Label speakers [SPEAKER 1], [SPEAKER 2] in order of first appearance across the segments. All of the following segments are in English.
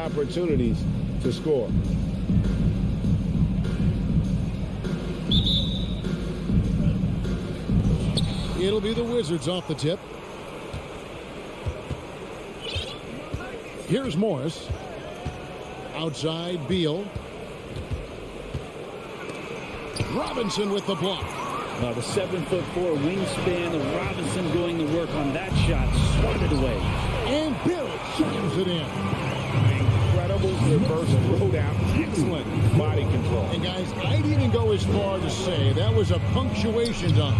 [SPEAKER 1] opportunities to score.
[SPEAKER 2] It'll be the Wizards off the tip. Here's Morris. Outside, Beal. Robinson with the block.
[SPEAKER 3] The 7'4" wingspan of Robinson doing the work on that shot. Swatted away.
[SPEAKER 2] And Beal slams it in.
[SPEAKER 1] Incredible reverse throwdown. Excellent body control.
[SPEAKER 2] And guys, I'd even go as far to say that was a punctuation dunk.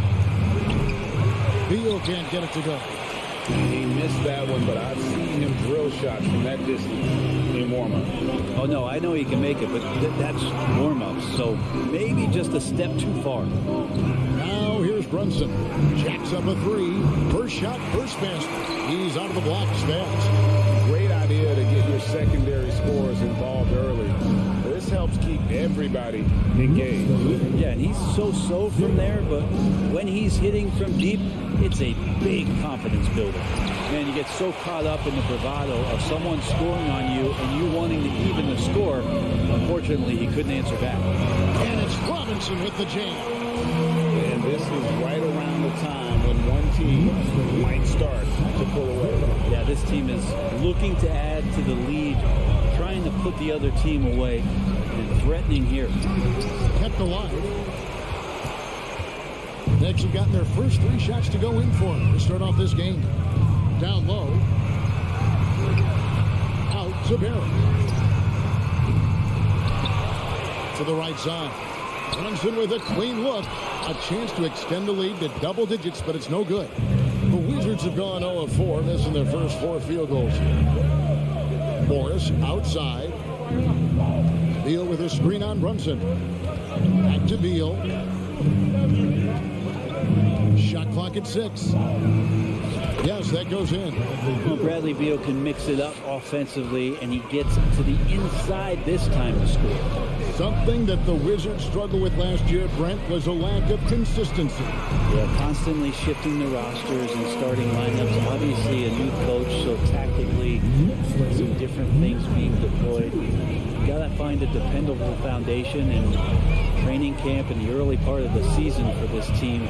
[SPEAKER 2] Beal can't get it to go.
[SPEAKER 1] He missed that one, but I've seen him drill shots from that distance in warm-up.
[SPEAKER 3] Oh, no, I know he can make it, but that's warm-up, so maybe just a step too far.
[SPEAKER 2] Now here's Brunson. Jacks up a three. First shot, first pass. He's out of the blocks fast.
[SPEAKER 1] Great idea to get your secondary scorers involved early. This helps keep everybody engaged.
[SPEAKER 3] Yeah, and he's so-so from there, but when he's hitting from deep, it's a big confidence builder. Man, you get so caught up in the bravado of someone scoring on you and you wanting to even the score. Unfortunately, he couldn't answer back.
[SPEAKER 2] And it's Robinson with the jam.
[SPEAKER 1] And this is right around the time when one team might start to pull away.
[SPEAKER 3] Yeah, this team is looking to add to the lead, trying to put the other team away, and threatening here.
[SPEAKER 2] Kept alive. Knicks have gotten their first three shots to go in for them to start off this game. Down low. Out to Barrett. To the right side. Brunson with a clean look. A chance to extend the lead to double digits, but it's no good. The Wizards have gone 0 of 4, missing their first 4 field goals. Morris outside. Beal with a screen on Brunson. Back to Beal. Shot clock at 6. Yes, that goes in.
[SPEAKER 3] Well, Bradley Beal can mix it up offensively, and he gets to the inside this time to score.
[SPEAKER 2] Something that the Wizards struggled with last year, Brent, was a lack of consistency.
[SPEAKER 3] Yeah, constantly shifting the rosters and starting lineups. Obviously a new coach, so tactically some different things being deployed. You got to find a dependable foundation, and training camp in the early part of the season for this team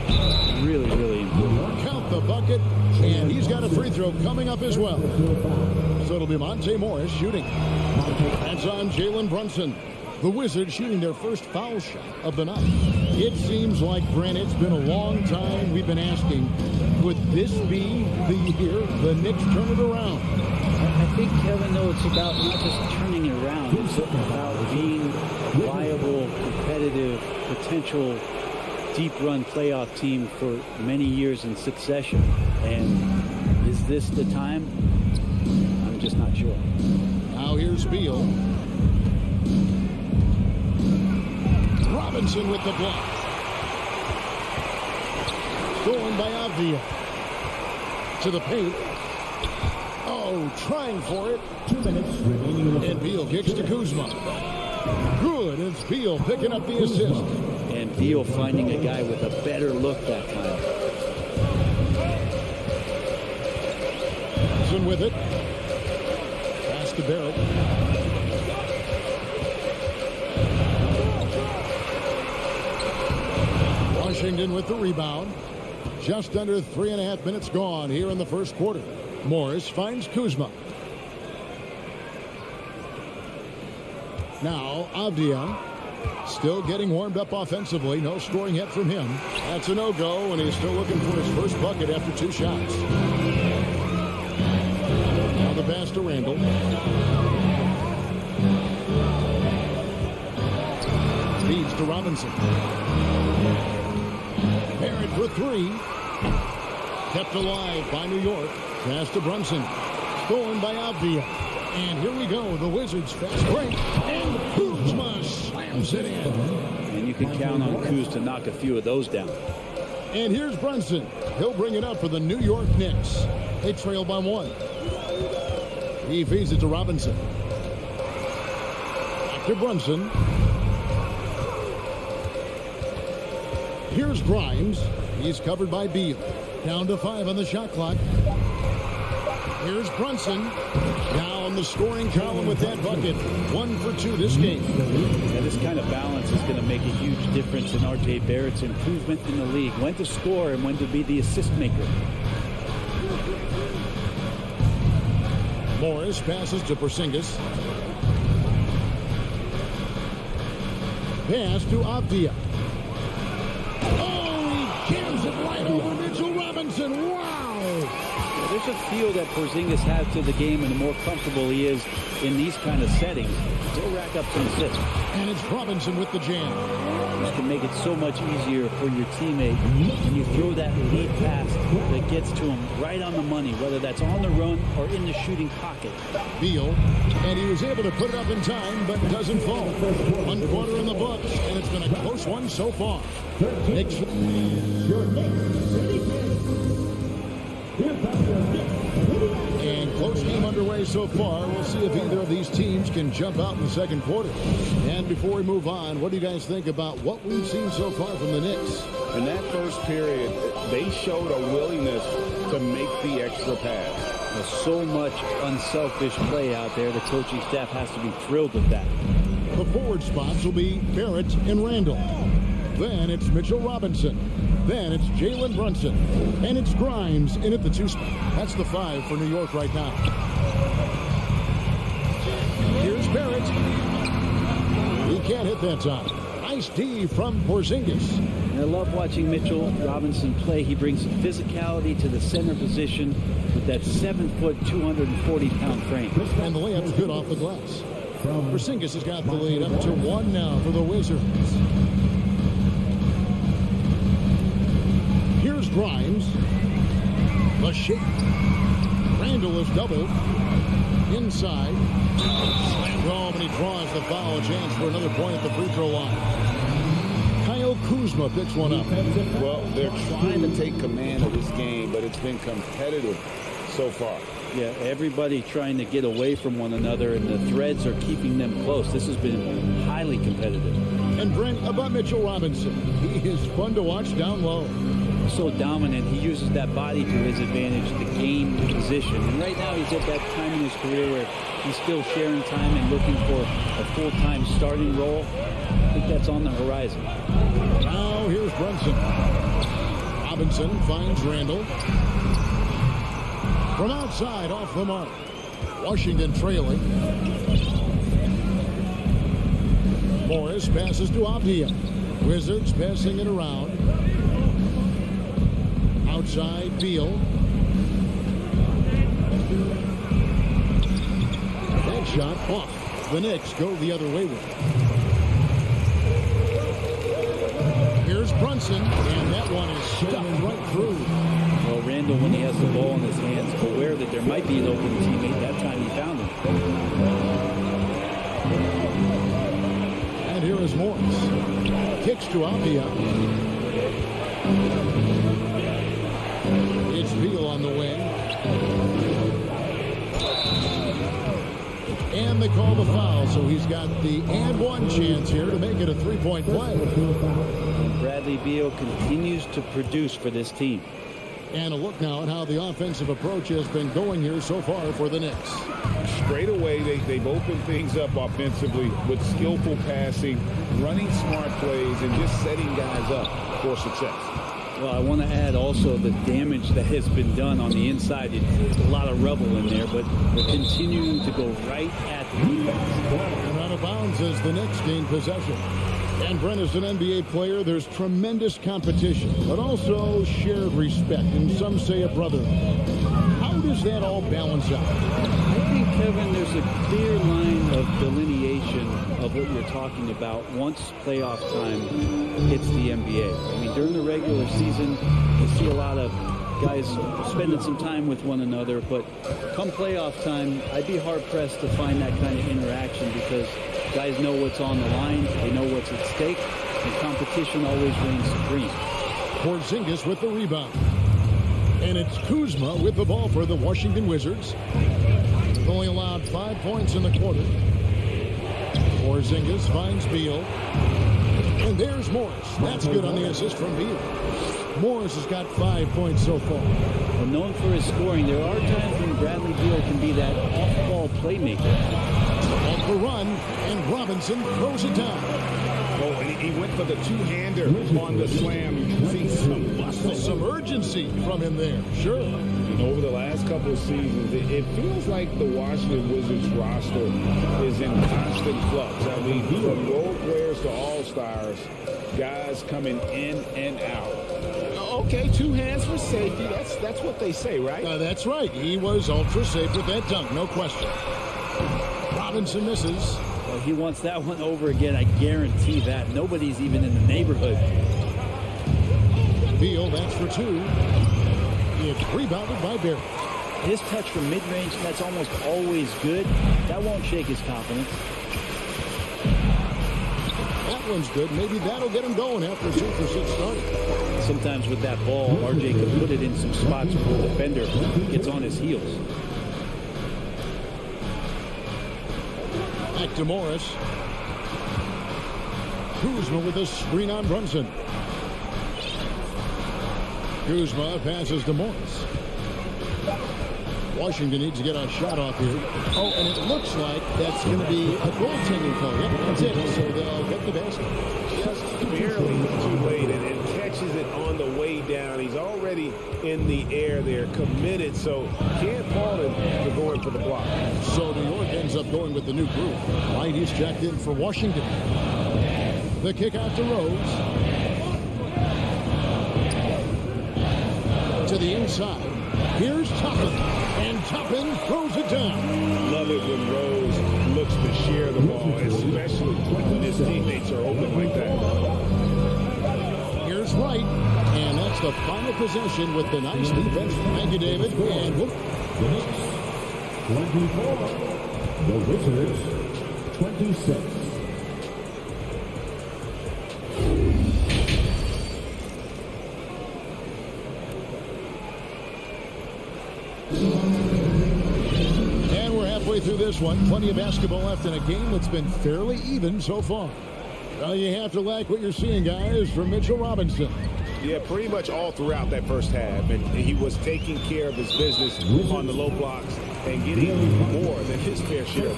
[SPEAKER 3] really, really important.
[SPEAKER 2] Count the bucket, and he's got a free throw coming up as well. So it'll be Monte Morris shooting. That's on Jalen Brunson. The Wizards shooting their first foul shot of the night. It seems like, Brent, it's been a long time we've been asking, would this be the year the Knicks turn it around?
[SPEAKER 3] I think, Kevin, though, it's about not just turning it around. It's about being a viable, competitive, potential deep-run playoff team for many years in succession. And is this the time? I'm just not sure.
[SPEAKER 2] Now here's Beal. Robinson with the block. Stolen by Avdia. To the paint. Oh, trying for it.
[SPEAKER 4] 2 minutes remaining.
[SPEAKER 2] And Beal kicks to Kuzma. Good. It's Beal picking up the assist.
[SPEAKER 3] And Beal finding a guy with a better look that time.
[SPEAKER 2] Johnson with it. Pass to Barrett. Washington with the rebound. Just under 3.5 minutes gone here in the first quarter. Morris finds Kuzma. Now Avdia still getting warmed up offensively. No scoring yet from him. That's a no-go, and he's still looking for his first bucket after 2 shots. Now the pass to Randall. Feeds to Robinson. Barrett for 3. Kept alive by New York. Pass to Brunson. Stolen by Avdia. And here we go. The Wizards fast break. And Kuzma slams it in.
[SPEAKER 3] And you can count on Kuz to knock a few of those down.
[SPEAKER 2] And here's Brunson. He'll bring it up for the New York Knicks. They trail by 1. He feeds it to Robinson. Back to Brunson. Here's Grimes. He's covered by Beal. Down to 5 on the shot clock. Here's Brunson. Now in the scoring column with that bucket. 1 for 2 this game.
[SPEAKER 3] Yeah, this kind of balance is going to make a huge difference in R.J. Barrett's improvement in the league. When to score and when to be the assist maker.
[SPEAKER 2] Morris passes to Porzingis. Pass to Avdia. Oh, he jams it right over Mitchell Robinson. Wow!
[SPEAKER 3] There's a feel that Porzingis has to the game, and the more comfortable he is in these kind of settings, he'll rack up some assists.
[SPEAKER 2] And it's Robinson with the jam.
[SPEAKER 3] This can make it so much easier for your teammate when you throw that lead pass that gets to him right on the money, whether that's on the run or in the shooting pocket.
[SPEAKER 2] Beal, and he was able to put it up in time, but doesn't fall. 1 quarter in the books, and it's been a close one so far. Knicks. And close game underway so far. We'll see if either of these teams can jump out in the second quarter. And before we move on, what do you guys think about what we've seen so far from the Knicks?
[SPEAKER 1] In that first period, they showed a willingness to make the extra pass.
[SPEAKER 3] There's so much unselfish play out there. The coaching staff has to be thrilled with that.
[SPEAKER 2] The forward spots will be Barrett and Randall. Then it's Mitchell Robinson. Then it's Jalen Brunson. And it's Grimes in at the 2 spot. That's the 5 for New York right now. Here's Barrett. He can't hit that time. Nice D from Porzingis.
[SPEAKER 3] And I love watching Mitchell Robinson play. He brings physicality to the center position with that 7-foot, 240-pound frame.
[SPEAKER 2] And the layup's good off the glass. Porzingis has got the lead up to 1 now for the Wizards. Here's Grimes. The shake. Randall is doubled. Inside. Slammed home, and he draws the foul. Chance for another point at the free throw line. Kyle Kuzma picks one up.
[SPEAKER 1] Well, they're trying to take command of this game, but it's been competitive so far.
[SPEAKER 3] Yeah, everybody trying to get away from one another, and the threads are keeping them close. This has been highly competitive.
[SPEAKER 2] And Brent, about Mitchell Robinson. He is fun to watch down low.
[SPEAKER 3] So dominant. He uses that body to his advantage to gain position. And right now he's at that time in his career where he's still sharing time and looking for a full-time starting role. I think that's on the horizon.
[SPEAKER 2] Now here's Brunson. Robinson finds Randall. From outside, off the mark. Washington trailing. Morris passes to Avdia. Wizards passing it around. Outside, Beal. That shot off. The Knicks go the other way with it. Here's Brunson, and that one is stuffed right through.
[SPEAKER 3] Well, Randall, when he has the ball in his hands, aware that there might be an open teammate, that time he found him.
[SPEAKER 2] And here is Morris. Kicks to Avdia. It's Beal on the wing. And they call the foul, so he's got the and one chance here to make it a three-point play.
[SPEAKER 3] And Bradley Beal continues to produce for this team.
[SPEAKER 2] And a look now at how the offensive approach has been going here so far for the Knicks.
[SPEAKER 1] Straight away, they've opened things up offensively with skillful passing, running smart plays, and just setting guys up for success.
[SPEAKER 3] Well, I want to add also the damage that has been done on the inside. It's a lot of rubble in there, but they're continuing to go right at the defense.
[SPEAKER 2] And out of bounds as the Knicks gain possession. And Brent, as an NBA player, there's tremendous competition, but also shared respect, and some say a brotherhood. How does that all balance out?
[SPEAKER 3] I think, Kevin, there's a clear line of delineation of what you're talking about once playoff time hits the NBA. I mean, during the regular season, you see a lot of guys spending some time with one another, but come playoff time, I'd be hard-pressed to find that kind of interaction because guys know what's on the line, they know what's at stake, and competition always reigns supreme.
[SPEAKER 2] Porzingis with the rebound. And it's Kuzma with the ball for the Washington Wizards. Only allowed 5 points in the quarter. Porzingis finds Beal. And there's Morris. That's good on the assist from Beal. Morris has got 5 points so far.
[SPEAKER 3] Well, known for his scoring, there are times when Bradley Beal can be that off-ball playmaker.
[SPEAKER 2] Off the run, and Robinson throws it down.
[SPEAKER 1] Oh, and he went for the two-hander on the slam. See some muscle.
[SPEAKER 2] Some urgency from him there. Sure.
[SPEAKER 1] Over the last couple of seasons, it feels like the Washington Wizards roster is in constant flux. I mean, from role players to all-stars, guys coming in and out. Okay, 2 hands for safety. That's what they say, right?
[SPEAKER 2] That's right. He was ultra safe with that dunk, no question. Robinson misses.
[SPEAKER 3] Well, he wants that one over again. I guarantee that. Nobody's even in the neighborhood.
[SPEAKER 2] Beal, that's for 2. It's rebounded by Barry.
[SPEAKER 3] His touch from mid-range, that's almost always good. That won't shake his confidence.
[SPEAKER 2] That one's good. Maybe that'll get him going after a 2 for 6 start.
[SPEAKER 3] Sometimes with that ball, RJ can put it in some spots where the defender gets on his heels.
[SPEAKER 2] Back to Morris. Kuzma with a screen on Brunson. Kuzma passes to Morris. Washington needs to get a shot off here. Oh, and it looks like that's going to be a goaltending call. Yep, that's it. So they'll get the basket.
[SPEAKER 1] Just barely too late and catches it on the way down. He's already in the air there, committed, so can't fault him for going for the block.
[SPEAKER 2] So New York ends up going with the new group. White is checked in for Washington. The kick out to Rose. To the inside. Here's Toppin. And Toppin throws it down.
[SPEAKER 1] Love it when Rose looks to share the ball, especially when his teammates are open like that.
[SPEAKER 2] Here's Wright. And that's the final possession with the nice defense. Thank you, David. And whoop.
[SPEAKER 4] The Knicks, 24. The Wizards, 26.
[SPEAKER 2] And we're halfway through this one. Plenty of basketball left in a game that's been fairly even so far. Well, you have to like what you're seeing, guys, from Mitchell Robinson.
[SPEAKER 1] Yeah, pretty much all throughout that first half. And he was taking care of his business on the low blocks and getting more than his fair share.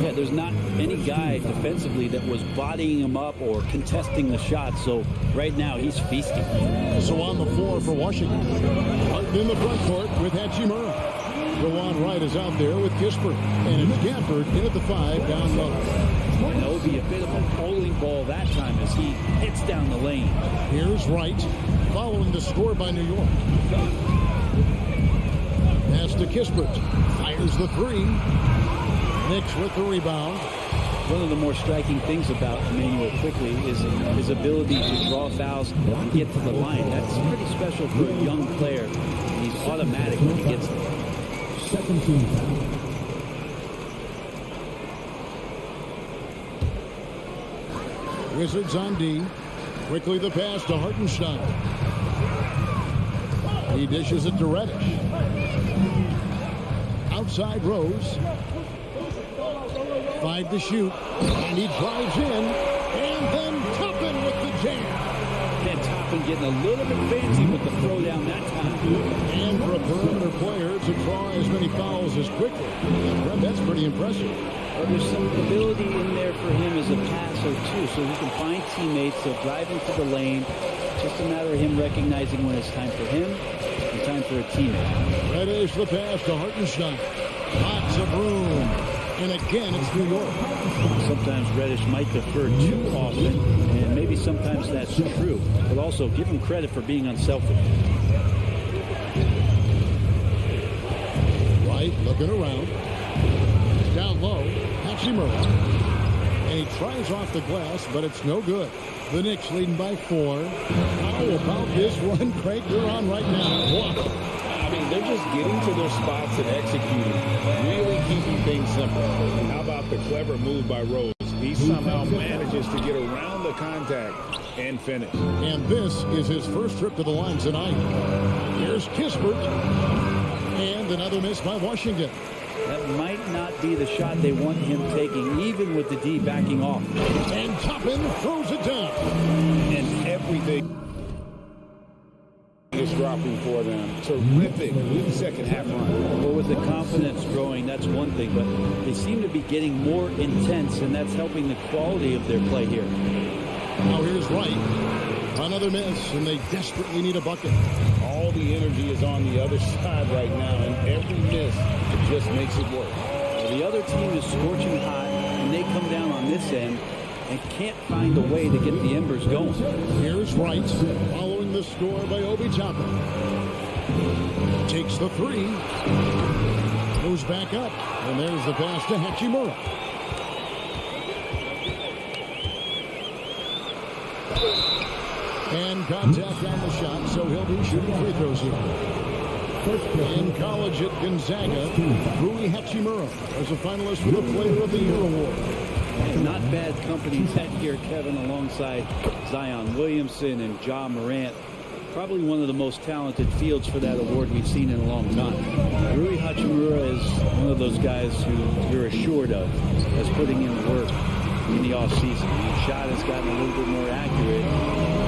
[SPEAKER 3] Yeah, there's not any guy defensively that was bodying him up or contesting the shot. So right now he's feasting.
[SPEAKER 2] So on the floor for Washington. Martin in the front court with Hachimura. Dewan Wright is out there with Kispert. And it's Gafford in at the 5 down low.
[SPEAKER 3] And it'll be a bit of a bowling ball that time as he hits down the lane.
[SPEAKER 2] Here's Wright following the score by New York. Pass to Kispert. Fires the 3. Knicks with the rebound.
[SPEAKER 3] One of the more striking things about Emmanuel quickly is his ability to draw fouls and get to the line. That's pretty special for a young player. He's automatic when he gets there.
[SPEAKER 4] 17 foul.
[SPEAKER 2] Wizards on D. Quickly the pass to Hartenstein. He dishes it to Reddish. Outside Rose. 5 to shoot. And he drives in. And then Toppin with the jam.
[SPEAKER 3] And Toppin getting a little bit fancy with the throwdown that time.
[SPEAKER 2] And for a perimeter player to draw as many fouls as quickly. That's pretty impressive.
[SPEAKER 3] Well, there's some ability in there for him as a passer, too, so he can find teammates that drive into the lane. It's just a matter of him recognizing when it's time for him and time for a teammate.
[SPEAKER 2] Reddish the pass to Hartenstein. Lots of room. And again, it's New York.
[SPEAKER 3] Sometimes Reddish might defer too often, and maybe sometimes that's true. But also, give him credit for being unselfish.
[SPEAKER 2] Wright looking around. Down low, Hachimura. And he tries off the glass, but it's no good. The Knicks leading by 4. How about this one, Craig? You're on right now. What?
[SPEAKER 1] I mean, they're just getting to their spots and executing, really keeping things simple. How about the clever move by Rose? He somehow manages to get around the contact and finish.
[SPEAKER 2] And this is his first trip to the line tonight. Here's Kispert. And another miss by Washington.
[SPEAKER 3] That might not be the shot they want him taking, even with the D backing off.
[SPEAKER 2] And Toppin throws it down.
[SPEAKER 1] And everything. dropping for them. Terrific second half run.
[SPEAKER 3] Well, with the confidence growing, that's one thing, but they seem to be getting more intense, and that's helping the quality of their play here.
[SPEAKER 2] Now here's Wright. Another miss, and they desperately need a bucket.
[SPEAKER 1] All the energy is on the other side right now, and every miss just makes it work.
[SPEAKER 3] The other team is scorching hot, and they come down on this end and can't find a way to get the embers going.
[SPEAKER 2] Here's Wright, following the score by Obi Toppin. Takes the three. Goes back up, and there's the pass to Hachimura. And contact on the shot, so he'll be shooting free throws here. In college at Gonzaga, Rui Hachimura is a finalist for the Player of the Year award.
[SPEAKER 3] And not bad company set here, Kevin, alongside Zion Williamson and Ja Morant. Probably one of the most talented fields for that award we've seen in a long time. Rui Hachimura is one of those guys who you're assured of as putting in the work in the offseason. His shot has gotten a little bit more accurate.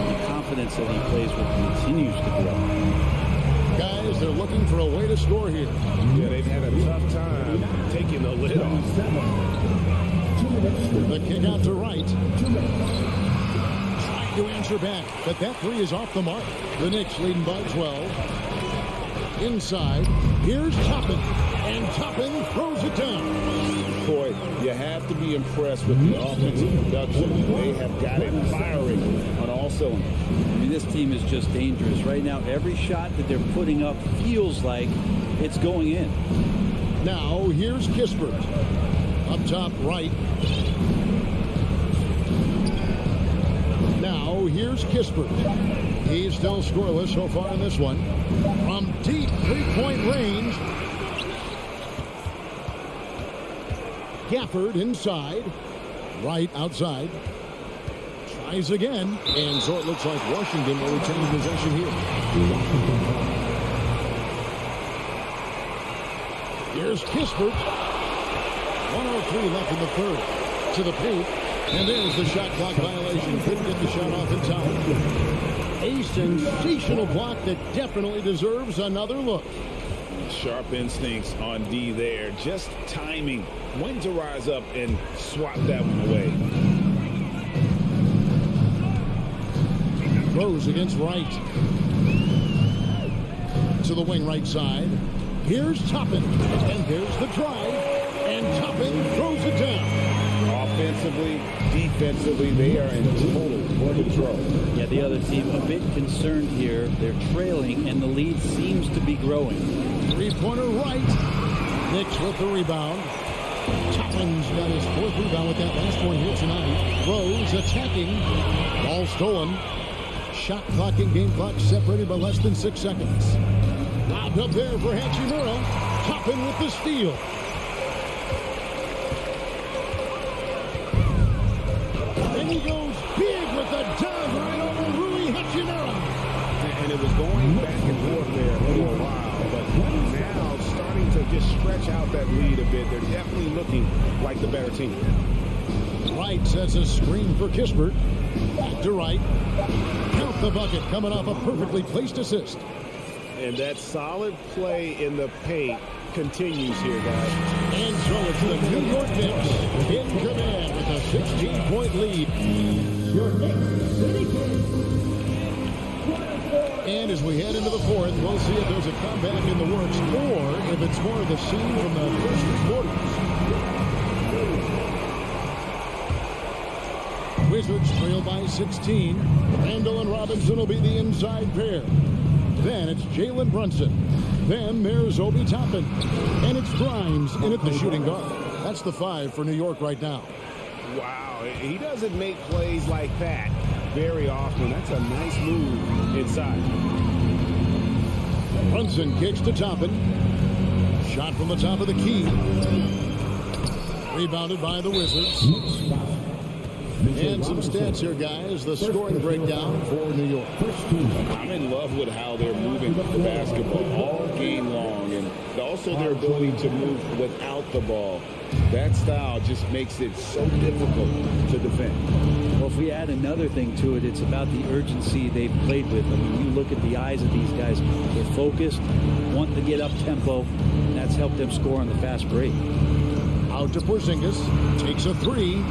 [SPEAKER 3] The confidence that he plays with continues to grow.
[SPEAKER 2] Guys, they're looking for a way to score here.
[SPEAKER 1] Yeah, they've had a tough time taking the lid off.
[SPEAKER 2] The kick out to Wright. Trying to answer back, but that three is off the mark. The Knicks leading by 12. Inside, here's Toppin, and Toppin throws it down.
[SPEAKER 1] Boy, you have to be impressed with the offensive production. They have got it firing on all cylinders.
[SPEAKER 3] I mean, this team is just dangerous. Right now, every shot that they're putting up feels like it's going in.
[SPEAKER 2] Now, here's Kispert. Up top right. Now, here's Kispert. He's still scoreless so far in this one. From deep three-point range. Gafford inside. Wright outside. Tries again. And so it looks like Washington will retain possession here. Here's Kispert. 1:03 left in the third. To the paint. And there's the shot clock violation. Couldn't get the shot off in time. A sensational block that definitely deserves another look.
[SPEAKER 1] Sharp instincts on D there. Just timing when to rise up and swat that one away.
[SPEAKER 2] Rose against Wright. To the wing right side. Here's Toppin. And there's the drive. And Toppin throws it down.
[SPEAKER 1] Offensively, defensively, they are in total control.
[SPEAKER 3] Yeah, the other team a bit concerned here. They're trailing, and the lead seems to be growing.
[SPEAKER 2] Three-pointer right. Knicks with the rebound. Toppin's got his fourth rebound with that last one here tonight. Rose attacking. Ball stolen. Shot clock and game clock separated by less than 6 seconds. Lobbed up there for Hachimura. Toppin with the steal. And he goes big with the dive right over Rui Hachimura.
[SPEAKER 1] And it was going back and forth there for a while, but now starting to just stretch out that lead a bit. They're definitely looking like the better team.
[SPEAKER 2] Wright sets a screen for Kispert. Back to Wright. Count the bucket coming off a perfectly placed assist.
[SPEAKER 1] And that solid play in the paint continues here, guys.
[SPEAKER 2] And so it's the New York Knicks in command with a 16-point lead.
[SPEAKER 4] Your Knicks City Kings.
[SPEAKER 2] And as we head into the fourth, we'll see if there's a comeback in the works or if it's more of the scene from the first three quarters. Wizards trail by 16. Randall and Robinson will be the inside pair. Then it's Jalen Brunson. Then there's Obi Toppin. And it's Grimes in at the shooting guard. That's the 5 for New York right now.
[SPEAKER 1] Wow, he doesn't make plays like that very often. That's a nice move inside.
[SPEAKER 2] Brunson kicks to Toppin. Shot from the top of the key. Rebounded by the Wizards. And some stats here, guys. The scoring breakdown for New York.
[SPEAKER 1] I'm in love with how they're moving the basketball all game long, and also their ability to move without the ball. That style just makes it so difficult to defend.
[SPEAKER 3] Well, if we add another thing to it, it's about the urgency they've played with. I mean, you look at the eyes of these guys. They're focused, wanting to get up tempo, and that's helped them score on the fast break.
[SPEAKER 2] Out to Porzingis. Takes a three.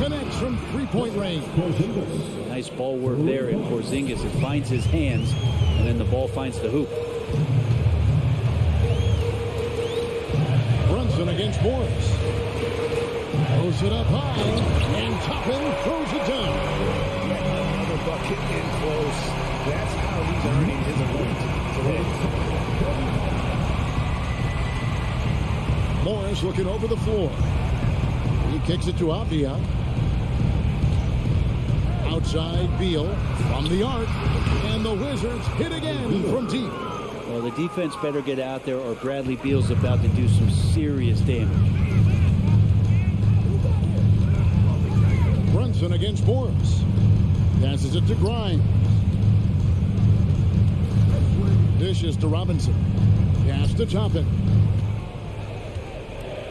[SPEAKER 2] Connects from three-point range.
[SPEAKER 3] Nice ball work there in Porzingis. It finds his hands, and then the ball finds the hoop.
[SPEAKER 2] Brunson against Morris. Throws it up high, and Toppin throws it down.
[SPEAKER 1] Another bucket in close. That's how he's earning his point today.
[SPEAKER 2] Morris looking over the floor. He kicks it to Avia. Outside Beal from the arc, and the Wizards hit again from deep.
[SPEAKER 3] Well, the defense better get out there, or Bradley Beal's about to do some serious damage.
[SPEAKER 2] Brunson against Morris. Passes it to Grimes. Dishes to Robinson. Pass to Toppin.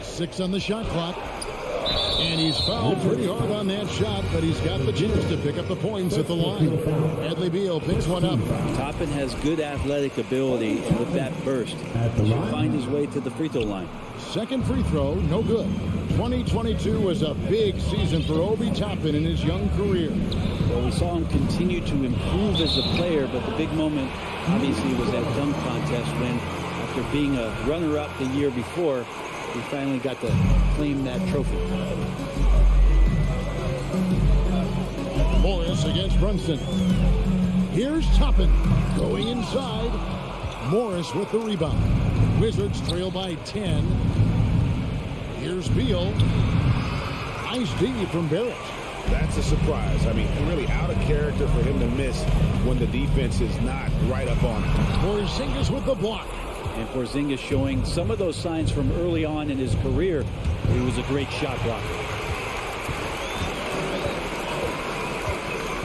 [SPEAKER 2] 6 on the shot clock. And he's fouled pretty hard on that shot, but he's got the chance to pick up the points at the line. Bradley Beal picks one up.
[SPEAKER 3] Toppin has good athletic ability, and with that burst, he should find his way to the free throw line.
[SPEAKER 2] Second free throw, no good. 2022 was a big season for Obi Toppin in his young career.
[SPEAKER 3] Well, we saw him continue to improve as a player, but the big moment, obviously, was that dunk contest when, after being a runner-up the year before, he finally got to claim that trophy.
[SPEAKER 2] Morris against Brunson. Here's Toppin going inside. Morris with the rebound. Wizards trail by 10. Here's Beal. Nice D from Barrett.
[SPEAKER 1] That's a surprise. I mean, really out of character for him to miss when the defense is not right up on him.
[SPEAKER 2] Porzingis with the block.
[SPEAKER 3] And Porzingis showing some of those signs from early on in his career. He was a great shot blocker.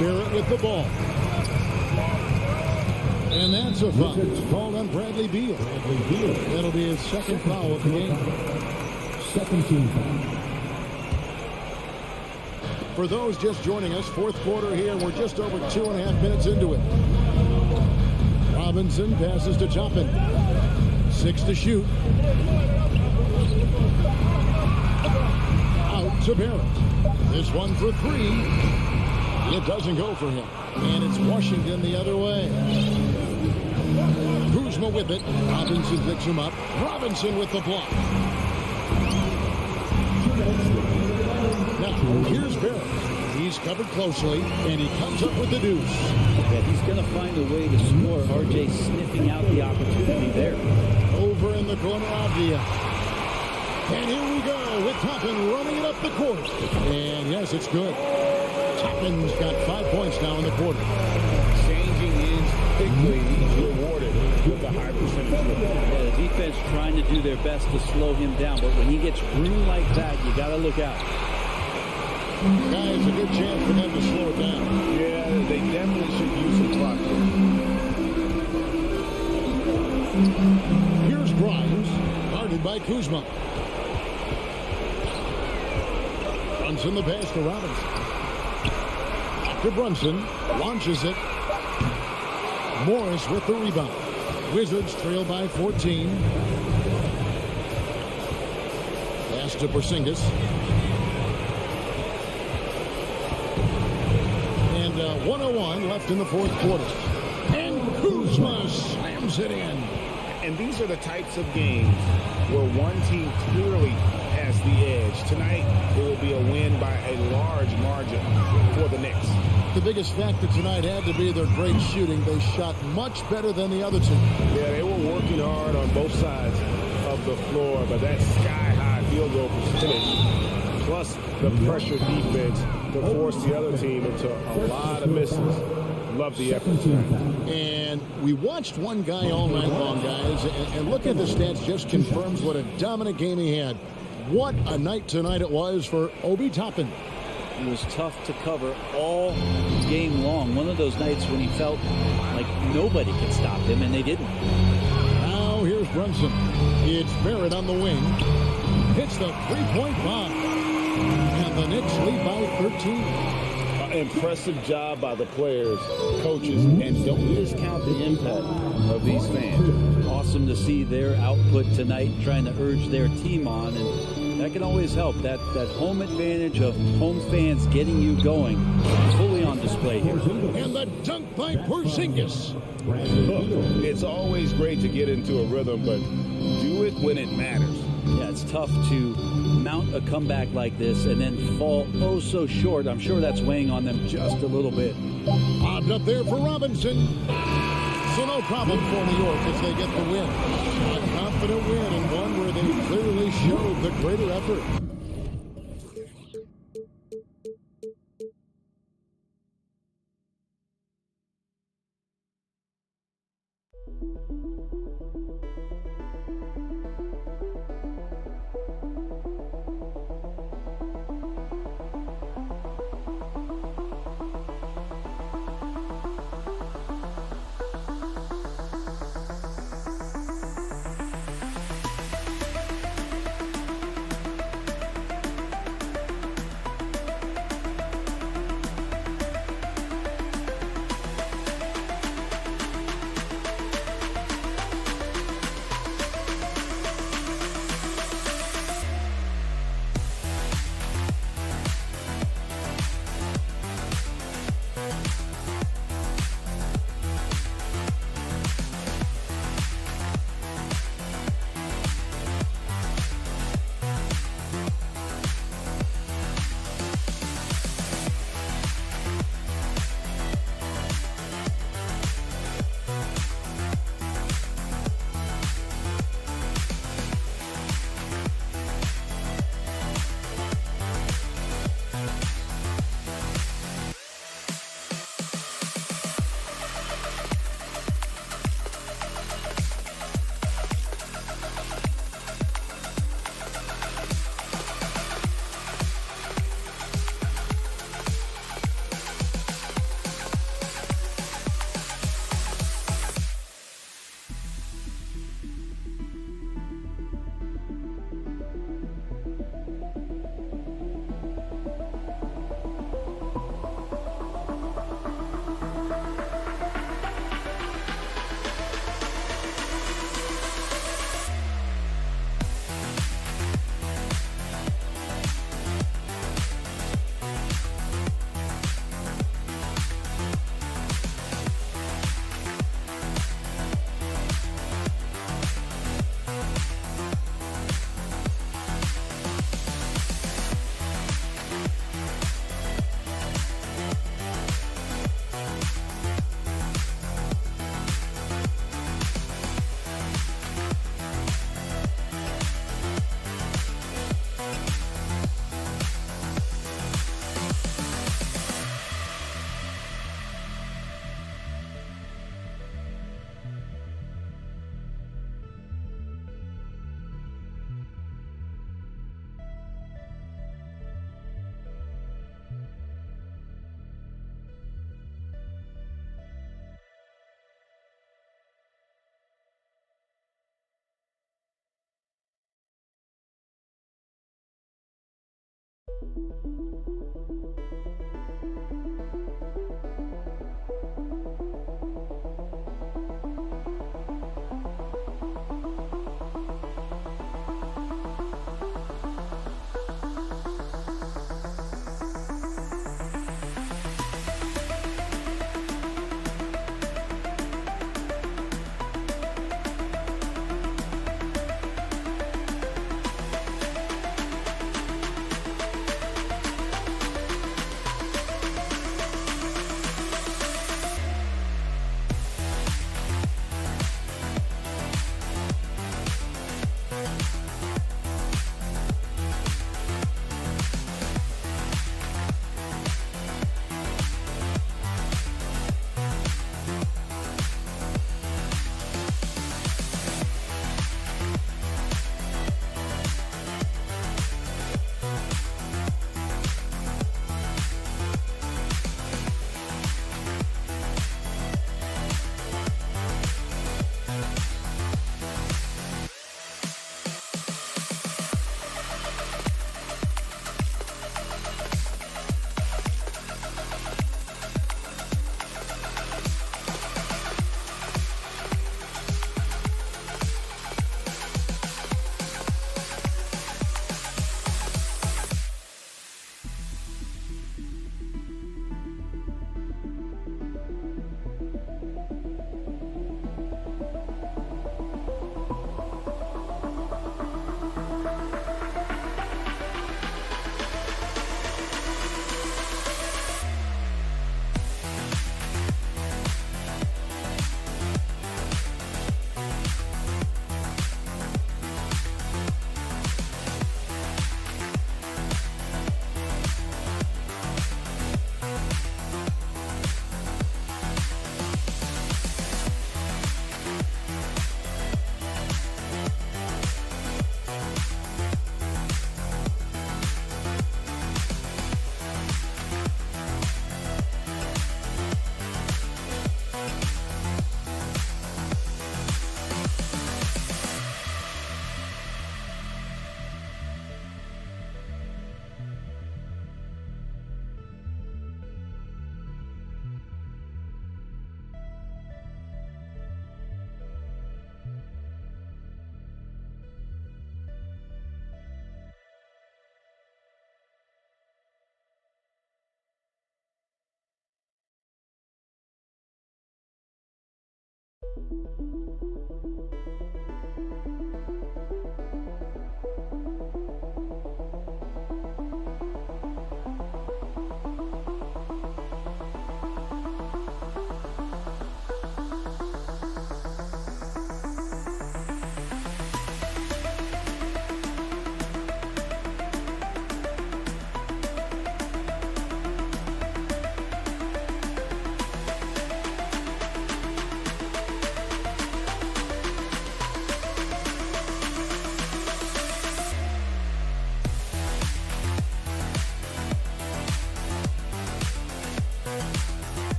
[SPEAKER 2] Barrett with the ball. And that's a foul. Called on Bradley Beal. That'll be his second foul of the game.
[SPEAKER 4] Second team foul.
[SPEAKER 2] For those just joining us, fourth quarter here. We're just over 2.5 minutes into it. Robinson passes to Toppin. 6 to shoot. Out to Barrett. This one for 3. It doesn't go for him. And it's Washington the other way. Kuzma with it. Robinson picks him up. Robinson with the block. Now, here's Barrett. He's covered closely, and he comes up with the deuce.
[SPEAKER 3] Yeah, he's going to find a way to score. RJ sniffing out the opportunity there.
[SPEAKER 2] Over in the corner, Avdia. And here we go with Toppin running it up the court. And yes, it's good. Toppin's got 5 points now in the quarter.
[SPEAKER 1] Changing ends quickly. He's rewarded with a high percentage.
[SPEAKER 3] Yeah, the defense trying to do their best to slow him down, but when he gets room like that, you got to look out.
[SPEAKER 2] Guys, a good chance for them to slow it down.
[SPEAKER 1] Yeah, they definitely should use some clock.
[SPEAKER 2] Here's Grimes, guarded by Kuzma. Brunson the pass to Robinson. Back to Brunson, launches it. Morris with the rebound. Wizards trail by 14. Pass to Porzingis. And 1:01 left in the fourth quarter. And Kuzma slams it in.
[SPEAKER 1] And these are the types of games where one team clearly has the edge. Tonight, it will be a win by a large margin for the Knicks.
[SPEAKER 2] The biggest factor tonight had to be their great shooting. They shot much better than the other two.
[SPEAKER 1] Yeah, they were working hard on both sides of the floor, but that sky-high field goal percentage, plus the pressure defense to force the other team into a lot of misses. Love the effort tonight.
[SPEAKER 2] And we watched one guy all night long, guys, and look at the stats, just confirms what a dominant game he had. What a night tonight it was for Obi Toppin.
[SPEAKER 3] It was tough to cover all game long. One of those nights when he felt like nobody could stop him, and they didn't.
[SPEAKER 2] Now here's Brunson. It's Barrett on the wing. Hits the three-point bomb. And the Knicks lead by 13.
[SPEAKER 1] Impressive job by the players, coaches, and don't discount the impact of these fans.
[SPEAKER 3] Awesome to see their output tonight, trying to urge their team on, and that can always help. That home advantage of home fans getting you going is fully on display here.
[SPEAKER 2] And the dunk by Skijesss.
[SPEAKER 1] Look, it's always great to get into a rhythm, but do it when it matters.
[SPEAKER 3] Yeah, it's tough to mount a comeback like this and then fall oh so short. I'm sure that's weighing on them just a little bit.
[SPEAKER 2] Bobbed up there for Robinson. So no problem for New York as they get the win. A confident win and one where they clearly showed the greater effort.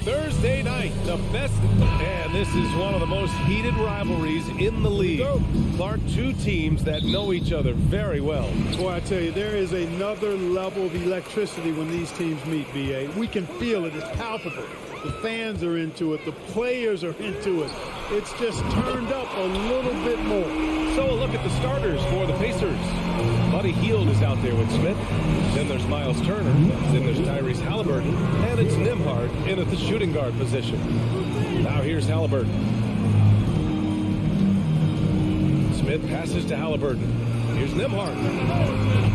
[SPEAKER 5] Thursday night, the best, and this is one of the most heated rivalries in the league. Clark, two teams that know each other very well.
[SPEAKER 6] Boy, I tell you, there is another level of electricity when these teams meet, B.A. We can feel it. It's palpable. The fans are into it. The players are into it. It's just turned up a little bit more.
[SPEAKER 5] So a look at the starters for the Pacers. Buddy Hield is out there with Smith. Then there's Miles Turner. Then there's Tyrese Halliburton. And it's Nembhard in at the shooting guard position. Now here's Halliburton. Smith passes to Halliburton. Here's Nembhard.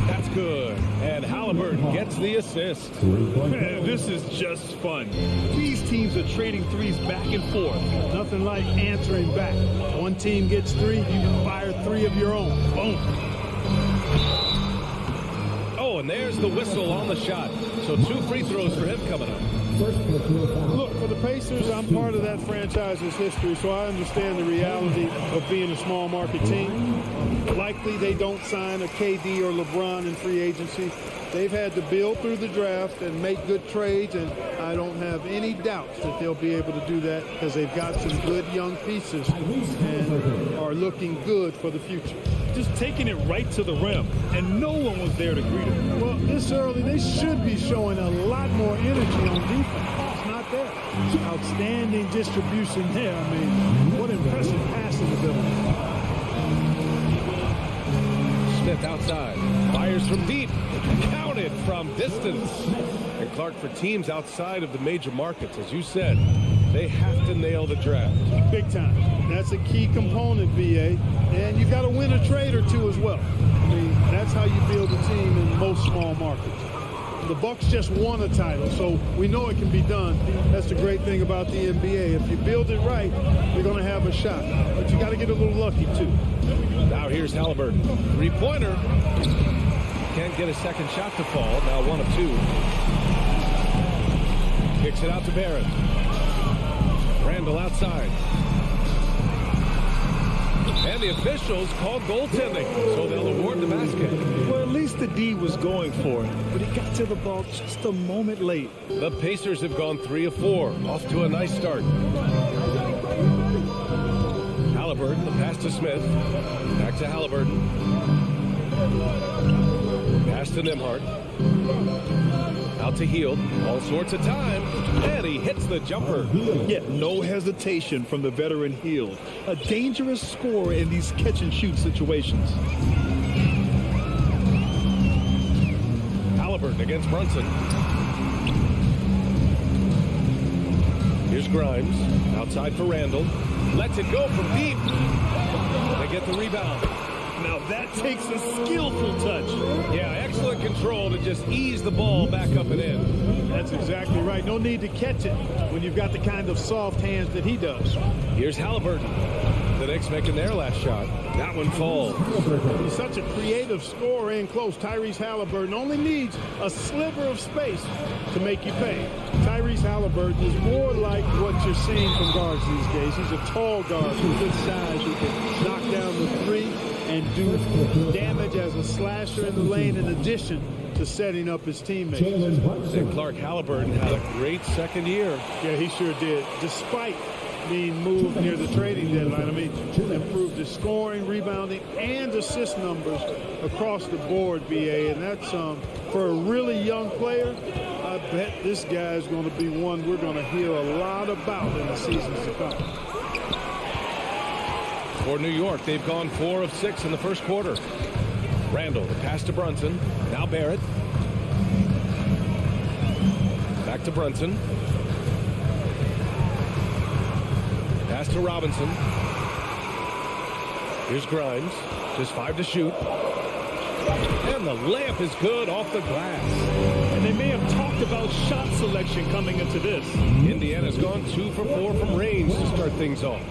[SPEAKER 5] That's good. And Halliburton gets the assist.
[SPEAKER 6] Man, this is just fun. These teams are trading threes back and forth. Nothing like answering back. One team gets three, you can fire three of your own. Boom.
[SPEAKER 5] Oh, and there's the whistle on the shot. So 2 free throws for him coming up.
[SPEAKER 6] Look, for the Pacers, I'm part of that franchise's history, so I understand the reality of being a small market team. Likely they don't sign a KD or LeBron in free agency. They've had to build through the draft and make good trades, and I don't have any doubts that they'll be able to do that because they've got some good young pieces and are looking good for the future.
[SPEAKER 7] Just taking it right to the rim, and no one was there to greet him.
[SPEAKER 6] Well, this early, they should be showing a lot more energy on defense. It's not there. Outstanding distribution there. I mean, what impressive passing ability.
[SPEAKER 5] Smith outside. Fires from deep. Counted from distance. And Clark, for teams outside of the major markets, as you said, they have to nail the draft.
[SPEAKER 6] Big time. That's a key component, VA. And you got to win a trade or two as well. I mean, that's how you build a team in most small markets. The Bucks just won a title, so we know it can be done. That's the great thing about the NBA. If you build it right, you're going to have a shot. But you got to get a little lucky, too.
[SPEAKER 5] Now here's Halliburton. Three-pointer. Can't get a second shot to fall. Now 1 of 2. Kicks it out to Barrett. Randall outside. And the officials called goaltending, so they'll award the basket.
[SPEAKER 7] Well, at least the D was going for it, but he got to the ball just a moment late.
[SPEAKER 5] The Pacers have gone 3 of 4, off to a nice start. Halliburton, the pass to Smith. Back to Halliburton. Pass to Nembhard. Out to Hield. All sorts of time. And he hits the jumper.
[SPEAKER 7] Yeah, no hesitation from the veteran Hield. A dangerous scorer in these catch-and-shoot situations.
[SPEAKER 5] Halliburton against Brunson. Here's Grimes. Outside for Randall. Lets it go from deep. They get the rebound.
[SPEAKER 7] Now that takes a skillful touch.
[SPEAKER 5] Yeah, excellent control to just ease the ball back up and in.
[SPEAKER 6] That's exactly right. No need to catch it when you've got the kind of soft hands that he does.
[SPEAKER 5] Here's Halliburton. The Knicks making their last shot. That one falls.
[SPEAKER 6] He's such a creative scorer in close. Tyrese Halliburton only needs a sliver of space to make you pay. Tyrese Halliburton is more like what you're seeing from guards these days. He's a tall guard with good size who can knock down the three and do damage as a slasher in the lane in addition to setting up his teammates.
[SPEAKER 5] And Clark, Halliburton had a great second year.
[SPEAKER 6] Yeah, he sure did. Despite being moved near the trading deadline, I mean, improved his scoring, rebounding, and assist numbers across the board, BA. And that's, for a really young player, I bet this guy is going to be one we're going to hear a lot about in the seasons to come.
[SPEAKER 5] For New York, they've gone 4 of 6 in the first quarter. Randall, the pass to Brunson. Now Barrett. Back to Brunson. Pass to Robinson. Here's Grimes. Just 5 to shoot. And the layup is good off the glass.
[SPEAKER 7] And they may have talked about shot selection coming into this.
[SPEAKER 5] Indiana's gone 2 for 4 from range to start things off.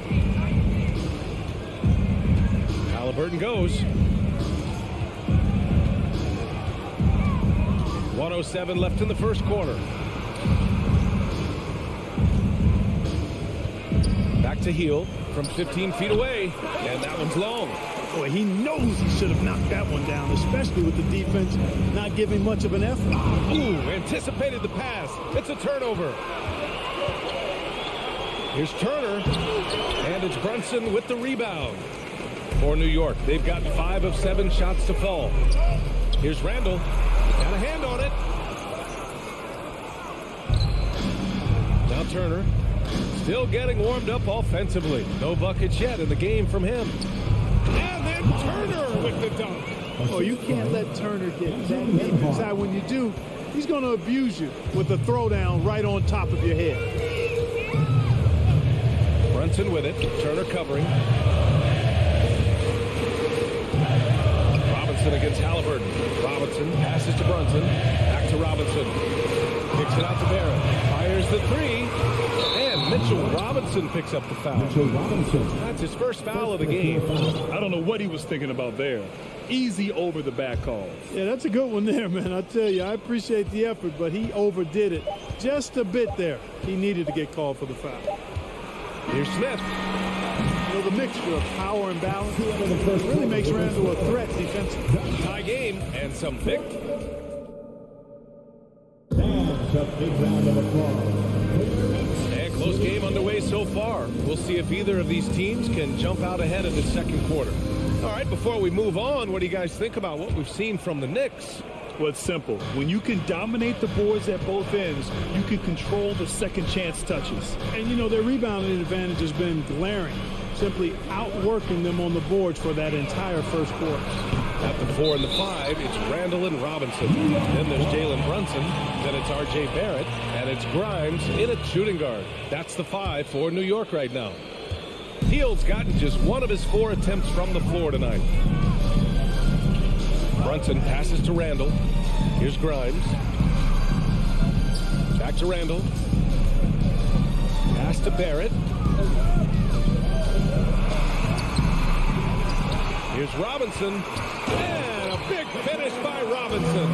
[SPEAKER 5] Halliburton goes. 1:07 left in the first quarter. Back to Hield from 15 feet away, and that one's long.
[SPEAKER 6] Boy, he knows he should have knocked that one down, especially with the defense not giving much of an effort.
[SPEAKER 5] Ooh, anticipated the pass. It's a turnover. Here's Turner, and it's Brunson with the rebound. For New York, they've got 5 of 7 shots to fall. Here's Randall. Got a hand on it. Now Turner. Still getting warmed up offensively. No buckets yet in the game from him.
[SPEAKER 1] And then Turner with the dunk.
[SPEAKER 6] Oh, you can't let Turner get that deep inside. When you do, he's going to abuse you with the throwdown right on top of your head.
[SPEAKER 5] Brunson with it. Turner covering. Robinson against Halliburton. Robinson passes to Brunson. Back to Robinson. Kicks it out to Barrett. Fires the three. And Mitchell Robinson picks up the foul. That's his first foul of the game.
[SPEAKER 7] I don't know what he was thinking about there. Easy over the back call.
[SPEAKER 6] Yeah, that's a good one there, man. I tell you, I appreciate the effort, but he overdid it just a bit there. He needed to get called for the foul.
[SPEAKER 5] Here's Smith.
[SPEAKER 6] You know, the mixture of power and balance really makes Randall a threat defensively.
[SPEAKER 5] Tie game and some pick.
[SPEAKER 4] That's a big round of applause.
[SPEAKER 5] And close game underway so far. We'll see if either of these teams can jump out ahead in the second quarter. All right, before we move on, what do you guys think about what we've seen from the Knicks?
[SPEAKER 7] Well, it's simple. When you can dominate the boards at both ends, you can control the second chance touches.
[SPEAKER 6] And, you know, their rebounding advantage has been glaring, simply outworking them on the boards for that entire first quarter.
[SPEAKER 5] At the 4 and the 5, it's Randall and Robinson. Then there's Jalen Brunson. Then it's R.J. Barrett. And it's Grimes in at shooting guard. That's the 5 for New York right now. Hield's gotten just one of his 4 attempts from the floor tonight. Brunson passes to Randall. Here's Grimes. Back to Randall. Pass to Barrett. Here's Robinson. And a big finish by Robinson.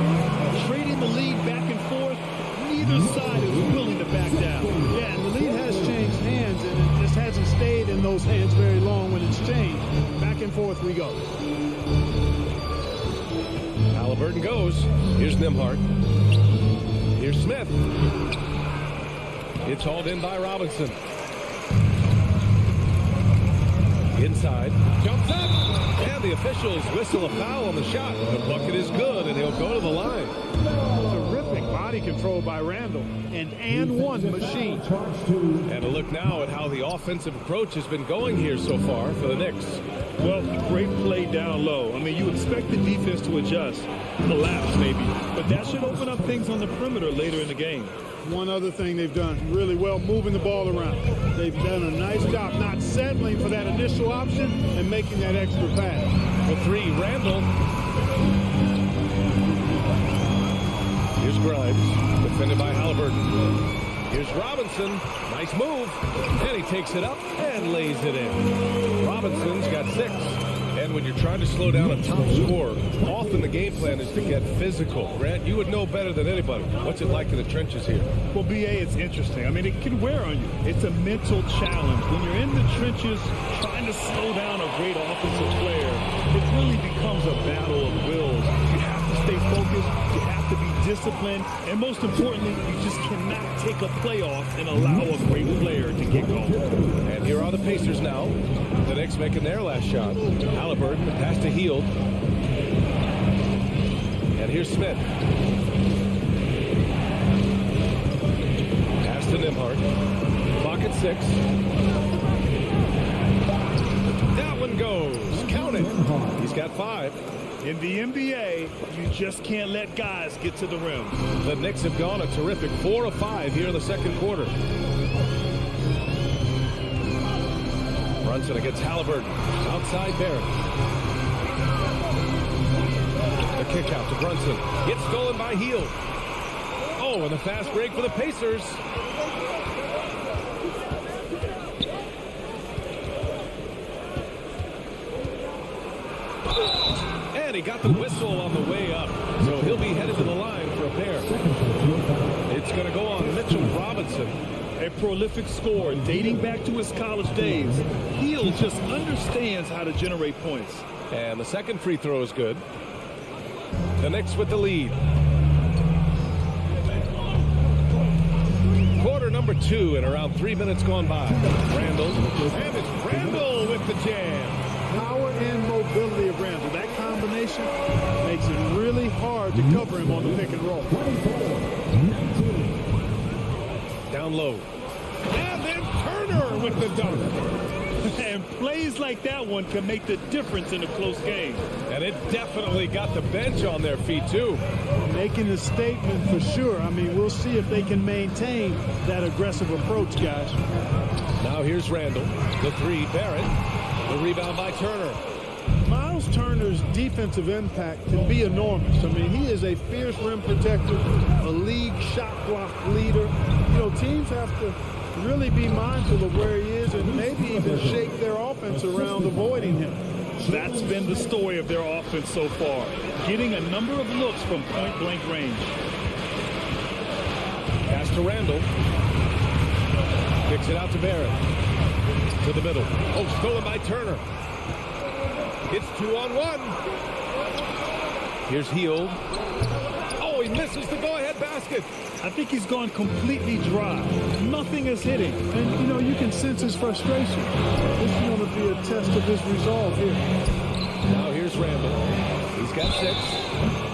[SPEAKER 7] Trading the lead back and forth, neither side is willing to back down.
[SPEAKER 6] Yeah, and the lead has changed hands, and it just hasn't stayed in those hands very long when it's changed. Back and forth we go.
[SPEAKER 5] Halliburton goes. Here's Nembhard. Here's Smith. It's hauled in by Robinson. Inside. Jumps up. And the officials whistle a foul on the shot. The bucket is good, and he'll go to the line.
[SPEAKER 6] Terrific body control by Randall. And one machine.
[SPEAKER 5] And a look now at how the offensive approach has been going here so far for the Knicks.
[SPEAKER 7] Well, great play down low. I mean, you expect the defense to adjust, collapse maybe, but that should open up things on the perimeter later in the game.
[SPEAKER 6] One other thing they've done really well, moving the ball around. They've done a nice job not settling for that initial option and making that extra pass.
[SPEAKER 5] The 3, Randall. Here's Grimes, defended by Halliburton. Here's Robinson. Nice move. And he takes it up and lays it in. Robinson's got 6. And when you're trying to slow down a top scorer, often the game plan is to get physical. Grant, you would know better than anybody. What's it like in the trenches here?
[SPEAKER 7] Well, B.A., it's interesting. I mean, it can wear on you. It's a mental challenge. When you're in the trenches trying to slow down a great offensive player, it really becomes a battle of wills. You have to stay focused. You have to be disciplined. And most importantly, you just cannot take a play off and allow a great player to get going.
[SPEAKER 5] And here are the Pacers now. The Knicks making their last shot. Halliburton, the pass to Hield. And here's Smith. Pass to Nembhard. Clock at 6. That one goes. Count it. He's got 5.
[SPEAKER 7] In the NBA, you just can't let guys get to the rim.
[SPEAKER 5] The Knicks have gone a terrific 4 of 5 here in the second quarter. Brunson against Halliburton. Outside Barrett. The kick out to Brunson. Gets stolen by Hield. Oh, and a fast break for the Pacers. And he got the whistle on the way up. So he'll be headed to the line for a pair. It's going to go on Mitchell Robinson.
[SPEAKER 7] A prolific scorer dating back to his college days. Hield just understands how to generate points.
[SPEAKER 5] And the second free throw is good. The Knicks with the lead. Quarter number 2 and around 3 minutes gone by. Randall. And it's Randall with the jam.
[SPEAKER 6] Power and mobility of Randall. That combination makes it really hard to cover him on the pick and roll.
[SPEAKER 5] Down low. And then Turner with the dunk.
[SPEAKER 7] And plays like that one can make the difference in a close game.
[SPEAKER 5] And it definitely got the bench on their feet, too.
[SPEAKER 6] Making a statement for sure. I mean, we'll see if they can maintain that aggressive approach, guys.
[SPEAKER 5] Now here's Randall. The three, Barrett. The rebound by Turner.
[SPEAKER 6] Miles Turner's defensive impact can be enormous. I mean, he is a fierce rim protector, a league shot block leader. You know, teams have to really be mindful of where he is and maybe even shape their offense around avoiding him.
[SPEAKER 7] That's been the story of their offense so far, getting a number of looks from point-blank range.
[SPEAKER 5] Pass to Randall. Kicks it out to Barrett. To the middle. Oh, stolen by Turner. It's 2-on-1. Here's Hield. Oh, he misses the go-ahead basket.
[SPEAKER 6] I think he's gone completely dry. Nothing is hitting. And, you know, you can sense his frustration. This is going to be a test of his resolve here.
[SPEAKER 5] Now here's Randall. He's got 6.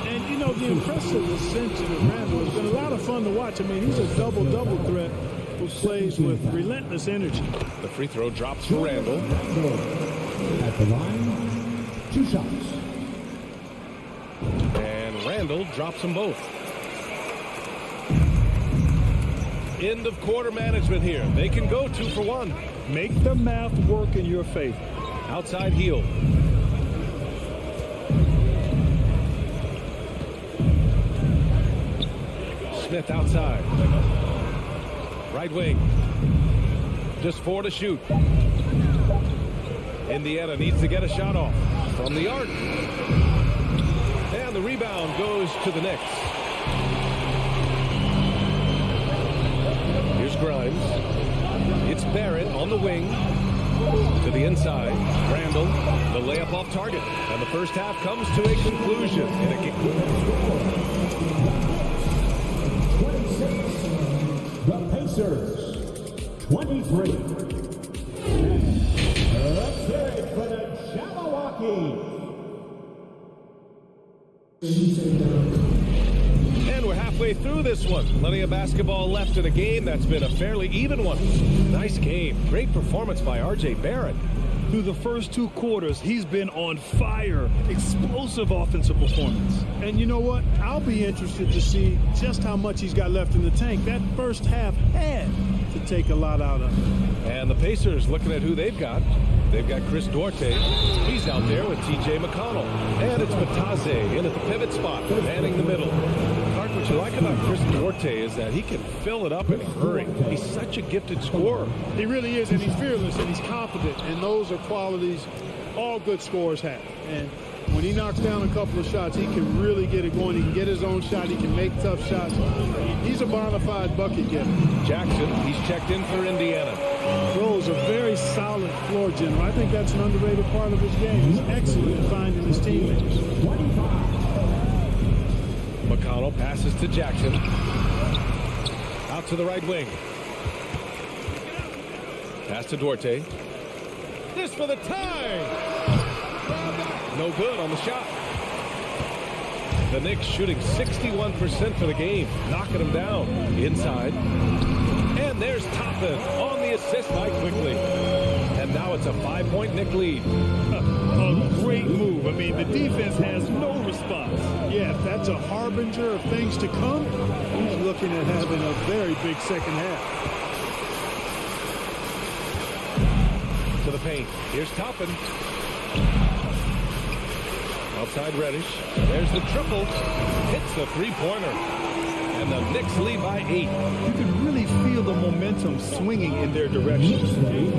[SPEAKER 6] And, you know, the impressive ascension of Randall has been a lot of fun to watch. I mean, he's a double-double threat who plays with relentless energy.
[SPEAKER 5] The free throw drops for Randall.
[SPEAKER 4] At the line, 2 shots.
[SPEAKER 5] And Randall drops them both. End of quarter management here. They can go 2 for 1.
[SPEAKER 7] Make the math work in your favor.
[SPEAKER 5] Outside Hield. Smith outside. Right wing. Just 4 to shoot. Indiana needs to get a shot off from the arc. And the rebound goes to the Knicks. Here's Grimes. It's Barrett on the wing. To the inside. Randall. The layup off target. And the first half comes to a conclusion. In a
[SPEAKER 4] 26. The Pacers. 23. Let's hear it for the Jabberwocky.
[SPEAKER 5] And we're halfway through this one. Plenty of basketball left in a game that's been a fairly even one. Nice game. Great performance by R.J. Barrett.
[SPEAKER 7] Through the first 2 quarters, he's been on fire. Explosive offensive performance.
[SPEAKER 6] And you know what? I'll be interested to see just how much he's got left in the tank. That first half had to take a lot out of him.
[SPEAKER 5] And the Pacers looking at who they've got. They've got Chris Duarte. He's out there with T.J. McConnell. And it's Bataze in at the pivot spot, manning the middle. Clark, what you like about Chris Duarte is that he can fill it up in a hurry. He's such a gifted scorer.
[SPEAKER 6] He really is, and he's fearless, and he's confident. And those are qualities all good scorers have. And when he knocks down a couple of shots, he can really get it going. He can get his own shot. He can make tough shots. He's a bona fide bucket getter.
[SPEAKER 5] Jackson, he's checked in for Indiana.
[SPEAKER 6] Rose, a very solid floor general. I think that's an underrated part of his game. He's excellent at finding his teammates.
[SPEAKER 5] McConnell passes to Jackson. Out to the right wing. Pass to Duarte. This for the tie! No good on the shot. The Knicks shooting 61% for the game, knocking them down inside. And there's Toppin on the assist by Quickly. And now it's a 5-point Knick lead.
[SPEAKER 7] A great move. I mean, the defense has no response.
[SPEAKER 6] Yeah, if that's a harbinger of things to come, he's looking at having a very big second half.
[SPEAKER 5] To the paint. Here's Toppin. Outside Reddish. There's the triple. Hits the three-pointer. And the Knicks lead by 8.
[SPEAKER 7] You can really feel the momentum swinging in their direction.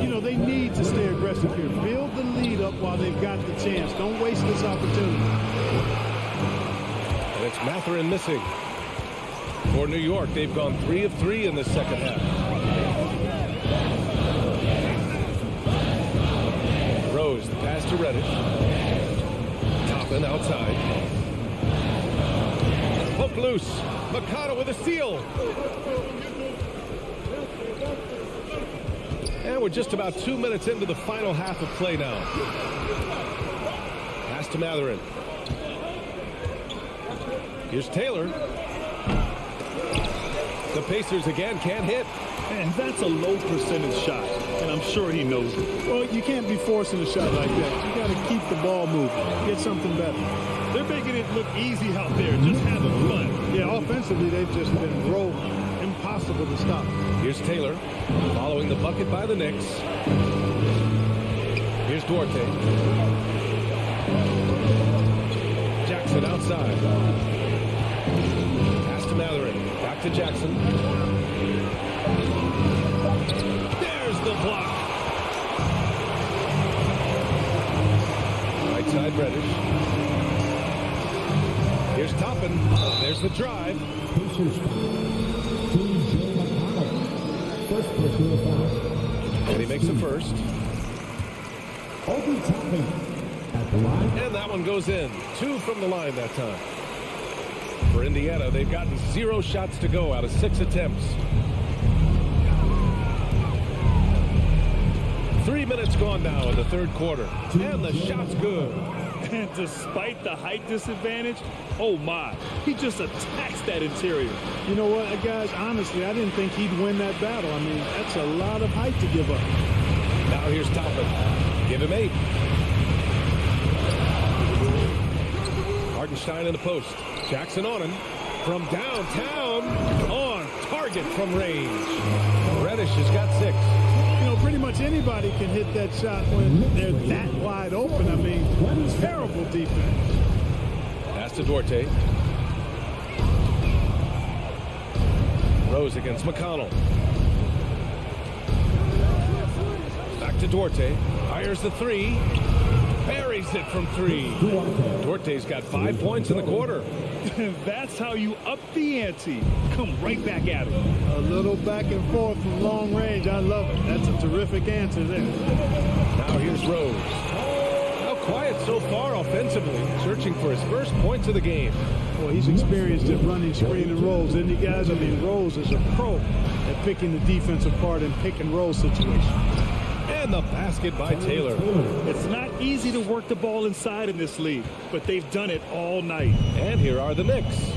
[SPEAKER 6] You know, they need to stay aggressive here. Build the lead up while they've got the chance. Don't waste this opportunity.
[SPEAKER 5] And it's Mathurin missing. For New York, they've gone 3 of 3 in the second half. Rose, the pass to Reddish. Toppin outside. Poke loose. McConnell with a steal. And we're just about 2 minutes into the final half of play now. Pass to Mathurin. Here's Taylor. The Pacers again can't hit.
[SPEAKER 7] And that's a low percentage shot. and I'm sure he knows it.
[SPEAKER 6] Well, you can't be forcing a shot like that. You got to keep the ball moving. Get something better.
[SPEAKER 7] They're making it look easy out there, just having fun.
[SPEAKER 6] Yeah, offensively, they've just been rolling. Impossible to stop.
[SPEAKER 5] Here's Taylor, following the bucket by the Knicks. Here's Duarte. Jackson outside. Pass to Mathering. Back to Jackson. There's the block. Right side Reddish. Here's Toppin. There's the drive. And he makes a first. And that one goes in. 2 from the line that time. For Indiana, they've gotten 0 shots to go out of 6 attempts. 3 minutes gone now in the third quarter. And the shot's good.
[SPEAKER 7] And despite the height disadvantage, oh my, he just attacks that interior.
[SPEAKER 6] You know what, guys, honestly, I didn't think he'd win that battle. I mean, that's a lot of height to give up.
[SPEAKER 5] Now here's Toppin. Give him 8. Hartenstein in the post. Jackson on him. From downtown. On target from range. Reddish has got 6.
[SPEAKER 6] You know, pretty much anybody can hit that shot when they're that wide open. I mean, terrible defense.
[SPEAKER 5] Pass to Duarte. Rose against McConnell. Back to Duarte. Fires the 3. Buries it from 3. Duarte's got 5 points in the quarter.
[SPEAKER 7] That's how you up the ante. Come right back at him.
[SPEAKER 6] A little back and forth from long range. I love it. That's a terrific answer there.
[SPEAKER 5] Now here's Rose. How quiet so far offensively. Searching for his first points of the game.
[SPEAKER 6] Boy, he's experienced at running screen and rolls, isn't he, guys? I mean, Rose is a pro at picking the defense apart in pick and roll situations.
[SPEAKER 5] And the basket by Taylor.
[SPEAKER 7] It's not easy to work the ball inside in this league, but they've done it all night.
[SPEAKER 5] And here are the Knicks.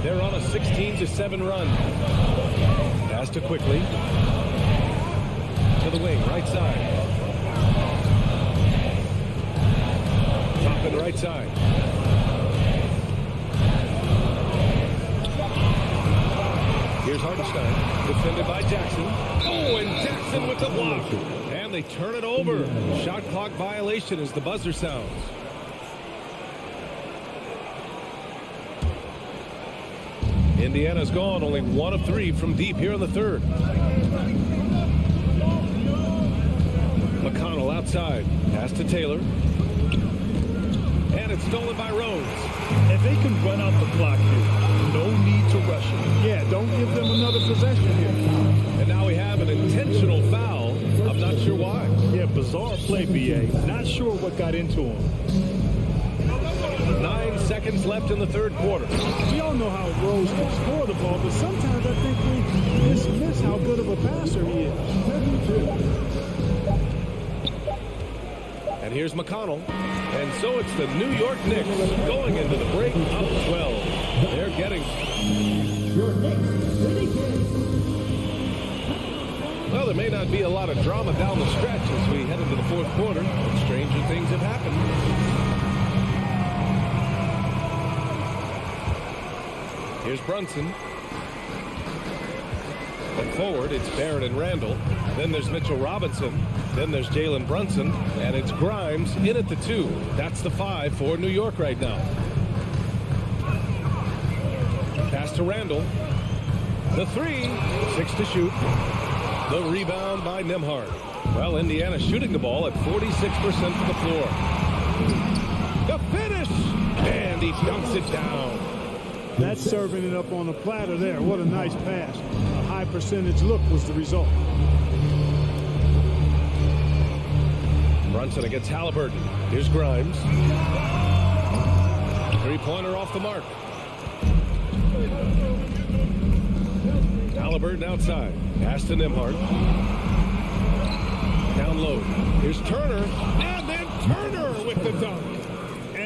[SPEAKER 5] They're on a 16-7 run. Pass to Quickly. To the wing, right side. Toppin right side. Here's Hartenstein, defended by Jackson. Oh, and Jackson with the block. And they turn it over. Shot clock violation as the buzzer sounds. Indiana's gone only 1 of 3 from deep here in the third. McConnell outside. Pass to Taylor. And it's stolen by Rose.
[SPEAKER 7] If they can run out the clock here, no need to rush it.
[SPEAKER 6] Yeah, don't give them another possession here.
[SPEAKER 5] And now we have an intentional foul. I'm not sure why.
[SPEAKER 7] Yeah, bizarre play, BA. Not sure what got into him.
[SPEAKER 5] 9 seconds left in the third quarter.
[SPEAKER 6] We all know how Rose can score the ball, but sometimes I think we dismiss how good of a passer he is.
[SPEAKER 5] And here's McConnell. And so it's the New York Knicks going into the break up 12. They're getting... Well, there may not be a lot of drama down the stretch as we head into the fourth quarter. But stranger things have happened. Here's Brunson. And forward, it's Barrett and Randall. Then there's Mitchell Robinson. Then there's Jalen Brunson. And it's Grimes in at the 2. That's the 5 for New York right now. Pass to Randall. The 3. 6 to shoot. The rebound by Nembhard. Well, Indiana shooting the ball at 46% from the floor. The finish! And he dunks it down.
[SPEAKER 6] That's serving it up on the platter there. What a nice pass. A high percentage look was the result.
[SPEAKER 5] Brunson against Halliburton. Here's Grimes. Three-pointer off the mark. Halliburton outside. Pass to Nembhard. Down low. Here's Turner. And then Turner with the dunk.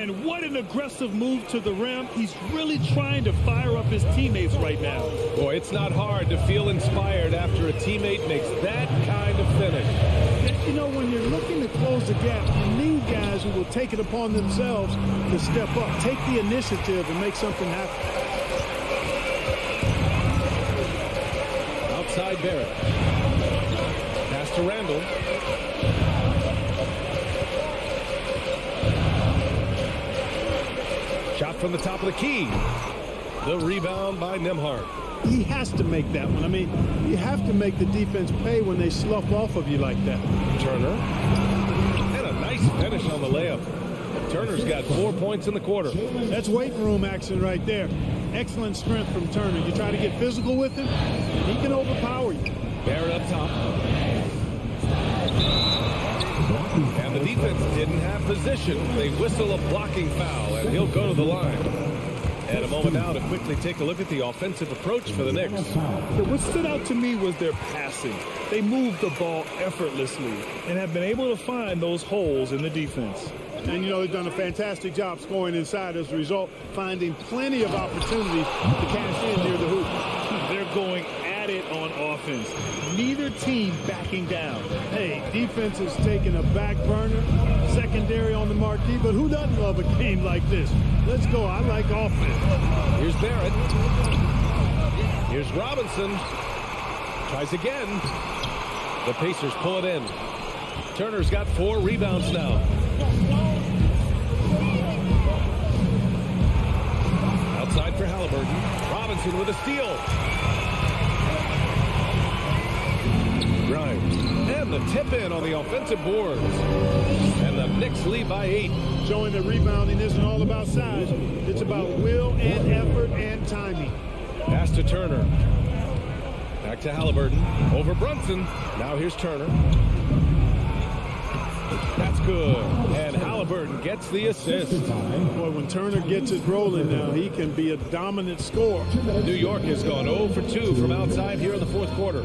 [SPEAKER 7] And what an aggressive move to the rim. He's really trying to fire up his teammates right now.
[SPEAKER 5] Boy, it's not hard to feel inspired after a teammate makes that kind of finish.
[SPEAKER 6] And, you know, when you're looking to close the gap, you need guys who will take it upon themselves to step up, take the initiative, and make something happen.
[SPEAKER 5] Outside Barrett. Pass to Randall. Shot from the top of the key. The rebound by Nembhard.
[SPEAKER 6] He has to make that one. I mean, you have to make the defense pay when they slough off of you like that.
[SPEAKER 5] Turner. And a nice finish on the layup. Turner's got 4 points in the quarter.
[SPEAKER 6] That's weight room action right there. Excellent strength from Turner. You try to get physical with him, he can overpower you.
[SPEAKER 5] Barrett up top. And the defense didn't have position. They whistle a blocking foul, and he'll go to the line. And a moment now to quickly take a look at the offensive approach for the Knicks.
[SPEAKER 7] What stood out to me was their passing. They moved the ball effortlessly and have been able to find those holes in the defense.
[SPEAKER 6] And, you know, they've done a fantastic job scoring inside as a result, finding plenty of opportunities to cash in near the hoop.
[SPEAKER 7] They're going at it on offense. Neither team backing down.
[SPEAKER 6] Hey, defense is taking a back burner, secondary on the marquee, but who doesn't love a game like this? Let's go. I like offense.
[SPEAKER 5] Here's Barrett. Here's Robinson. Tries again. The Pacers pull it in. Turner's got 4 rebounds now. Outside for Halliburton. Robinson with a steal. Grimes. And the tip in on the offensive boards. And the Knicks lead by 8.
[SPEAKER 6] Showing that rebounding isn't all about size. It's about will and effort and timing.
[SPEAKER 5] Pass to Turner. Back to Halliburton. Over Brunson. Now here's Turner. That's good. And Halliburton gets the assist.
[SPEAKER 6] Boy, when Turner gets it rolling now, he can be a dominant scorer.
[SPEAKER 5] New York has gone 0 for 2 from outside here in the fourth quarter.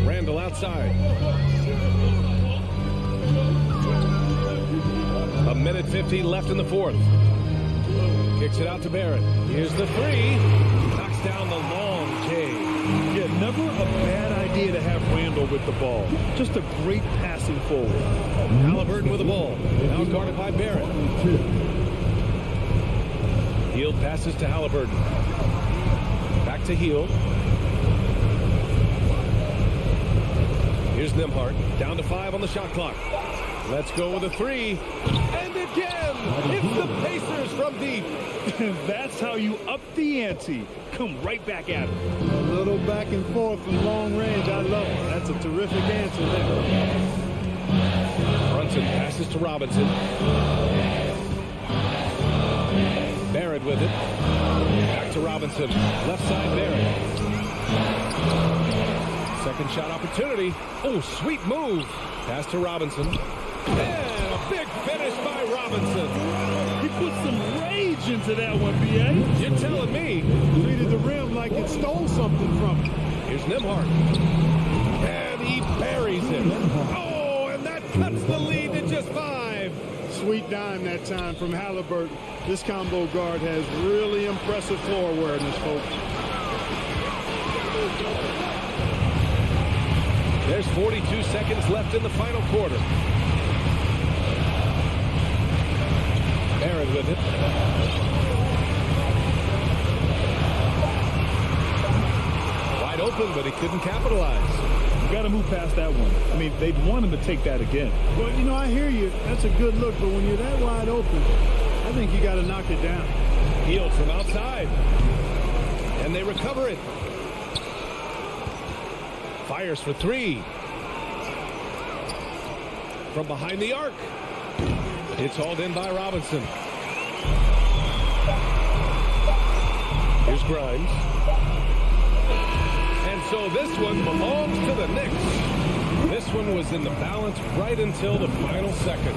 [SPEAKER 5] Randall outside. A minute 15 left in the fourth. Kicks it out to Barrett. Here's the 3. Knocks down the long J.
[SPEAKER 7] Yeah, never a bad idea to have Randall with the ball. Just a great passing forward.
[SPEAKER 5] Halliburton with the ball. Now guarded by Barrett. Hield passes to Halliburton. Back to Hield. Here's Nembhard. Down to 5 on the shot clock. Let's go with a 3. And again, it's the Pacers from deep.
[SPEAKER 7] That's how you up the ante. Come right back at it.
[SPEAKER 6] A little back and forth from long range. I love it. That's a terrific answer there.
[SPEAKER 5] Brunson passes to Robinson. Barrett with it. Back to Robinson. Left side Barrett. Second shot opportunity. Oh, sweet move. Pass to Robinson. And a big finish by Robinson.
[SPEAKER 7] He put some rage into that one, B.A.
[SPEAKER 5] You're telling me.
[SPEAKER 6] Treated the rim like it stole something from him.
[SPEAKER 5] Here's Nembhard. And he buries it. Oh, and that cuts the lead to just 5.
[SPEAKER 6] Sweet dime that time from Halliburton. This combo guard has really impressive floor awareness, folks.
[SPEAKER 5] There's 42 seconds left in the final quarter. Barrett with it. Wide open, but he couldn't capitalize.
[SPEAKER 7] You got to move past that one. I mean, they'd want him to take that again.
[SPEAKER 6] Well, you know, I hear you. That's a good look, but when you're that wide open, I think you got to knock it down.
[SPEAKER 5] Hield from outside. And they recover it. Fires for 3. From behind the arc. It's hauled in by Robinson. Here's Grimes. And so this one belongs to the Knicks. This one was in the balance right until the final seconds.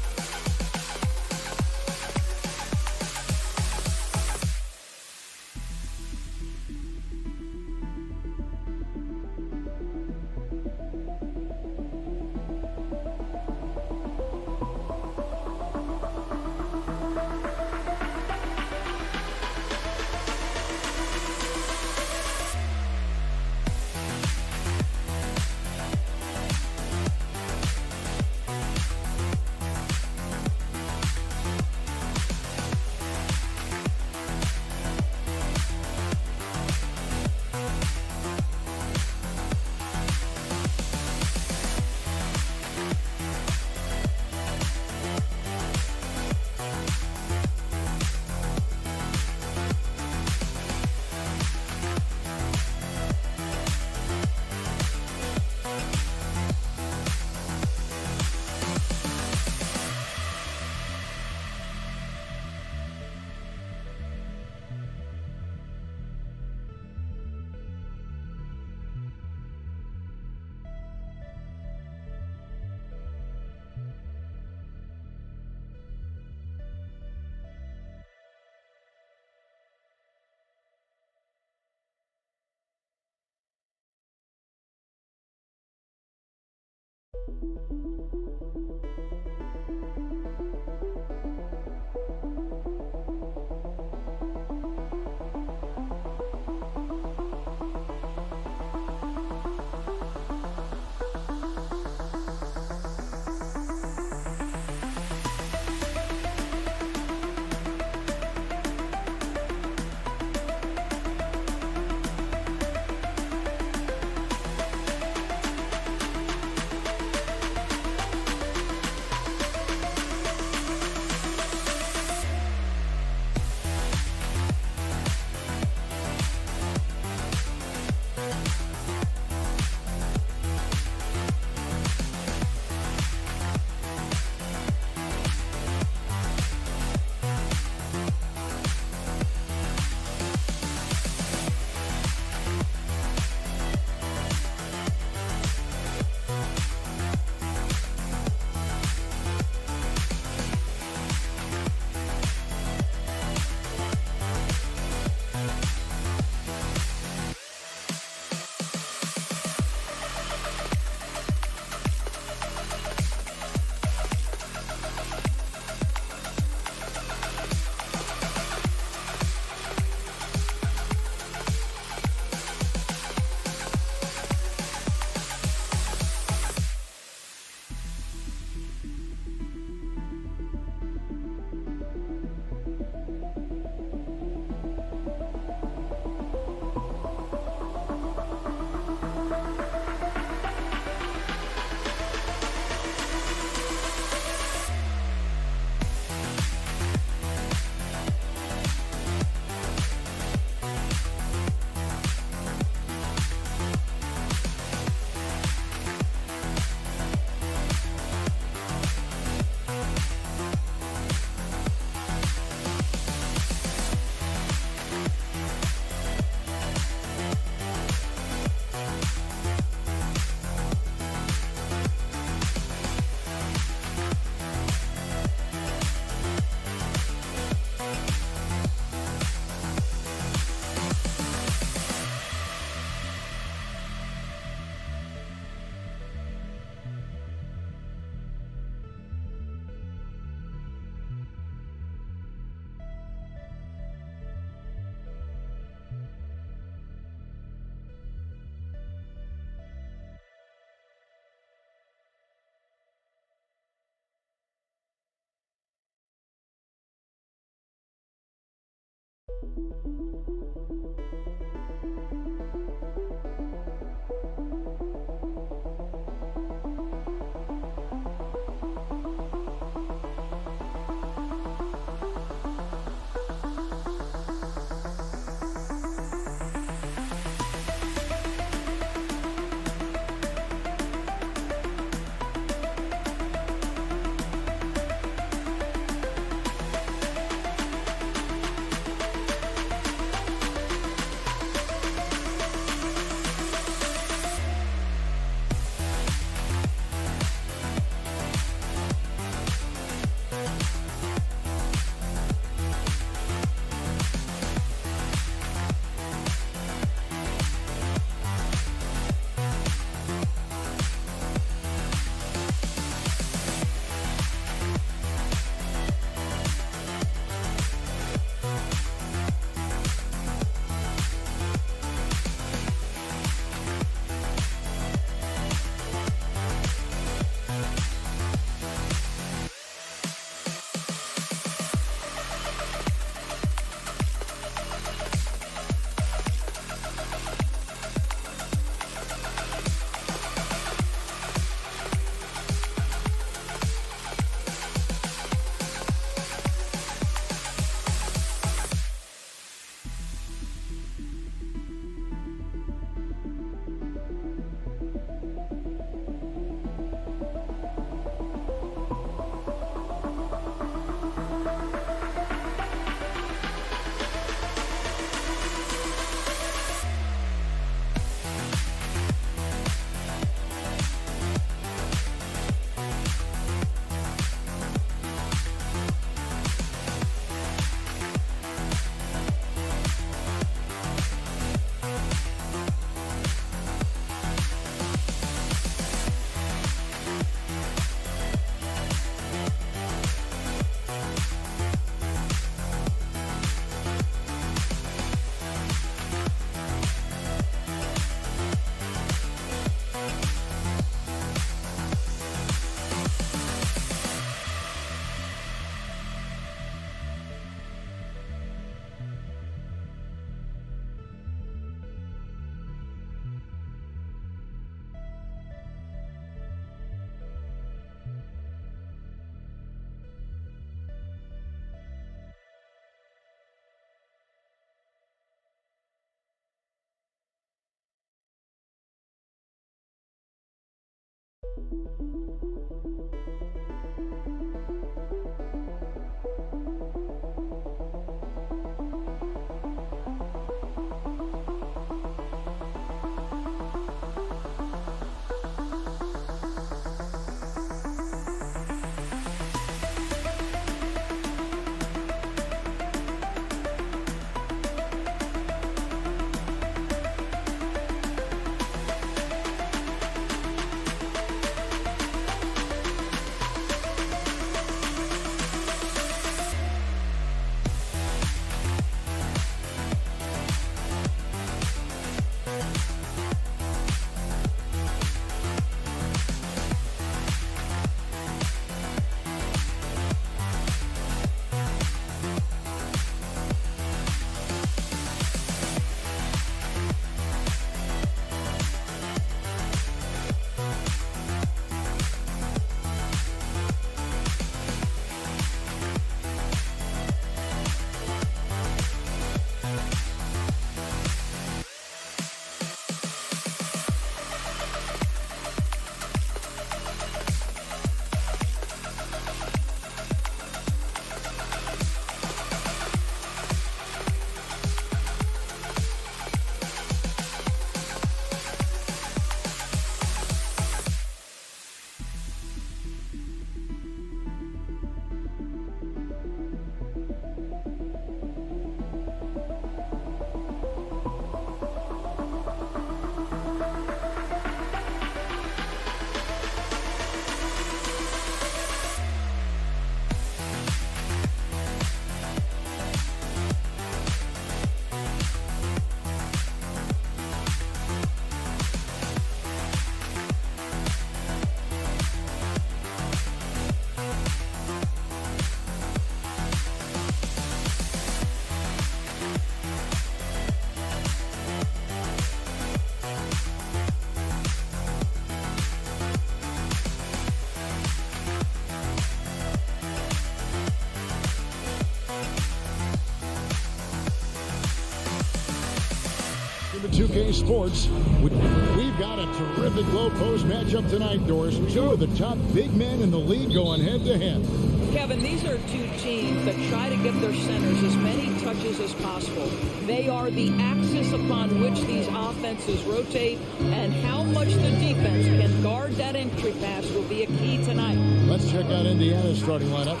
[SPEAKER 2] 2K Sports. We've got a terrific low post matchup tonight, Doris. Two of the top big men in the league going head-to-head.
[SPEAKER 8] Kevin, these are two teams that try to get their centers as many touches as possible. They are the axis upon which these offenses rotate, and how much the defense can guard that entry pass will be a key tonight.
[SPEAKER 2] Let's check out Indiana's starting lineup.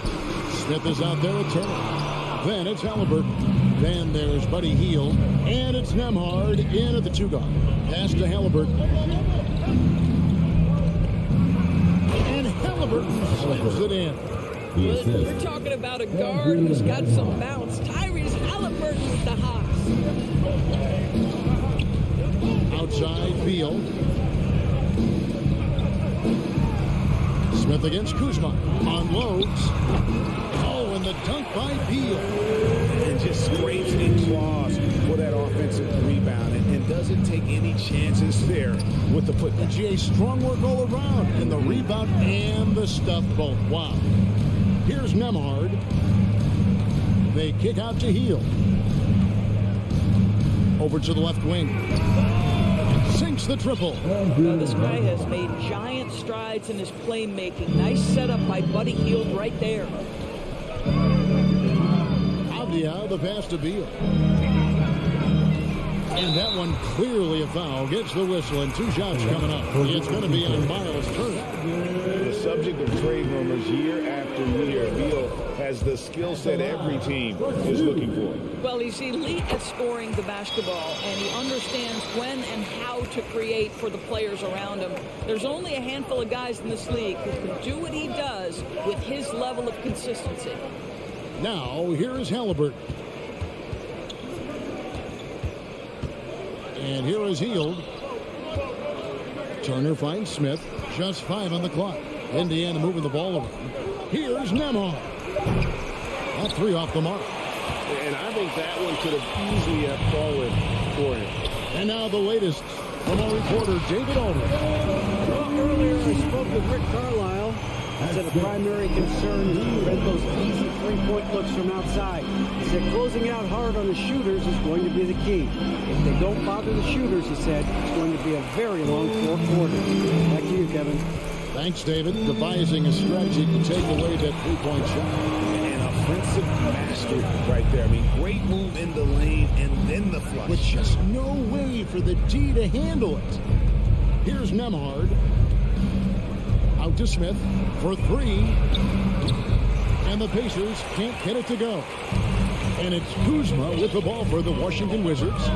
[SPEAKER 2] Smith is out there at Turner. Then it's Halliburton. Then there's Buddy Hield. And it's Nembhard in at the 2-guard. Pass to Halliburton. And Halliburton slams it in.
[SPEAKER 8] We're talking about a guard who's got some bounce. Tyrese Halliburton with the hops.
[SPEAKER 2] Outside Beal. Smith against Kuzma. Unloads. Oh, and the dunk by Beal.
[SPEAKER 1] And just scrapes and claws for that offensive rebound and doesn't take any chances there with the foot.
[SPEAKER 2] GA, strong work all around. And the rebound and the stuff both. Wow. Here's Nembhard. They kick out to Hield. Over to the left wing. Sinks the triple.
[SPEAKER 8] This guy has made giant strides in his playmaking. Nice setup by Buddy Hield right there.
[SPEAKER 2] Avdia, the pass to Beal. And that one clearly a foul. Gets the whistle and 2 shots coming up. It's going to be on Miles Turner.
[SPEAKER 1] The subject of trade rumors year after year. Beal has the skill set every team is looking for.
[SPEAKER 8] Well, he's elite at scoring the basketball, and he understands when and how to create for the players around him. There's only a handful of guys in this league who can do what he does with his level of consistency.
[SPEAKER 2] Now, here is Halliburton. And here is Hield. Turner finds Smith. Just 5 on the clock. Indiana moving the ball around. Here's Nembhard. That 3 off the mark.
[SPEAKER 1] And I think that one could have easily have fallen for him.
[SPEAKER 2] And now the latest from our reporter, David Aldridge.
[SPEAKER 9] Well, earlier I spoke with Rick Carlisle. He said a primary concern is to prevent those easy three-point looks from outside. He said closing out hard on the shooters is going to be the key. If they don't bother the shooters, he said, it's going to be a very long 4 quarters. Back to you, Kevin.
[SPEAKER 2] Thanks, David. Devising a strategy to take away that 3-point shot.
[SPEAKER 1] An offensive mastery right there. I mean, great move in the lane and then the flush.
[SPEAKER 2] With just no way for the D to handle it. Here's Nembhard. Out to Smith for 3. And the Pacers can't get it to go. And it's Kuzma with the ball for the Washington Wizards.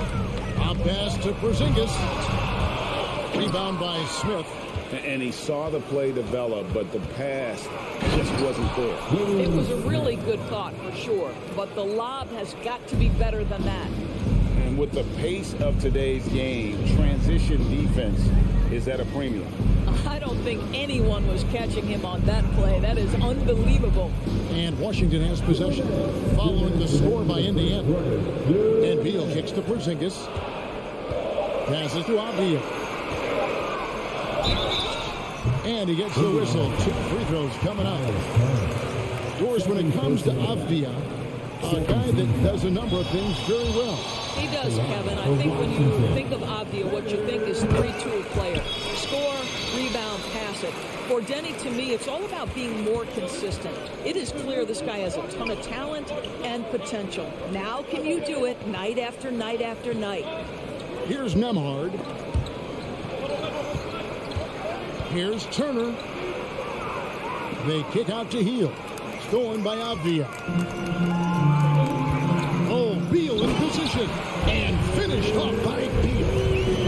[SPEAKER 2] Out pass to Porzingis. Rebound by Smith.
[SPEAKER 1] And he saw the play develop, but the pass just wasn't there.
[SPEAKER 8] It was a really good thought for sure, but the lob has got to be better than that.
[SPEAKER 1] And with the pace of today's game, transition defense is at a premium.
[SPEAKER 8] I don't think anyone was catching him on that play. That is unbelievable.
[SPEAKER 2] And Washington has possession following the score by Indiana. And Beal kicks to Porzingis. Passes to Avdia. And he gets the whistle. 2 free throws coming up. Doris, when it comes to Avdia, a guy that does a number of things very well.
[SPEAKER 8] He does, Kevin. I think when you think of Avdia, what you think is 3-tool player. Score, rebound, pass it. For Denny, to me, it's all about being more consistent. It is clear this guy has a ton of talent and potential. Now can you do it night after night after night?
[SPEAKER 2] Here's Nembhard. Here's Turner. They kick out to Hield. Stolen by Avdia. Oh, Beal in position. And finished off by Beal.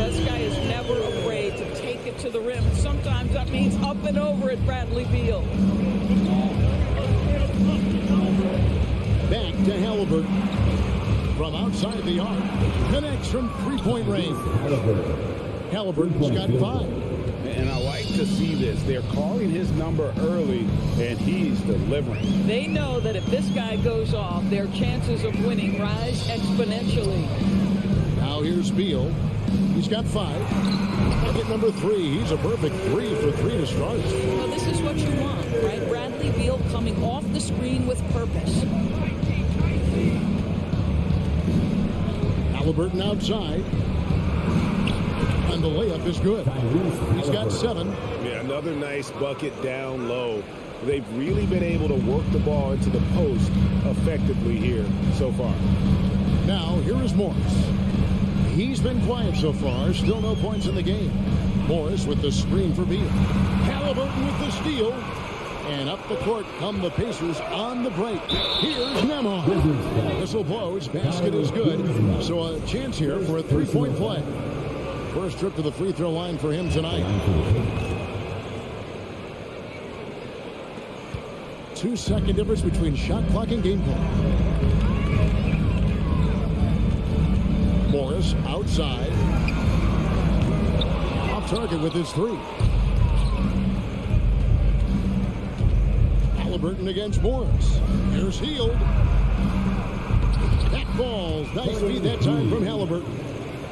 [SPEAKER 8] This guy is never afraid to take it to the rim. Sometimes that means up and over at Bradley Beal.
[SPEAKER 2] Back to Halliburton. From outside the arc. Connects from 3-point range. Halliburton's got 5.
[SPEAKER 1] And I like to see this. They're calling his number early, and he's delivering.
[SPEAKER 8] They know that if this guy goes off, their chances of winning rise exponentially.
[SPEAKER 2] Now here's Beal. He's got 5. Bucket number 3. He's a perfect 3 for 3 to start.
[SPEAKER 8] Well, this is what you want, right? Bradley Beal coming off the screen with purpose.
[SPEAKER 2] Halliburton outside. And the layup is good. He's got 7.
[SPEAKER 1] Yeah, another nice bucket down low. They've really been able to work the ball into the post effectively here so far.
[SPEAKER 2] Now, here is Morris. He's been quiet so far. Still no points in the game. Morris with the screen for Beal. Halliburton with the steal. And up the court come the Pacers on the break. Here's Nemo. Whistle blows. Basket is good. So a chance here for a 3-point play. First trip to the free throw line for him tonight. 2-second difference between shot clock and game clock. Morris outside. Off target with his 3. Halliburton against Morris. Here's Hield. That falls. Nice feed that time from Halliburton.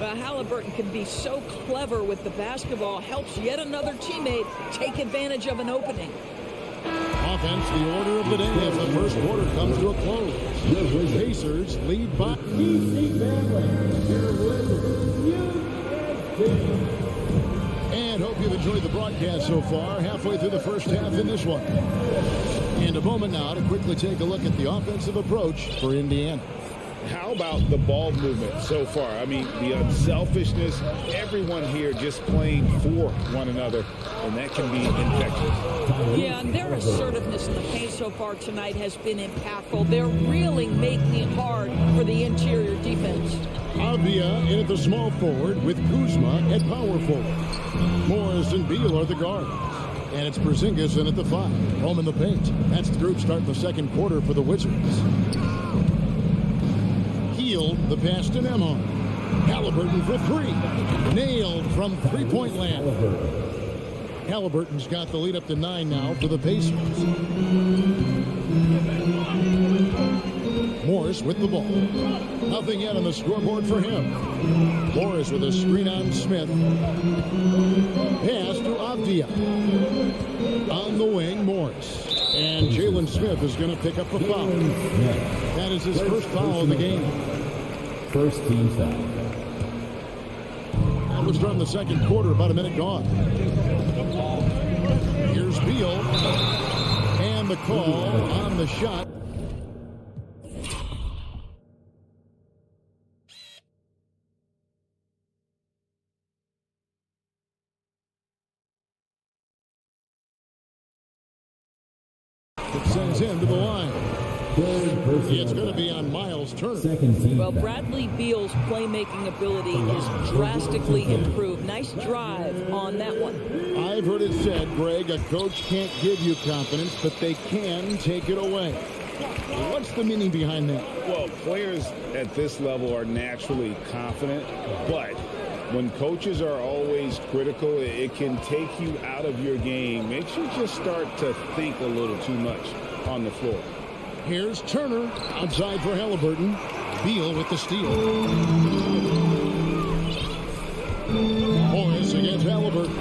[SPEAKER 8] Halliburton can be so clever with the basketball. Helps yet another teammate take advantage of an opening.
[SPEAKER 2] Offense, the order of the day as the first quarter comes to a close. Pacers lead by. And hope you've enjoyed the broadcast so far. Halfway through the first half in this one. And a moment now to quickly take a look at the offensive approach for Indiana.
[SPEAKER 1] How about the ball movement so far? I mean, the unselfishness, everyone here just playing for one another, and that can be infectious.
[SPEAKER 8] Yeah, and their assertiveness in the paint so far tonight has been impactful. They're really making it hard for the interior defense.
[SPEAKER 2] Avdia in at the small forward with Kuzma at power forward. Morris and Beal are the guards. And it's Porzingis in at the 5. Home in the paint. That's the group starting the second quarter for the Wizards. Hield, the pass to Nemo. Halliburton for 3. Nailed from three-point land. Halliburton's got the lead up to 9 now for the Pacers. Morris with the ball. Nothing yet on the scoreboard for him. Morris with a screen on Smith. Pass to Avdia. On the wing, Morris. And Jalen Smith is going to pick up a foul. That is his first foul of the game.
[SPEAKER 4] First team foul.
[SPEAKER 2] That was from the second quarter, about a minute gone. Here's Beal. And the call on the shot. It sends him to the line. It's going to be on Miles Turner.
[SPEAKER 8] Well, Bradley Beal's playmaking ability is drastically improved. Nice drive on that one.
[SPEAKER 2] I've heard it said, Greg, a coach can't give you confidence, but they can take it away. What's the meaning behind that?
[SPEAKER 1] Well, players at this level are naturally confident, but when coaches are always critical, it can take you out of your game. Makes you just start to think a little too much on the floor.
[SPEAKER 2] Here's Turner outside for Halliburton. Beal with the steal. Morris against Halliburton.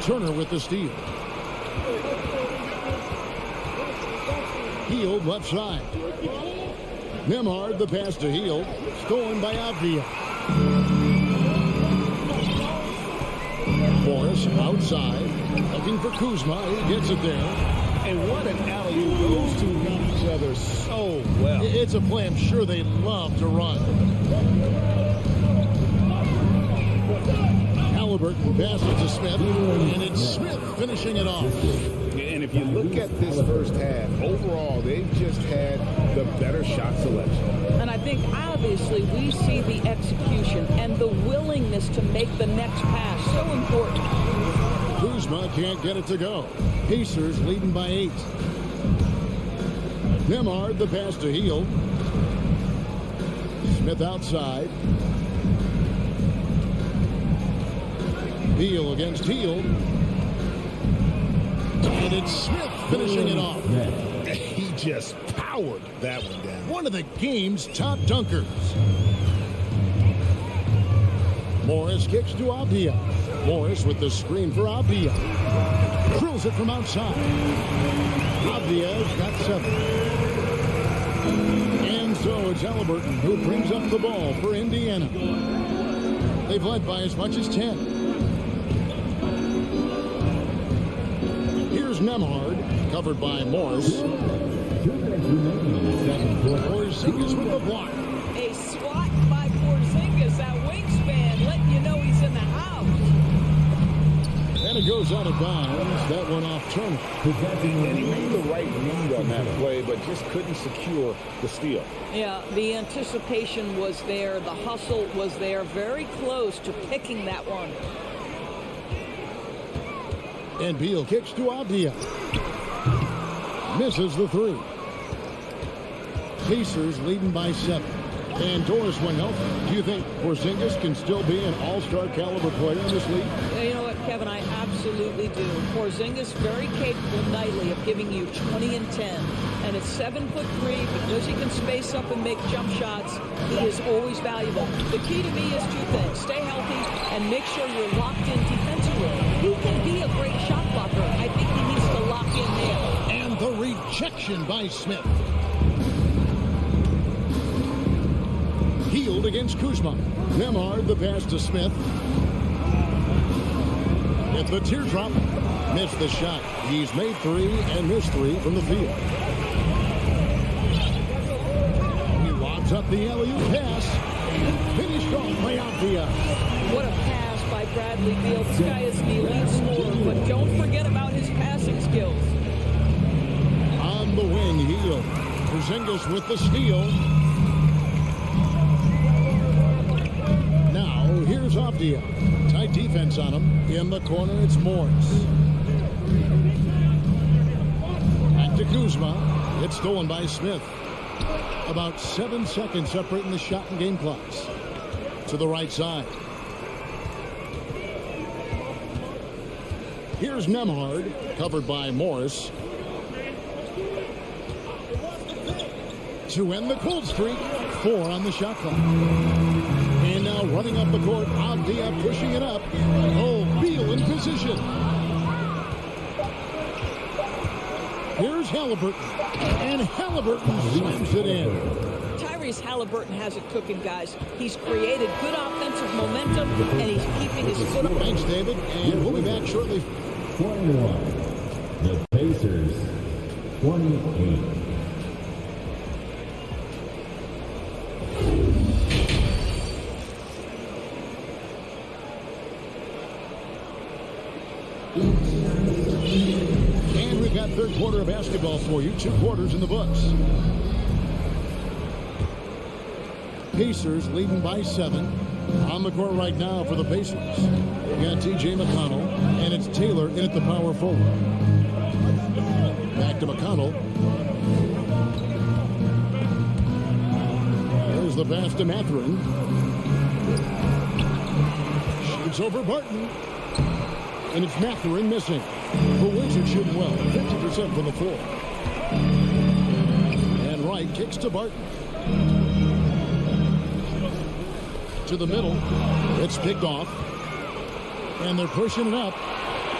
[SPEAKER 2] Turner with the steal. Hield left side. Nembhard the pass to Hield. Stolen by Avdia. Morris outside. Looking for Kuzma. He gets it there.
[SPEAKER 1] And what an alley-oop. Those two beat each other so well.
[SPEAKER 2] It's a play I'm sure they love to run. Halliburton passes to Smith, and it's Smith finishing it off.
[SPEAKER 1] And if you look at this first half, overall, they've just had the better shot selection.
[SPEAKER 8] And I think, obviously, we see the execution and the willingness to make the next pass so important.
[SPEAKER 2] Kuzma can't get it to go. Pacers leading by 8. Nembhard the pass to Hield. Smith outside. Beal against Hield. And it's Smith finishing it off.
[SPEAKER 1] He just powered that one down.
[SPEAKER 2] One of the game's top dunkers. Morris kicks to Avdia. Morris with the screen for Avdia. Drills it from outside. Avdia's got 7. And so it's Halliburton who brings up the ball for Indiana. They've led by as much as 10. Here's Nemhard, covered by Morse. Porzingis with the block.
[SPEAKER 8] A swat by Porzingis, that wingspan, letting you know he's in the house.
[SPEAKER 2] And it goes out of bounds. That one off Turner.
[SPEAKER 1] And he made the right read on that play, but just couldn't secure the steal.
[SPEAKER 8] Yeah, the anticipation was there. The hustle was there. Very close to picking that one.
[SPEAKER 2] And Beal kicks to Avdia. Misses the three. Pacers leading by 7. And Doris, when healthy, do you think Porzingis can still be an all-star caliber player in this league?
[SPEAKER 8] You know what, Kevin, I absolutely do. Porzingis very capable nightly of giving you 20 and 10. And at 7'3", because he can space up and make jump shots, he is always valuable. The key to me is 2 things. Stay healthy and make sure you're locked in defensively. He can be a great shot blocker. I think he needs to lock in there.
[SPEAKER 2] And the rejection by Smith. Healed against Kuzma. Nemhard the pass to Smith. At the teardrop. Missed the shot. He's made 3 and missed 3 from the field. He lobs up the alley-oop pass. And finished off by Avdia.
[SPEAKER 8] What a pass by Bradley Beal. This guy is the elite scorer, but don't forget about his passing skills.
[SPEAKER 2] On the wing, Hield. Porzingis with the steal. Now, here's Avdia. Tight defense on him. In the corner, it's Morse. Back to Kuzma. It's stolen by Smith. About 7 seconds separating the shot and game clocks. To the right side. Here's Nemhard, covered by Morris. To end the cold streak, 4 on the shot clock. And now running up the court, Avdia pushing it up. Oh, Beal in position. Here's Halliburton. And Halliburton slams it in.
[SPEAKER 8] Tyrese Halliburton has it cooking, guys. He's created good offensive momentum, and he's keeping his foot on.
[SPEAKER 2] Thanks, David. And we'll be back shortly.
[SPEAKER 4] 21. The Pacers, 28.
[SPEAKER 2] And we've got third quarter of basketball for you. 2 quarters in the books. Pacers leading by 7. On the court right now for the Pacers. We've got T.J. McConnell, and it's Taylor in at the power forward. Back to McConnell. There's the pass to Mathurin. Shoots over Barton. And it's Mathurin missing. The Wizards shooting well, 50% from the floor. And Wright kicks to Barton. To the middle. It's picked off. And they're pushing it up.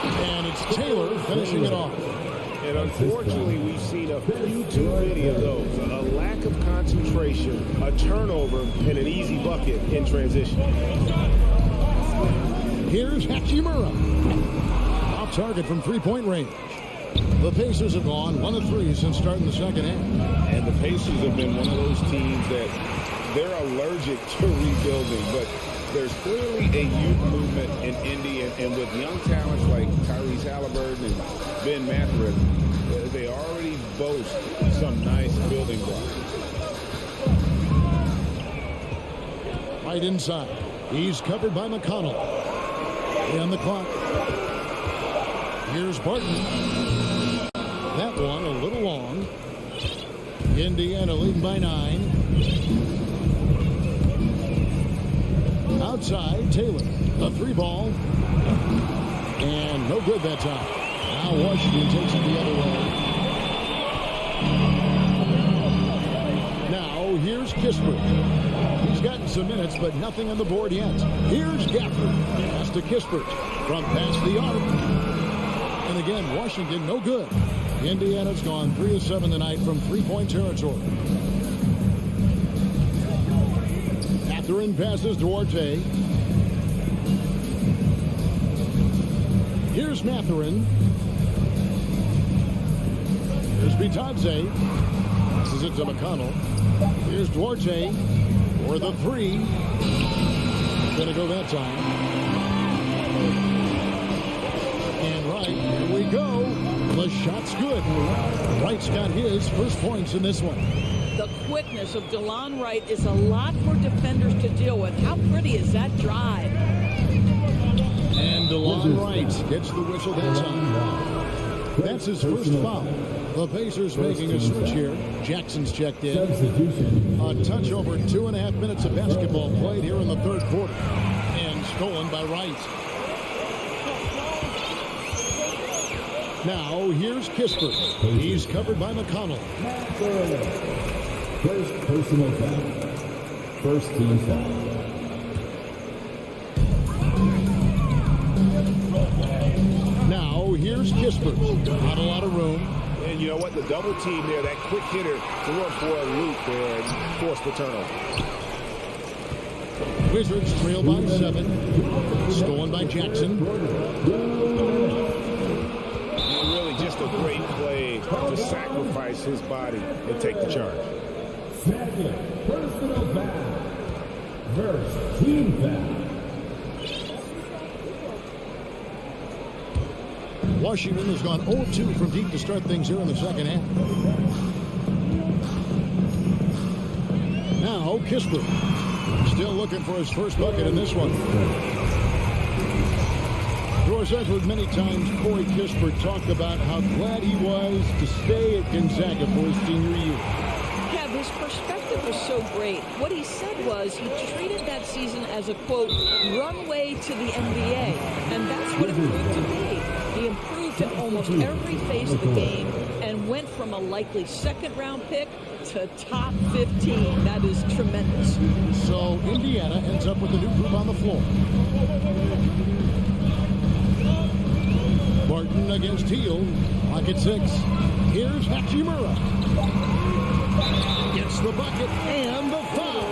[SPEAKER 2] And it's Taylor finishing it off.
[SPEAKER 1] And unfortunately, we've seen a few too many of those. A lack of concentration, a turnover, and an easy bucket in transition.
[SPEAKER 2] Here's Hachimura. Off target from three-point range. The Pacers have gone 1 of 3 since starting the second half.
[SPEAKER 1] And the Pacers have been one of those teams that they're allergic to rebuilding, but there's clearly a youth movement in Indy, and with young talents like Tyrese Halliburton and Ben Mathurin, they already boast some nice building blocks.
[SPEAKER 2] Right inside. He's covered by McConnell. And the clock. Here's Barton. That one a little long. Indiana leading by 9. Outside, Taylor. A 3-ball. And no good that time. Now Washington takes it the other way. Now here's Kispert. He's gotten some minutes, but nothing on the board yet. Here's Gafford. Pass to Kispert from past the arc. And again, Washington no good. Indiana's gone 3 of 7 tonight from three-point territory. Mathurin passes Duarte. Here's Mathurin. Here's Bitadze. Passes it to McConnell. Here's Duarte for the three. Gonna go that time. And right, here we go. The shot's good. Wright's got his first points in this one.
[SPEAKER 8] The quickness of DeLon Wright is a lot for defenders to deal with. How pretty is that drive?
[SPEAKER 2] And DeLon Wright gets the whistle that time. That's his first foul. The Pacers making a switch here. Jackson's checked in. A touch over 2.5 minutes of basketball played here in the third quarter. And stolen by Wright. Now here's Kispert. He's covered by McConnell.
[SPEAKER 4] First personal foul. First team foul.
[SPEAKER 2] Now here's Kispert. Not a lot of room.
[SPEAKER 1] And you know what? The double team there, that quick hitter to look for a loop there and force the turnover.
[SPEAKER 2] Wizards trail by 7. Stolen by Jackson.
[SPEAKER 1] Really just a great play to sacrifice his body and take the charge.
[SPEAKER 4] Second personal foul. First team foul.
[SPEAKER 2] Washington has gone 0-2 from deep to start things here in the second half. Now Kispert. Still looking for his first bucket in this one. Doris, I've heard many times Corey Kispert talk about how glad he was to stay at Gonzaga for his senior year.
[SPEAKER 8] Yeah, his perspective was so great. What he said was he treated that season as a, quote, runway to the NBA. And that's what it proved to be. He improved in almost every phase of the game and went from a likely second-round pick to top 15. That is tremendous.
[SPEAKER 2] So Indiana ends up with a new group on the floor. Barton against Hield. Pocket 6. Here's Hachimura. Gets the bucket and the foul.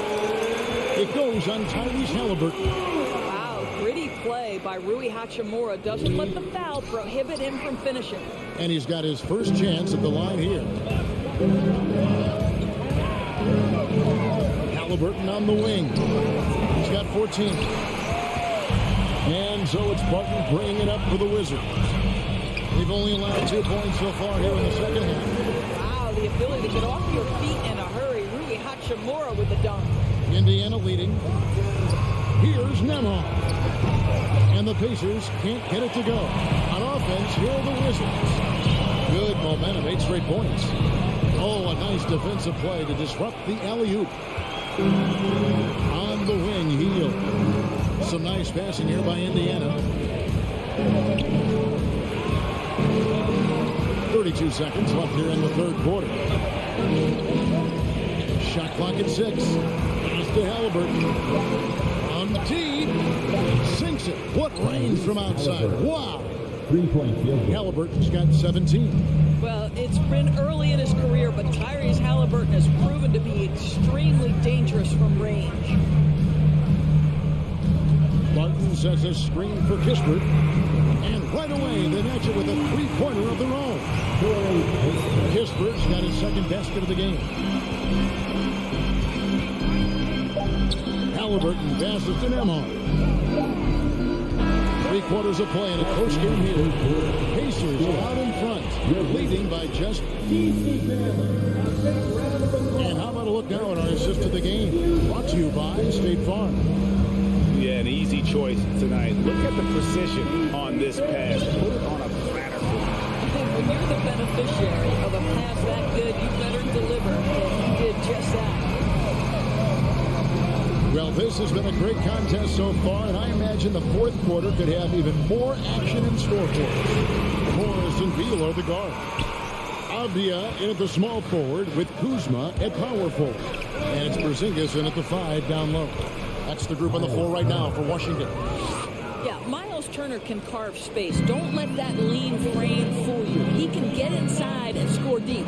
[SPEAKER 2] It goes on Tyrese Halliburton.
[SPEAKER 8] Wow, gritty play by Rui Hachimura. Doesn't let the foul prohibit him from finishing.
[SPEAKER 2] And he's got his first chance at the line here. Halliburton on the wing. He's got 14. And so it's Barton bringing it up for the Wizards. They've only allowed 2 points so far here in the second half.
[SPEAKER 8] Wow, the ability to get off your feet in a hurry. Rui Hachimura with the dunk.
[SPEAKER 2] Indiana leading. Here's Nembhard. And the Pacers can't get it to go. On offense, here are the Wizards. Good momentum, 8 straight points. Oh, a nice defensive play to disrupt the alley-oop. On the wing, Hield. Some nice passing here by Indiana. 32 seconds left here in the third quarter. Shot clock at 6. Pass to Halliburton. On the tee. Sinks it. What range from outside. Wow.
[SPEAKER 4] 3-point field goal.
[SPEAKER 2] Halliburton's got 17.
[SPEAKER 8] Well, it's been early in his career, but Tyrese Halliburton has proven to be extremely dangerous from range.
[SPEAKER 2] Barton sets a screen for Kispert. And right away, they match it with a three-pointer of their own. Kispert's got his second basket of the game. Halliburton passes to Nembhard. 3 quarters of play in a close game here. Pacers out in front, leading by just. And how about a look now at our assist to the game? Brought to you by State Farm.
[SPEAKER 1] Yeah, an easy choice tonight. Look at the precision on this pass. Put it on a platter.
[SPEAKER 8] When you're the beneficiary of a pass that good, you better deliver. And he did just that.
[SPEAKER 2] Well, this has been a great contest so far, and I imagine the fourth quarter could have even more action in store for us. Morris and Beal are the guard. Avdia in at the small forward with Kuzma at power forward. And it's Porzingis in at the 5 down low. That's the group on the floor right now for Washington.
[SPEAKER 8] Yeah, Miles Turner can carve space. Don't let that lean frame fool you. He can get inside and score deep.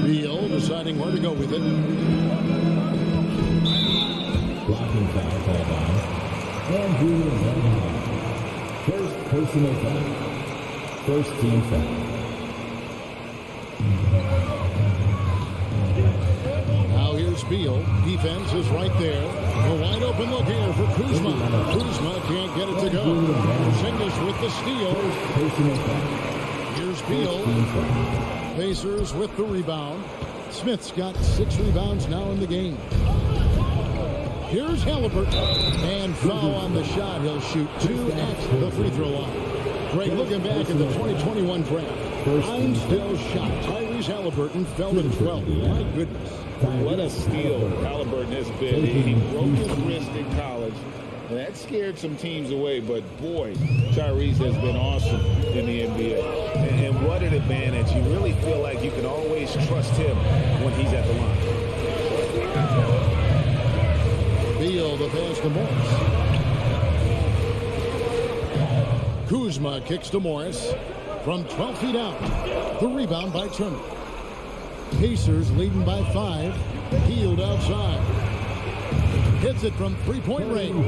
[SPEAKER 2] Beal deciding where to go with it.
[SPEAKER 4] Blocking foul called on. And Julian Nembhard. First personal foul. First team foul.
[SPEAKER 2] Now here's Beal. Defense is right there. A wide open look here for Kuzma. Kuzma can't get it to go. Skijesss with the steal. Here's Beal. Pacers with the rebound. Smith's got 6 rebounds now in the game. Here's Halliburton. And foul on the shot. He'll shoot 2 at the free throw line. Greg, looking back at the 2021 draft, Einstein's shot. Tyrese Halliburton fell to 12. My goodness.
[SPEAKER 1] What a steal Halliburton has been. He broke his wrist in college, and that scared some teams away. But, boy, Tyrese has been awesome in the NBA. And what an advantage. You really feel like you can always trust him when he's at the line.
[SPEAKER 2] Beal, the pass to Morris. Kuzma kicks to Morris from 12 feet out. The rebound by Turner. Pacers leading by 5. Healed outside. Hits it from three-point range.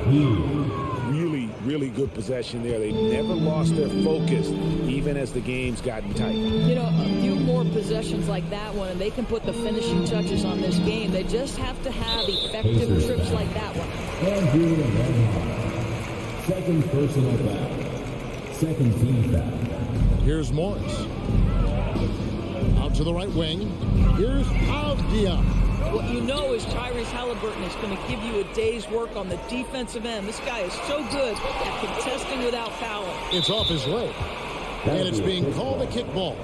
[SPEAKER 1] Really, really good possession there. They never lost their focus, even as the game's gotten tight.
[SPEAKER 8] You know, a few more possessions like that one, and they can put the finishing touches on this game. They just have to have effective trips like that one.
[SPEAKER 4] Second personal foul. Second team foul.
[SPEAKER 2] Here's Morris. Out to the right wing. Here's Phabian.
[SPEAKER 8] What you know is Tyrese Halliburton is going to give you a day's work on the defensive end. This guy is so good at contesting without fouling.
[SPEAKER 2] It's off his leg. And it's being called a kickball.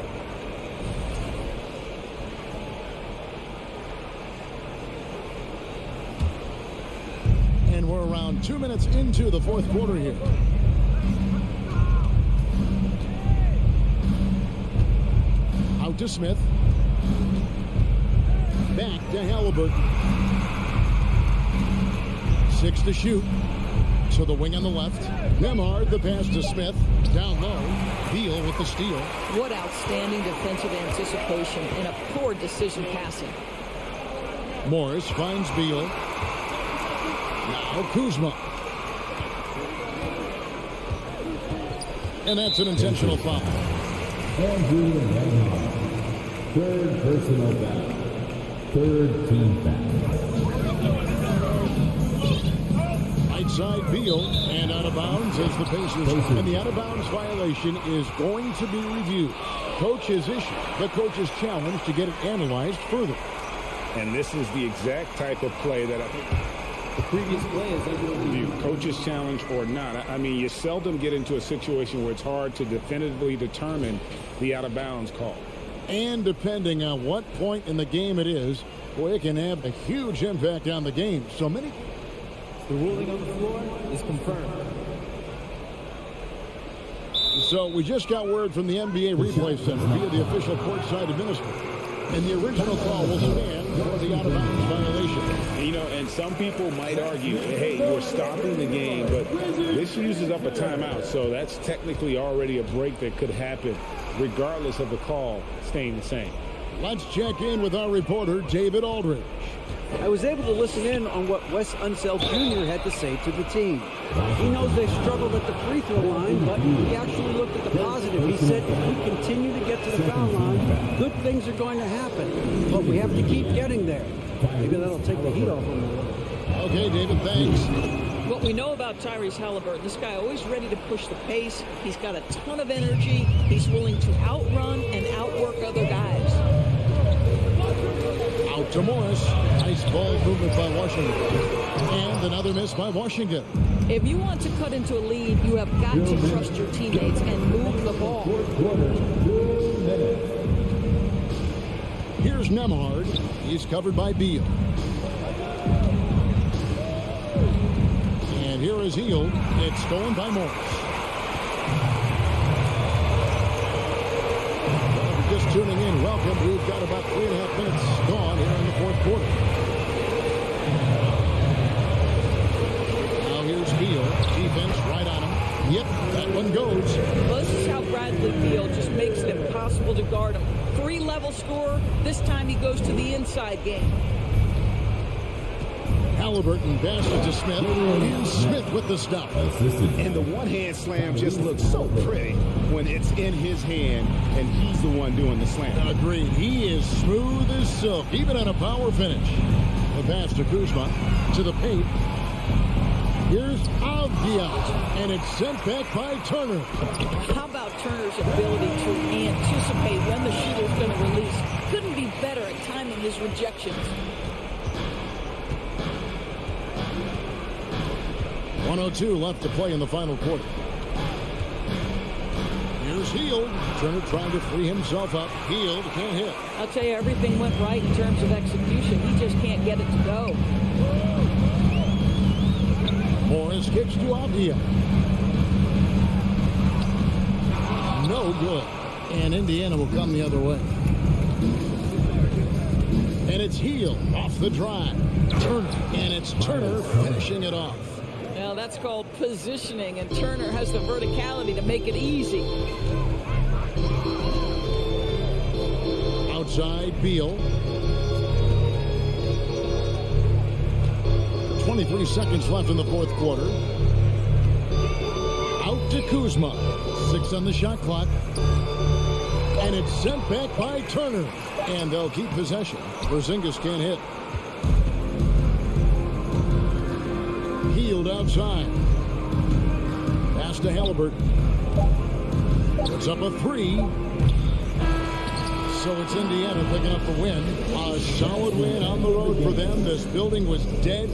[SPEAKER 2] And we're around 2 minutes into the fourth quarter here. Out to Smith. Back to Halliburton. 6 to shoot. To the wing on the left. Nembhard, the pass to Smith. Down low. Beal with the steal.
[SPEAKER 8] What outstanding defensive anticipation and a poor decision passing.
[SPEAKER 2] Morris finds Beal. Now Kuzma. And that's an intentional foul.
[SPEAKER 4] Third personal foul. Third team foul.
[SPEAKER 2] Right side Beal and out of bounds as the Pacers. And the out of bounds violation is going to be reviewed. Coach's issue. The coach's challenge to get it analyzed further.
[SPEAKER 1] And this is the exact type of play that I think the previous play is able to review. Coach's challenge or not. I mean, you seldom get into a situation where it's hard to definitively determine the out of bounds call.
[SPEAKER 2] And depending on what point in the game it is, boy, it can have a huge impact on the game. So many.
[SPEAKER 3] The ruling on the floor is confirmed.
[SPEAKER 2] So we just got word from the NBA Replay Center via the official courtside administrator. And the original call will stand for the out-of-bounds violation.
[SPEAKER 1] You know, and some people might argue, hey, we're stopping the game, but this uses up a timeout, so that's technically already a break that could happen, regardless of the call staying the same.
[SPEAKER 2] Let's check in with our reporter, David Aldridge.
[SPEAKER 9] I was able to listen in on what Wes Unseld Jr. had to say to the team. He knows they struggled at the free throw line, but he actually looked at the positive. He said, if we continue to get to the foul line, good things are going to happen, but we have to keep getting there. Maybe that'll take the heat off him a little.
[SPEAKER 2] Okay, David, thanks.
[SPEAKER 8] What we know about Tyrese Halliburton, this guy always ready to push the pace. He's got a ton of energy. He's willing to outrun and outwork other guys.
[SPEAKER 2] Out to Morris. Nice ball movement by Washington. And another miss by Washington.
[SPEAKER 8] If you want to cut into a lead, you have got to trust your teammates and move the ball.
[SPEAKER 2] Here's Nembhard. He's covered by Beal. And here is Hield. It's stolen by Morris. Just tuning in, welcome. We've got about 3.5 minutes gone here in the fourth quarter. Now here's Beal. Defense right on him. Yep, that one goes.
[SPEAKER 8] Well, this is how Bradley Beal just makes it impossible to guard him. 3-level scorer. This time he goes to the inside game.
[SPEAKER 2] Halliburton passes to Smith. And Smith with the stop.
[SPEAKER 1] And the one-hand slam just looks so pretty when it's in his hand and he's the one doing the slam.
[SPEAKER 2] Agreed. He is smooth as silk, even on a power finish. The pass to Kuzma to the paint. Here's Avdia, and it's sent back by Turner.
[SPEAKER 8] How about Turner's ability to anticipate when the shooter's going to release? Couldn't be better at timing his rejections.
[SPEAKER 2] 1:02 left to play in the final quarter. Here's Hield. Turner trying to free himself up. Hield can't hit.
[SPEAKER 8] I'll tell you, everything went right in terms of execution. He just can't get it to go.
[SPEAKER 2] Morris kicks to Avdia. No good. And Indiana will come the other way. And it's Hield off the drive. Turner. And it's Turner finishing it off.
[SPEAKER 8] Now that's called positioning, and Turner has the verticality to make it easy.
[SPEAKER 2] Outside Beal. 23 seconds left in the fourth quarter. Out to Kuzma. 6 on the shot clock. And it's sent back by Turner. And they'll keep possession. Porzingis can't hit. Hield outside. Pass to Halliburton. Puts up a 3. So it's Indiana picking up the win. A solid win on the road for them. This building was dead.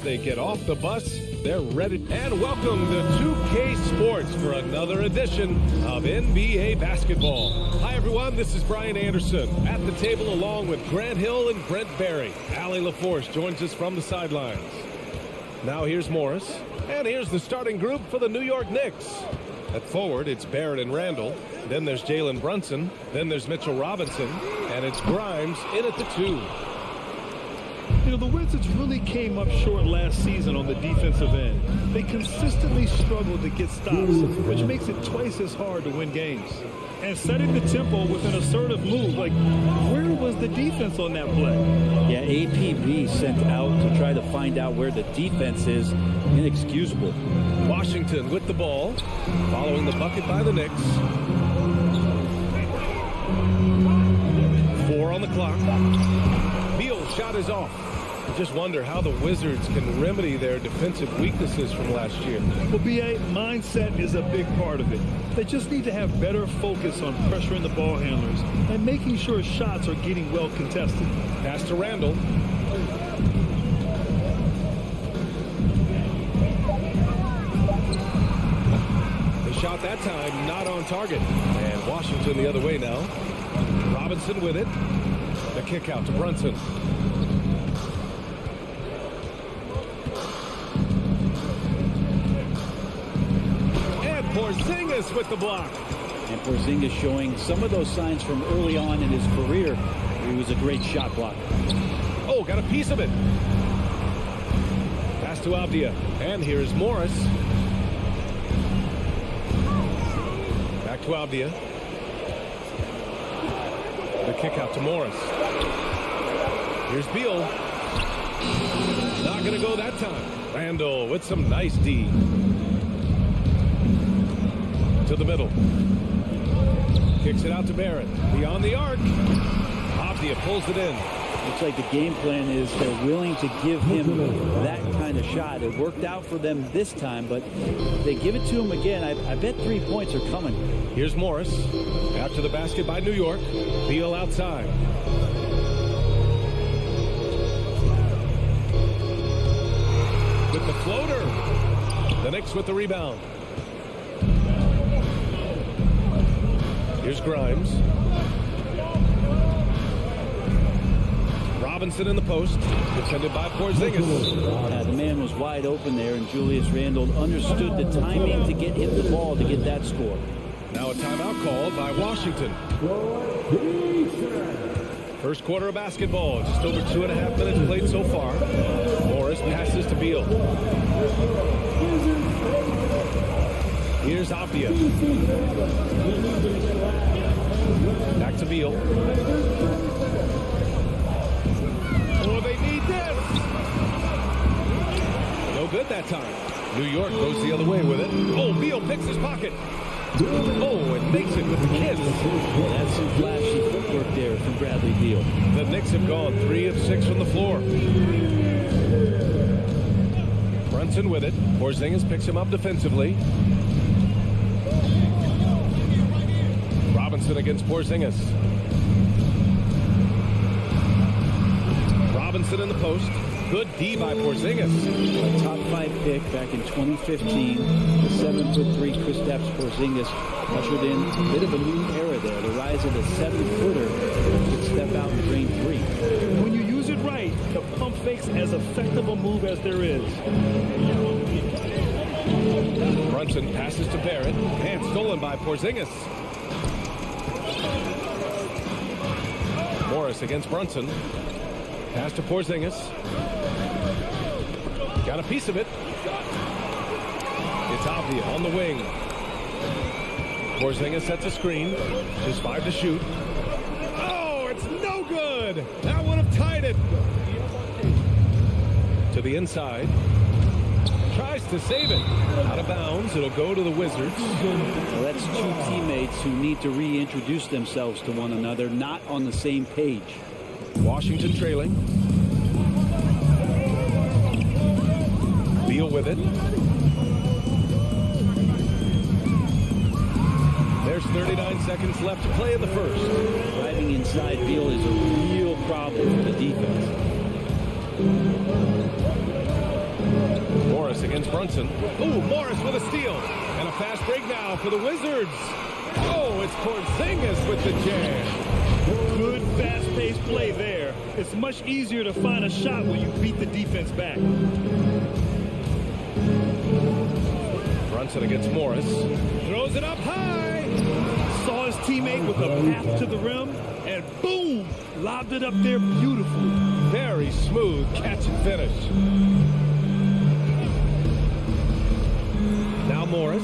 [SPEAKER 5] They get off the bus, they're ready. And welcome to 2K Sports for another edition of NBA basketball. Hi everyone, this is Brian Anderson at the table along with Grant Hill and Brent Barry. Allie LaForce joins us from the sidelines. Now here's Morris, and here's the starting group for the New York Knicks. At forward, it's Barrett and Randall. Then there's Jalen Brunson. Then there's Mitchell Robinson. And it's Grimes in at the 2.
[SPEAKER 7] You know, the Wizards really came up short last season on the defensive end. They consistently struggled to get stops, which makes it twice as hard to win games. And setting the tempo with an assertive move, like, where was the defense on that play?
[SPEAKER 3] Yeah, APB sent out to try to find out where the defense is. Inexcusable.
[SPEAKER 5] Washington with the ball, following the bucket by the Knicks. 4 on the clock. Beal's shot is off. I just wonder how the Wizards can remedy their defensive weaknesses from last year.
[SPEAKER 7] Well, BA, mindset is a big part of it. They just need to have better focus on pressuring the ball handlers and making sure shots are getting well contested.
[SPEAKER 5] Pass to Randall. The shot that time not on target. And Washington the other way now. Robinson with it. The kick out to Brunson. And Porzingis with the block.
[SPEAKER 3] And Porzingis showing some of those signs from early on in his career. He was a great shot blocker.
[SPEAKER 5] Oh, got a piece of it. Pass to Avdia. And here's Morris. Back to Avdia. The kick out to Morris. Here's Beal. Not going to go that time. Randall with some nice D. To the middle. Kicks it out to Barrett. Beyond the arc. Avdia pulls it in.
[SPEAKER 3] Looks like the game plan is they're willing to give him that kind of shot. It worked out for them this time, but if they give it to him again, I bet 3 points are coming.
[SPEAKER 5] Here's Morris. After the basket by New York. Beal outside. With the floater. The Knicks with the rebound. Here's Grimes. Robinson in the post. Defended by Porzingis.
[SPEAKER 3] The man was wide open there, and Julius Randle understood the timing to get him the ball to get that score.
[SPEAKER 5] Now a timeout called by Washington. First quarter of basketball. Just over 2.5 minutes played so far. Morris passes to Beal. Here's Avdia. Back to Beal. Oh, they need this. No good that time. New York goes the other way with it. Oh, Beal picks his pocket. Oh, and makes it with the kiss.
[SPEAKER 3] That's some flashy footwork there from Bradley Beal.
[SPEAKER 5] The Knicks have gone 3 of 6 from the floor. Brunson with it. Porzingis picks him up defensively. Robinson against Porzingis. Robinson in the post. Good D by Porzingis.
[SPEAKER 3] A top 5 pick back in 2015. The 7'3" Kristaps Porzingis ushered in a bit of a new era there. The rise of the 7-footer could step out and drain 3.
[SPEAKER 7] When you use it right, the pump fake's as effective a move as there is.
[SPEAKER 5] Brunson passes to Barrett. And stolen by Porzingis. Morris against Brunson. Pass to Porzingis. Got a piece of it. It's Avdia on the wing. Porzingis sets a screen. Just 5 to shoot. Oh, it's no good. That would have tied it. To the inside. Tries to save it. Out of bounds. It'll go to the Wizards.
[SPEAKER 3] Well, that's 2 teammates who need to reintroduce themselves to one another, not on the same page.
[SPEAKER 5] Washington trailing. Beal with it. There's 39 seconds left to play in the first.
[SPEAKER 3] Driving inside Beal is a real problem for the defense.
[SPEAKER 5] Morris against Brunson. Ooh, Morris with a steal. And a fast break now for the Wizards. Oh, it's Porzingis with the jam.
[SPEAKER 7] Good, fast-paced play there. It's much easier to find a shot when you beat the defense back.
[SPEAKER 5] Brunson against Morris. Throws it up high.
[SPEAKER 7] Saw his teammate with a path to the rim, and boom, lobbed it up there beautifully.
[SPEAKER 5] Very smooth catch and finish. Now Morris.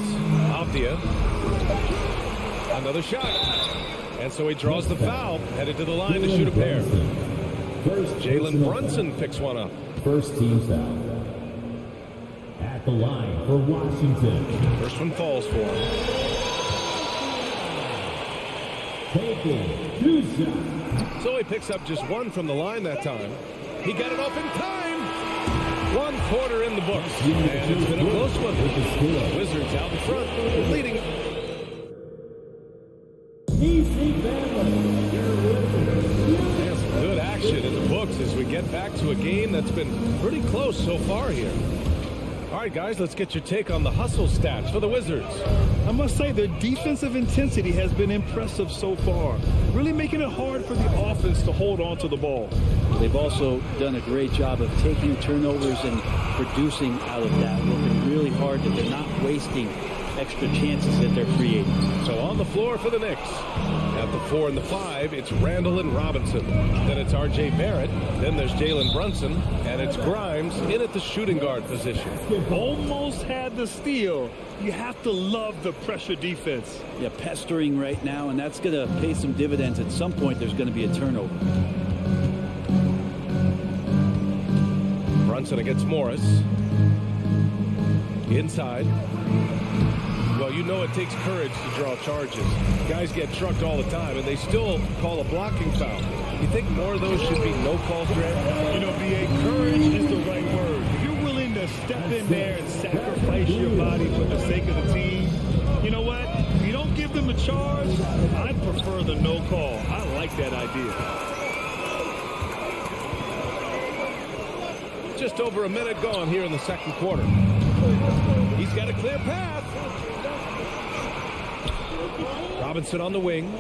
[SPEAKER 5] Avdia. Another shot. And so he draws the foul, headed to the line to shoot a pair. Jalen Brunson picks one up.
[SPEAKER 4] First team foul. At the line for Washington.
[SPEAKER 5] First one falls for him.
[SPEAKER 4] Taking 2 shots.
[SPEAKER 5] So he picks up just 1 from the line that time. He got it off in time. 1 quarter in the books. And it's been a close one. Wizards out in front, leading. There's some good action in the books as we get back to a game that's been pretty close so far here. All right, guys, let's get your take on the hustle stats for the Wizards.
[SPEAKER 7] I must say their defensive intensity has been impressive so far, really making it hard for the offense to hold on to the ball.
[SPEAKER 3] They've also done a great job of taking turnovers and producing out of that, working really hard that they're not wasting extra chances that they're creating.
[SPEAKER 5] So on the floor for the Knicks. At the 4 and the 5, it's Randall and Robinson. Then it's R.J. Barrett. Then there's Jalen Brunson. And it's Grimes in at the shooting guard position.
[SPEAKER 7] Almost had the steal. You have to love the pressure defense.
[SPEAKER 3] Yeah, pestering right now, and that's going to pay some dividends. At some point, there's going to be a turnover.
[SPEAKER 5] Brunson against Morris. Inside. Well, you know it takes courage to draw charges. Guys get trucked all the time, and they still call a blocking foul. You think more of those should be no calls, Grant?
[SPEAKER 7] You know, B.A., courage is the right word. If you're willing to step in there and sacrifice your body for the sake of the team, you know what? If you don't give them a charge, I prefer the no call. I like that idea.
[SPEAKER 5] Just over a minute gone here in the second quarter. He's got a clear path. Robinson on the wing.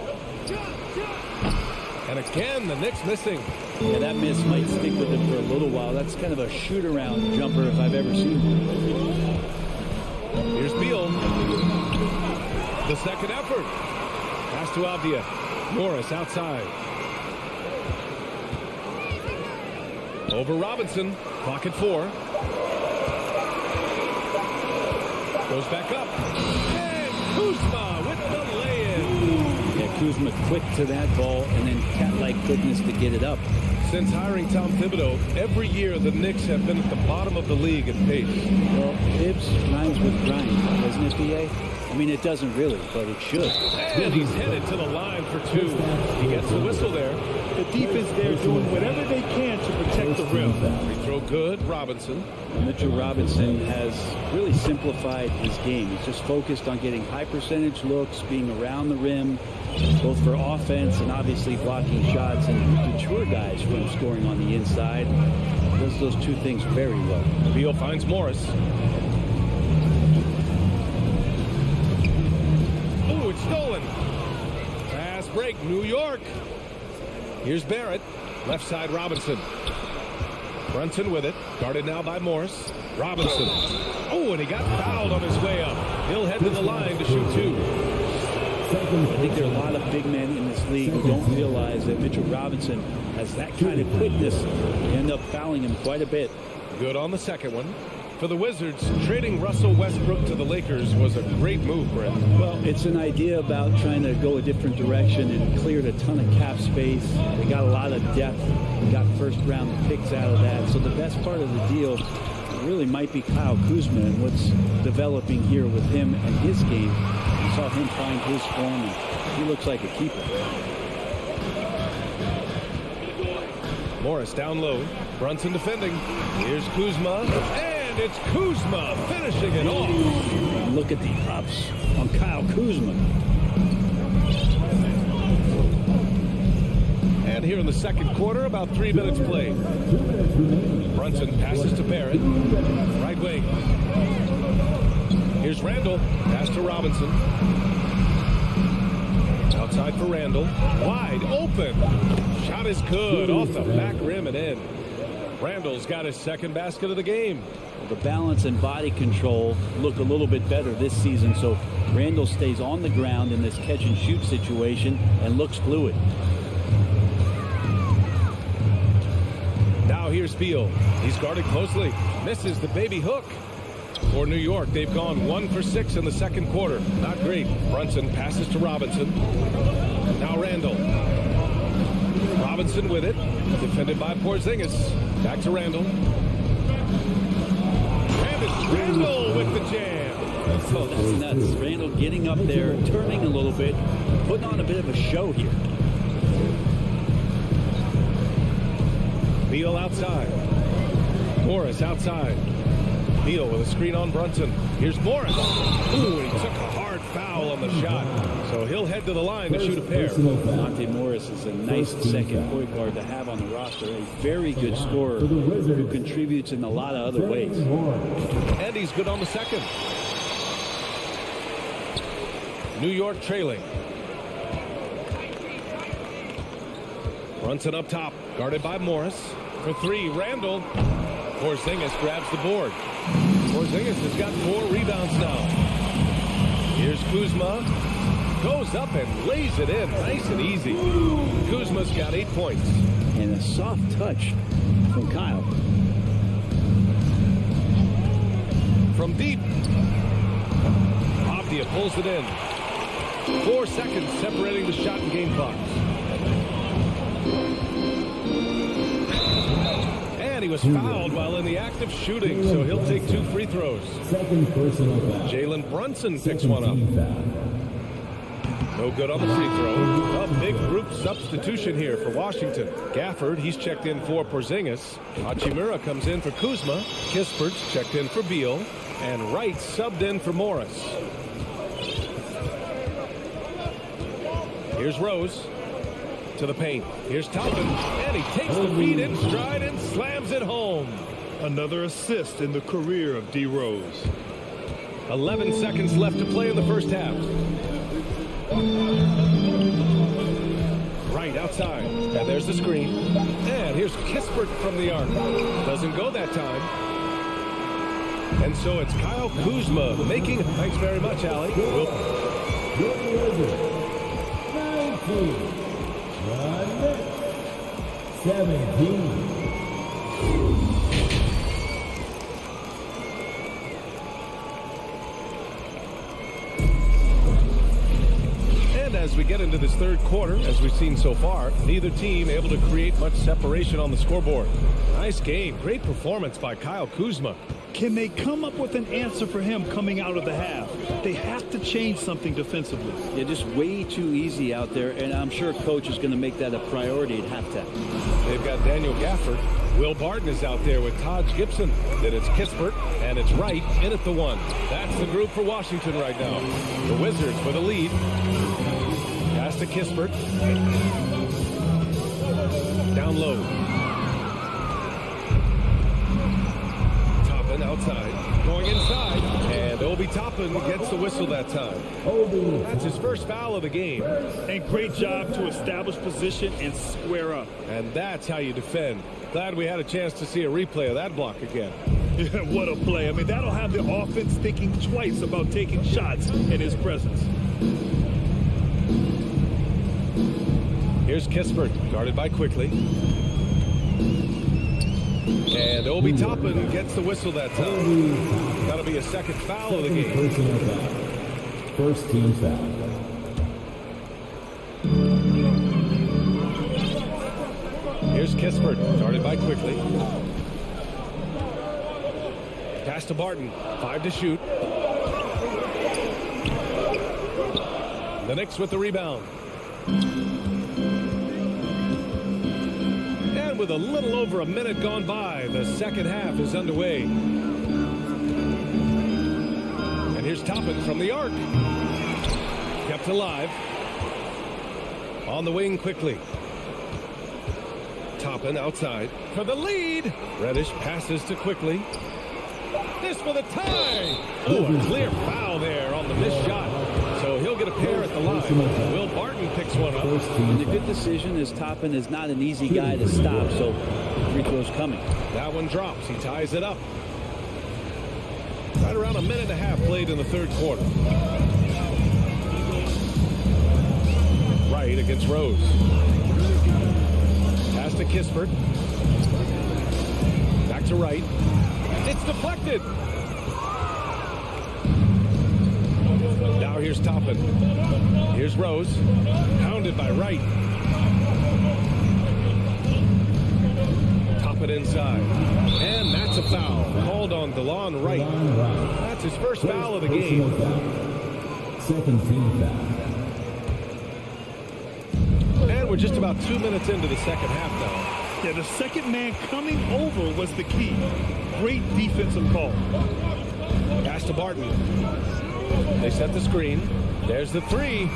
[SPEAKER 5] And again, the Knicks missing.
[SPEAKER 3] Yeah, that miss might stick with him for a little while. That's kind of a shoot-around jumper if I've ever seen one.
[SPEAKER 5] Here's Beal. The second effort. Pass to Avdia. Morris outside. Over Robinson. Clock at 4. Goes back up. And Kuzma with the lay-in.
[SPEAKER 3] Yeah, Kuzma quick to that ball and then cat-like quickness to get it up.
[SPEAKER 5] Since hiring Tom Thibodeau, every year the Knicks have been at the bottom of the league in pace.
[SPEAKER 3] Well, Tibbs rhymes with grind, doesn't it, B.A.? I mean, it doesn't really, but it should.
[SPEAKER 5] And he's headed to the line for 2. He gets the whistle there.
[SPEAKER 7] The defense there doing whatever they can to protect the rim.
[SPEAKER 5] Free throw good, Robinson.
[SPEAKER 3] Mitchell Robinson has really simplified his game. He's just focused on getting high percentage looks, being around the rim, both for offense and obviously blocking shots, and deter guys from scoring on the inside. Does those two things very well.
[SPEAKER 5] Beal finds Morris. Oh, it's stolen. Pass break, New York. Here's Barrett. Left side, Robinson. Brunson with it. Guarded now by Morris. Robinson. Oh, and he got fouled on his way up. He'll head to the line to shoot 2.
[SPEAKER 3] I think there are a lot of big men in this league who don't realize that Mitchell Robinson has that kind of quickness. They end up fouling him quite a bit.
[SPEAKER 5] Good on the second one. For the Wizards, trading Russell Westbrook to the Lakers was a great move, Brent.
[SPEAKER 3] Well, it's an idea about trying to go a different direction and cleared a ton of cap space. They got a lot of depth. They got first-round picks out of that. So the best part of the deal really might be Kyle Kuzma and what's developing here with him and his game. You saw him find his form, and he looks like a keeper.
[SPEAKER 5] Morris down low. Brunson defending. Here's Kuzma. And it's Kuzma finishing it off.
[SPEAKER 3] And look at the ups on Kyle Kuzma.
[SPEAKER 5] And here in the second quarter, about 3 minutes played. Brunson passes to Barrett. Right wing. Here's Randall. Pass to Robinson. Outside for Randall. Wide open. Shot is good. Off the back rim and in. Randall's got his second basket of the game.
[SPEAKER 3] Well, the balance and body control look a little bit better this season, so Randall stays on the ground in this catch-and-shoot situation and looks fluid.
[SPEAKER 5] Now here's Beal. He's guarded closely. Misses the baby hook. For New York, they've gone 1 for 6 in the second quarter. Not great. Brunson passes to Robinson. Now Randall. Robinson with it. Defended by Porzingis. Back to Randall. And it's Randall with the jam.
[SPEAKER 3] Oh, that's nuts. Randall getting up there, turning a little bit, putting on a bit of a show here.
[SPEAKER 5] Beal outside. Morris outside. Beal with a screen on Brunson. Here's Morris. Ooh, he took a hard foul on the shot. So he'll head to the line to shoot a pair.
[SPEAKER 3] Monte Morris is a nice second point guard to have on the roster. A very good scorer who contributes in a lot of other ways.
[SPEAKER 5] And he's good on the second. New York trailing. Brunson up top. Guarded by Morris. For 3, Randall. Porzingis grabs the board. Porzingis has got 4 rebounds now. Here's Kuzma. Goes up and lays it in. Nice and easy. Kuzma's got 8 points.
[SPEAKER 3] And a soft touch from Kyle.
[SPEAKER 5] From deep. Avdia pulls it in. 4 seconds separating the shot and game clocks. And he was fouled while in the act of shooting, so he'll take 2 free throws.
[SPEAKER 4] Second personal foul.
[SPEAKER 5] Jalen Brunson picks one up. No good on the free throw. A big group substitution here for Washington. Gafford, he's checked in for Porzingis. Hachimura comes in for Kuzma. Kispert's checked in for Beal. And Wright subbed in for Morris. Here's Rose to the paint. Here's Toppin, and he takes the feed in stride and slams it home.
[SPEAKER 7] Another assist in the career of D. Rose.
[SPEAKER 5] 11 seconds left to play in the first half. Right outside, and there's the screen. And here's Kispert from the arc. Doesn't go that time. And so it's Kyle Kuzma making. Thanks very much, Allie.
[SPEAKER 4] 17.
[SPEAKER 5] And as we get into this third quarter, as we've seen so far, neither team able to create much separation on the scoreboard. Nice game. Great performance by Kyle Kuzma.
[SPEAKER 7] Can they come up with an answer for him coming out of the half? They have to change something defensively.
[SPEAKER 3] They're just way too easy out there, and I'm sure coach is going to make that a priority at halftime.
[SPEAKER 5] They've got Daniel Gafford. Will Barton is out there with Taj Gibson. Then it's Kispert, and it's Wright in at the 1. That's the group for Washington right now. The Wizards with a lead. Pass to Kispert. Down low. Toppin outside. Going inside. And Obi Toppin gets the whistle that time. That's his first foul of the game.
[SPEAKER 7] And great job to establish position and square up.
[SPEAKER 5] And that's how you defend. Glad we had a chance to see a replay of that block again.
[SPEAKER 7] Yeah, what a play. I mean, that'll have the offense thinking twice about taking shots in his presence.
[SPEAKER 5] Here's Kispert, guarded by Quickly. And Obi Toppin gets the whistle that time. That'll be a second foul of the game.
[SPEAKER 4] Personal foul. First team foul.
[SPEAKER 5] Here's Kispert, guarded by Quickly. Pass to Barton, 5 to shoot. The Knicks with the rebound. And with a little over a minute gone by, the second half is underway. And here's Toppin from the arc. Kept alive. On the wing quickly. Toppin outside for the lead. Reddish passes to Quickly. This for the tie. Oh, a clear foul there on the missed shot. So he'll get a pair at the line. Will Barton picks one up.
[SPEAKER 3] And the good decision is Toppin is not an easy guy to stop, so free throw's coming.
[SPEAKER 5] That one drops. He ties it up. Right around a minute and a half played in the third quarter. Wright against Rose. Pass to Kispert. Back to Wright. It's deflected. Now here's Toppin. Here's Rose. Hounded by Wright. Toppin inside. And that's a foul. Called on DeLon Wright. That's his first foul of the game.
[SPEAKER 4] Second team foul.
[SPEAKER 5] And we're just about 2 minutes into the second half now.
[SPEAKER 7] Yeah, the second man coming over was the key. Great defensive call.
[SPEAKER 5] Pass to Barton. They set the screen. There's the 3.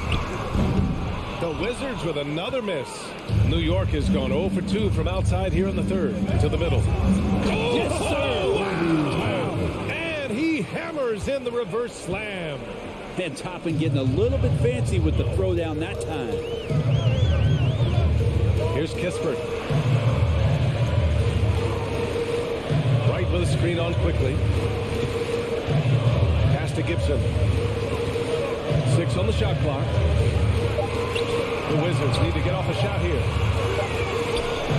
[SPEAKER 5] The Wizards with another miss. New York has gone 0 for 2 from outside here in the third. To the middle. Oh,
[SPEAKER 7] Yes, sir.
[SPEAKER 5] Wow. And he hammers in the reverse slam.
[SPEAKER 3] And Toppin getting a little bit fancy with the throwdown that time.
[SPEAKER 5] Here's Kispert. Right with a screen on Quickly. Pass to Gibson. 6 on the shot clock. The Wizards need to get off a shot here.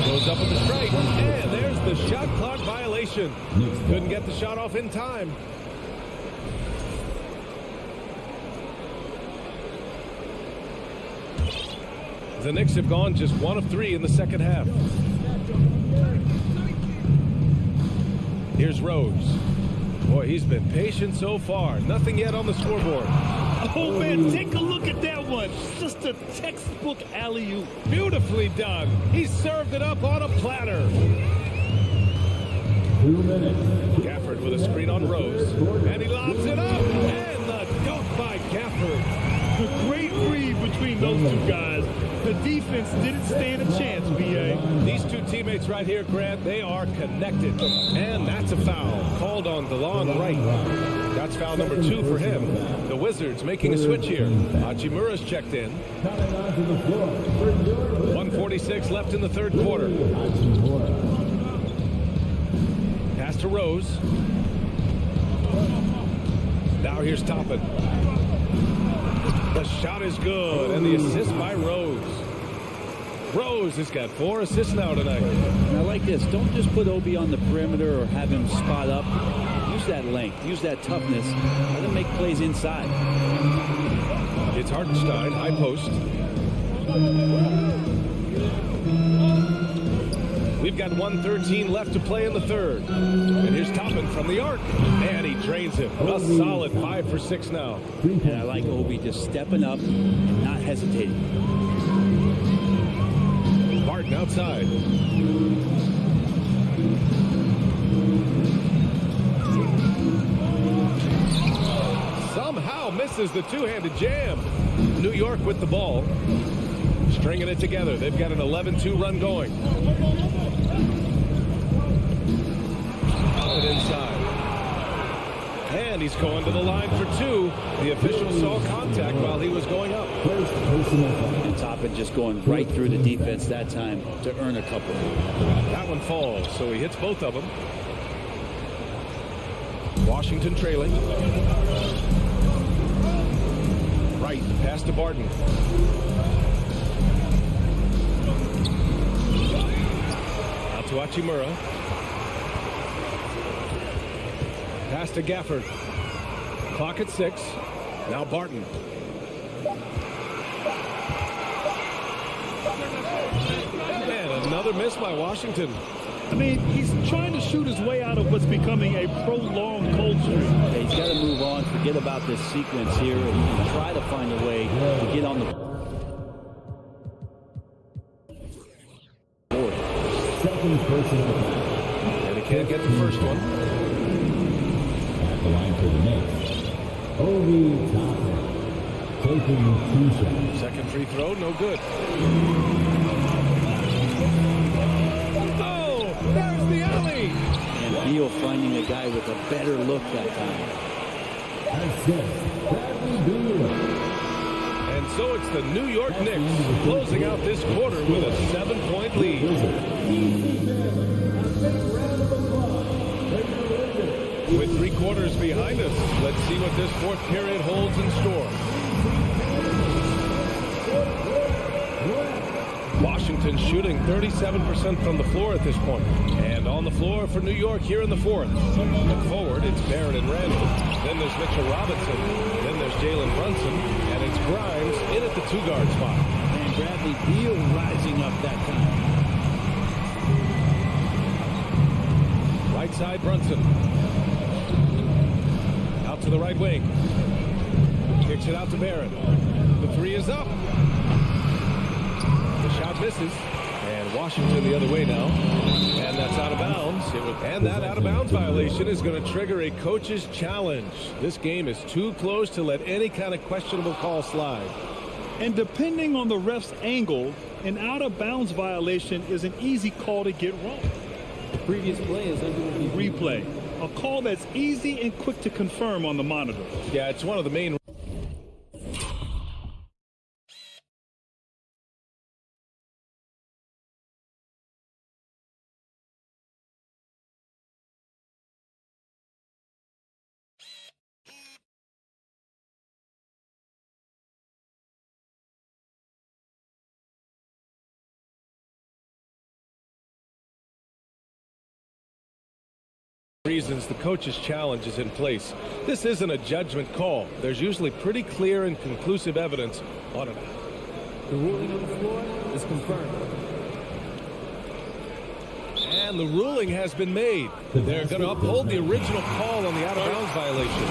[SPEAKER 5] Goes up with the strike, and there's the shot clock violation. Couldn't get the shot off in time. The Knicks have gone just 1 of 3 in the second half. Here's Rose. Boy, he's been patient so far. Nothing yet on the scoreboard.
[SPEAKER 7] Oh, man, take a look at that one. Just a textbook alley-oop.
[SPEAKER 5] Beautifully done. He served it up on a platter.
[SPEAKER 4] 2 minutes.
[SPEAKER 5] Gafford with a screen on Rose. And he lobs it up. And the dunk by Gafford.
[SPEAKER 7] A great read between those two guys. The defense didn't stand a chance, B.A.
[SPEAKER 5] These two teammates right here, Grant, they are connected. And that's a foul called on DeLon Wright. That's foul number 2 for him. The Wizards making a switch here. Hachimura's checked in. 1:46 left in the third quarter. Pass to Rose. Now here's Toppin. The shot is good, and the assist by Rose. Rose has got 4 assists now tonight.
[SPEAKER 3] And I like this. Don't just put Obi on the perimeter or have him spot up. Use that length. Use that toughness. Let him make plays inside.
[SPEAKER 5] It's Hartenstein, high post. We've got 1:13 left to play in the third. And here's Toppin from the arc. And he drains him. A solid 5 for 6 now.
[SPEAKER 3] And I like Obi just stepping up and not hesitating.
[SPEAKER 5] Barton outside. Somehow misses the two-handed jam. New York with the ball. Stringing it together. They've got an 11-2 run going. Out inside. And he's going to the line for 2. The official saw contact while he was going up.
[SPEAKER 3] And Toppin just going right through the defense that time to earn a couple.
[SPEAKER 5] That one falls, so he hits both of them. Washington trailing. Right, pass to Barton. Out to Hachimura. Pass to Gafford. Clock at 6. Now Barton. And another miss by Washington.
[SPEAKER 7] I mean, he's trying to shoot his way out of what's becoming a prolonged cold streak.
[SPEAKER 3] Yeah, he's got to move on, forget about this sequence here, and try to find a way to get on the board.
[SPEAKER 4] Second personal.
[SPEAKER 5] And he can't get the first one.
[SPEAKER 4] At the line for the Knicks. Obi Toppin. Taking 2 shots.
[SPEAKER 5] Second free throw, no good. Oh, there's the alley.
[SPEAKER 3] And Beal finding a guy with a better look that time.
[SPEAKER 5] And so it's the New York Knicks closing out this quarter with a 7-point lead. With 3 quarters behind us, let's see what this fourth period holds in store. Washington shooting 37% from the floor at this point. And on the floor for New York here in the fourth. Look forward, it's Barrett and Randall. Then there's Mitchell Robinson. Then there's Jalen Brunson. And it's Grimes in at the 2-guard spot.
[SPEAKER 3] And Bradley Beal rising up that time.
[SPEAKER 5] Right side Brunson. Out to the right wing. Kicks it out to Barrett. The 3 is up. The shot misses. And Washington the other way now. And that's out of bounds. And that out of bounds violation is going to trigger a coach's challenge. This game is too close to let any kind of questionable call slide.
[SPEAKER 7] And depending on the ref's angle, an out of bounds violation is an easy call to get wrong.
[SPEAKER 3] The previous play is under
[SPEAKER 7] replay. A call that's easy and quick to confirm on the monitor.
[SPEAKER 5] Yeah, it's one of the main reasons the coach's challenge is in place. This isn't a judgment call. There's usually pretty clear and conclusive evidence on it.
[SPEAKER 10] The ruling on the floor is confirmed.
[SPEAKER 5] And the ruling has been made. They're going to uphold the original call on the out-of-bounds violation.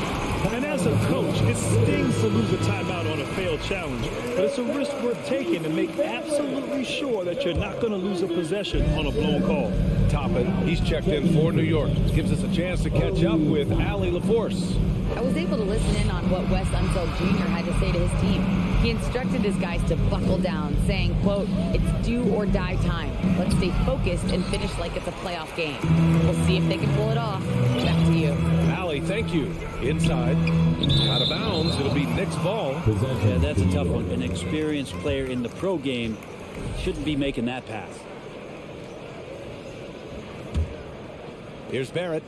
[SPEAKER 7] And as a coach, it stings to lose a timeout on a failed challenge, but it's a risk worth taking to make absolutely sure that you're not going to lose a possession on a blown call.
[SPEAKER 5] Toppin, he's checked in for New York. Gives us a chance to catch up with Allie LaForce.
[SPEAKER 11] I was able to listen in on what Wes Unseld Jr. had to say to his team. He instructed his guys to buckle down, saying, quote, "It's do or die time. Let's stay focused and finish like it's a playoff game. We'll see if they can pull it off." Back to you.
[SPEAKER 5] Allie, thank you. Inside, out of bounds. It'll be Knicks ball.
[SPEAKER 3] Yeah, that's a tough one. An experienced player in the pro game shouldn't be making that pass.
[SPEAKER 5] Here's Barrett.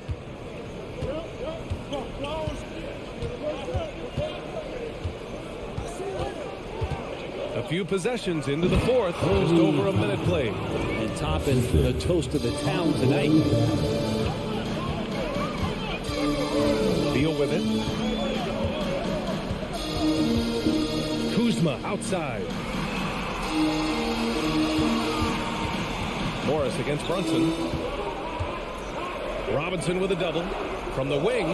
[SPEAKER 5] A few possessions into the fourth. Just over a minute played.
[SPEAKER 3] And Toppin, the toast of the town tonight.
[SPEAKER 5] Deal with it. Kuzma outside. Morris against Brunson. Robinson with a double from the wing.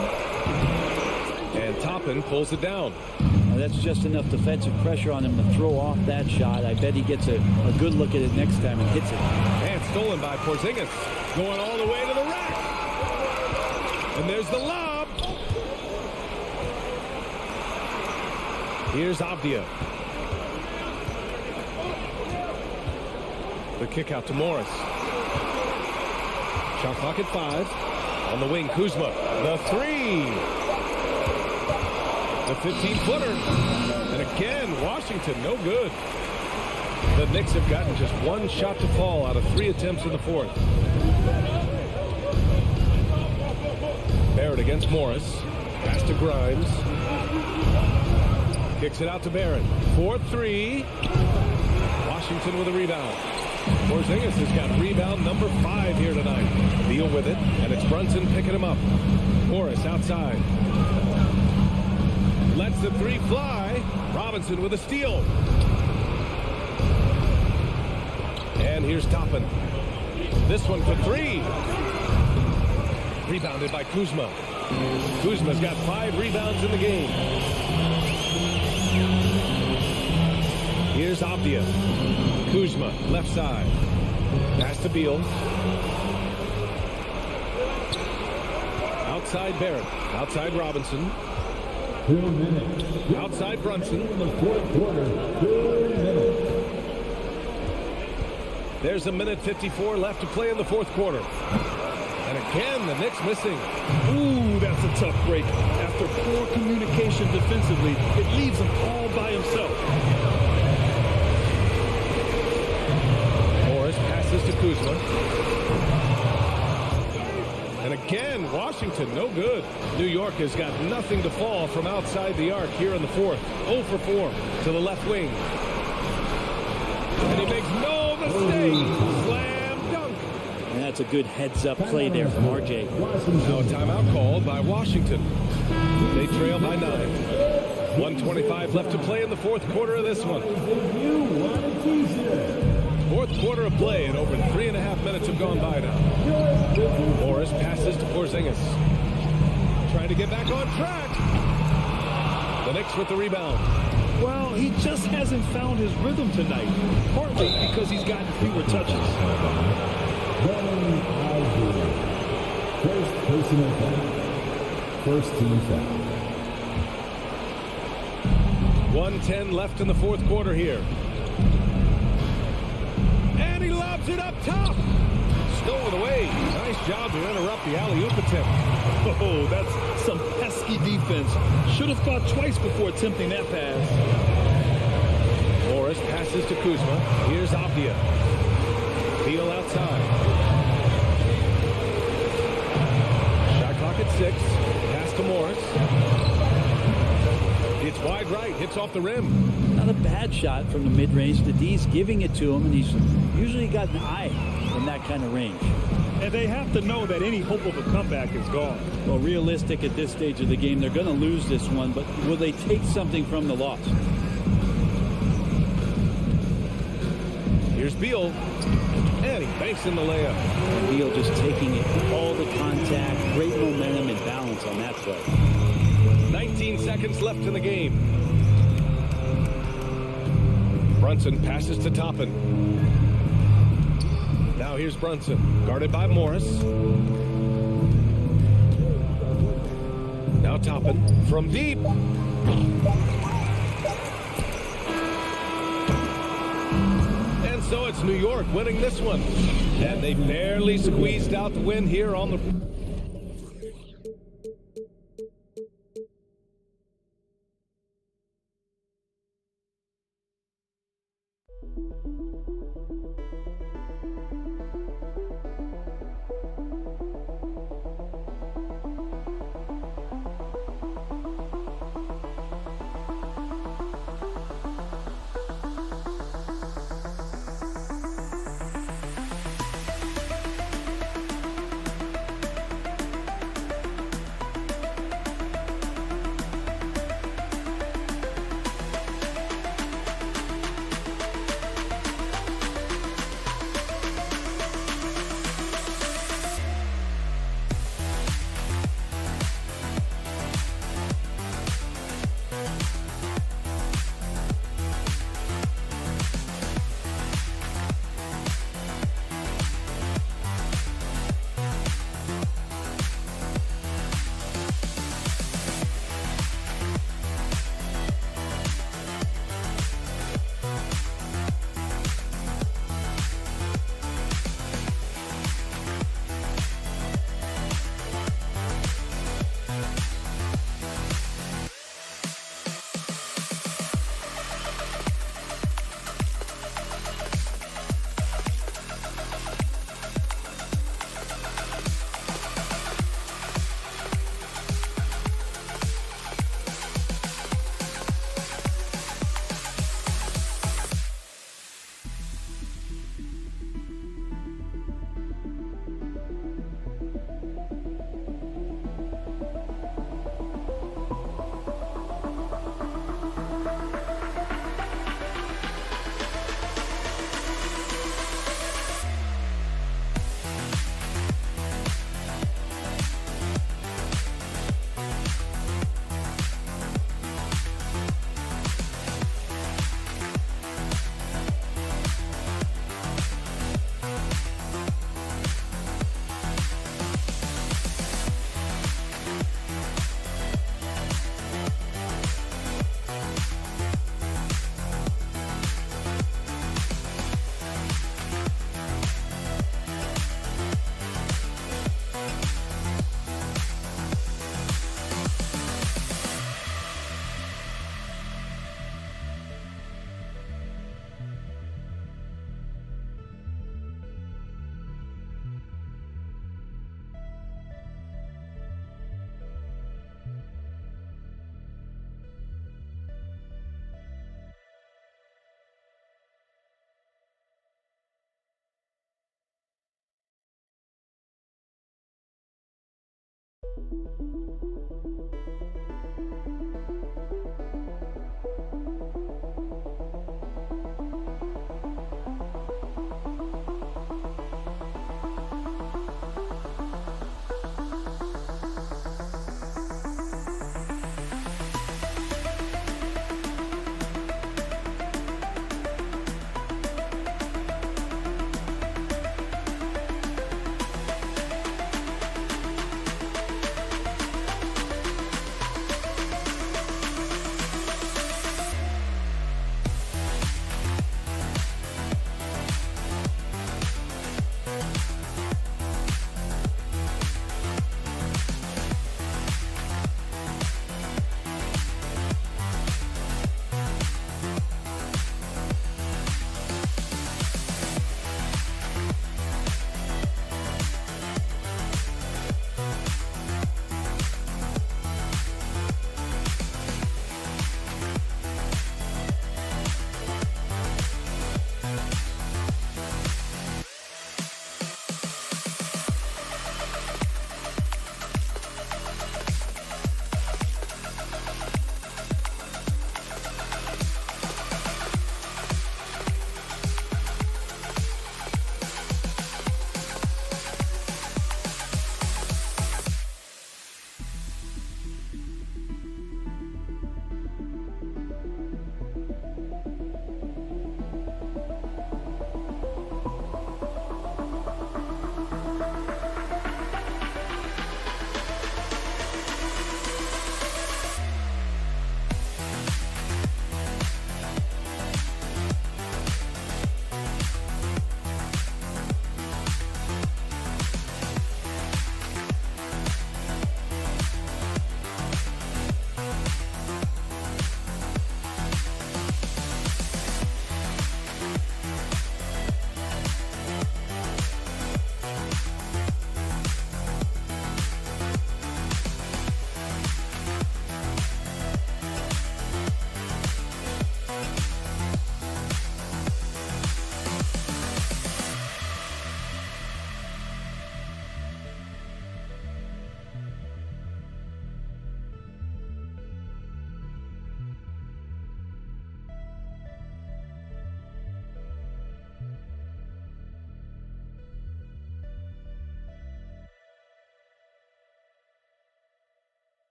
[SPEAKER 5] And Toppin pulls it down.
[SPEAKER 3] Now that's just enough defensive pressure on him to throw off that shot. I bet he gets a good look at it next time and hits it.
[SPEAKER 5] And stolen by Porzingis. Going all the way to the rack. And there's the lob. Here's Avdia. The kick out to Morris. Shot clock at 5. On the wing, Kuzma. The three. The 15-footer. And again, Washington, no good. The Knicks have gotten just one shot to fall out of 3 attempts in the fourth. Barrett against Morris. Pass to Grimes. Kicks it out to Barrett. 4-3. Washington with a rebound. Porzingis has got rebound number 5 here tonight. Deal with it, and it's Brunson picking him up. Morris outside. Lets the three fly. Robinson with a steal. And here's Toppin. This one for 3. Rebounded by Kuzma. Kuzma's got 5 rebounds in the game. Here's Avdia. Kuzma, left side. Pass to Beal. Outside Barrett. Outside Robinson.
[SPEAKER 4] 2 minutes.
[SPEAKER 5] Outside Brunson.
[SPEAKER 4] In the fourth quarter, 2 minutes.
[SPEAKER 5] There's a minute 54 left to play in the fourth quarter. And again, the Knicks missing.
[SPEAKER 7] Ooh, that's a tough break. After poor communication defensively, it leaves him all by himself.
[SPEAKER 5] Morris passes to Kuzma. And again, Washington, no good. New York has got nothing to fall from outside the arc here in the fourth. 0 for 4 to the left wing. And he makes no mistake. Slam dunk.
[SPEAKER 3] And that's a good heads-up play there from RJ.
[SPEAKER 5] Now a timeout called by Washington. They trail by 9. 1:25 left to play in the fourth quarter of this one. Fourth quarter of play, and over 3.5 minutes have gone by now. Morris passes to Porzingis. Trying to get back on track. The Knicks with the rebound.
[SPEAKER 7] Well, he just hasn't found his rhythm tonight, partly because he's gotten fewer touches.
[SPEAKER 4] First personal foul. First team foul.
[SPEAKER 5] 1:10 left in the fourth quarter here. And he lobs it up top. Stolen away. Nice job to interrupt the alley-oop attempt.
[SPEAKER 7] Oh, that's some pesky defense. Should have thought twice before attempting that pass.
[SPEAKER 5] Morris passes to Kuzma. Here's Avdia. Beal outside. Shot clock at 6. Pass to Morris. It's wide right. Hits off the rim.
[SPEAKER 3] Not a bad shot from the mid-range. The D's giving it to him, and he's usually got an eye in that kind of range.
[SPEAKER 7] And they have to know that any hope of a comeback is gone.
[SPEAKER 3] Well, realistic at this stage of the game, they're going to lose this one, but will they take something from the loss?
[SPEAKER 5] Here's Beal, and he banks in the layup.
[SPEAKER 3] Beal just taking it, all the contact, great momentum and balance on that play.
[SPEAKER 5] 19 seconds left in the game. Brunson passes to Toppin. Now here's Brunson, guarded by Morris. Now Toppin from deep. And so it's New York winning this one. And they barely squeezed out the win here on the...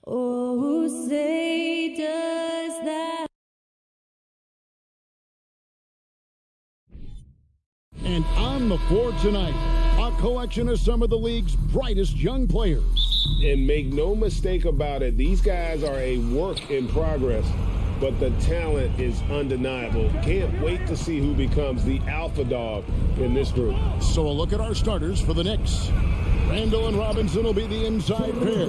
[SPEAKER 12] Oh, say does that.
[SPEAKER 2] And on the floor tonight, a collection of some of the league's brightest young players.
[SPEAKER 1] And make no mistake about it, these guys are a work in progress, but the talent is undeniable. Can't wait to see who becomes the alpha dog in this group.
[SPEAKER 2] So a look at our starters for the Knicks. Randall and Robinson will be the inside pair.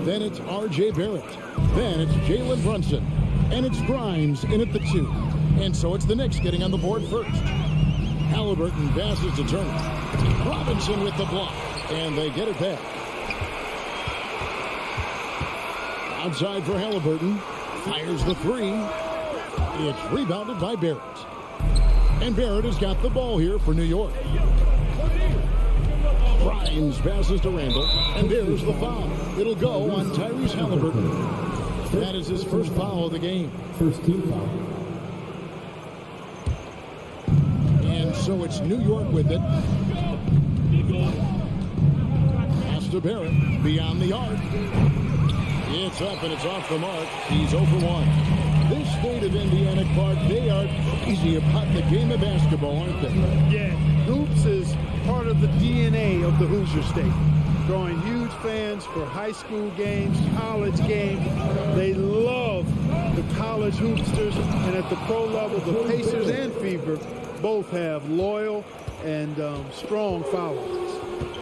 [SPEAKER 2] Then it's R.J. Barrett. Then it's Jalen Brunson. And it's Grimes in at the 2. And so it's the Knicks getting on the board first. Halliburton passes to Turner. Robinson with the block. And they get it back. Outside for Halliburton. Fires the 3. It's rebounded by Barrett. And Barrett has got the ball here for New York. Grimes passes to Randall, and there's the foul. It'll go on Tyrese Halliburton. That is his first foul of the game.
[SPEAKER 4] First team foul.
[SPEAKER 2] And so it's New York with it. Pass to Barrett, beyond the arc. It's up and it's off the mark. He's 0 for 1. This state of Indiana, Clark, they are crazy about the game of basketball, aren't they?
[SPEAKER 6] Yeah, hoops is part of the DNA of the Hoosier State. Drawing huge fans for high school games, college games. They love the college hoopsters, and at the pro level, the Pacers and Fever both have loyal and strong followers.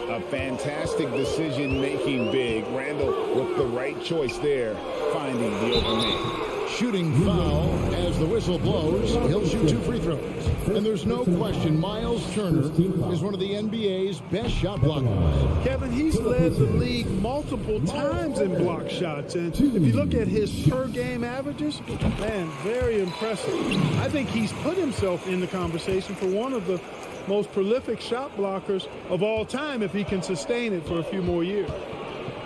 [SPEAKER 1] A fantastic decision-making big. Randall with the right choice there, finding the open man.
[SPEAKER 2] Shooting foul as the whistle blows. He'll shoot 2 free throws. And there's no question Miles Turner is one of the NBA's best shot blockers.
[SPEAKER 6] Kevin, he's led the league multiple times in block shots. And if you look at his per-game averages, man, very impressive. I think he's put himself in the conversation for one of the most prolific shot blockers of all time if he can sustain it for a few more years.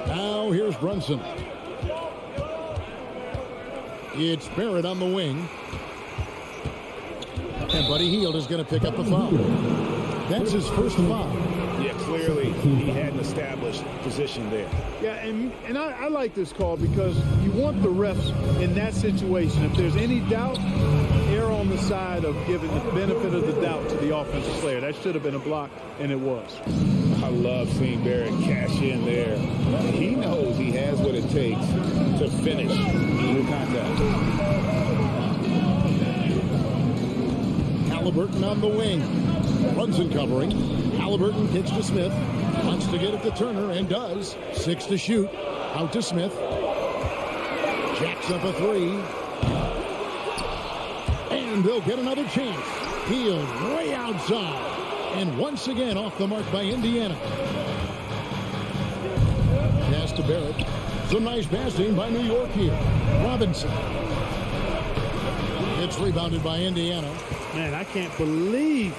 [SPEAKER 2] Now here's Brunson. It's Barrett on the wing. And Buddy Hield is going to pick up a foul. That's his first foul.
[SPEAKER 1] Yeah, clearly he had an established position there.
[SPEAKER 6] Yeah, and I like this call because you want the refs in that situation. If there's any doubt, err on the side of giving the benefit of the doubt to the offensive player. That should have been a block, and it was.
[SPEAKER 1] I love seeing Barrett cash in there. He knows he has what it takes to finish through contact.
[SPEAKER 2] Halliburton on the wing. Brunson covering. Halliburton kicks to Smith. Wants to get it to Turner and does. 6 to shoot. Out to Smith. Jacks up a 3. And they'll get another chance. Hield way outside. And once again off the mark by Indiana. Pass to Barrett. Some nice passing by New York here. Robinson. It's rebounded by Indiana.
[SPEAKER 6] Man, I can't believe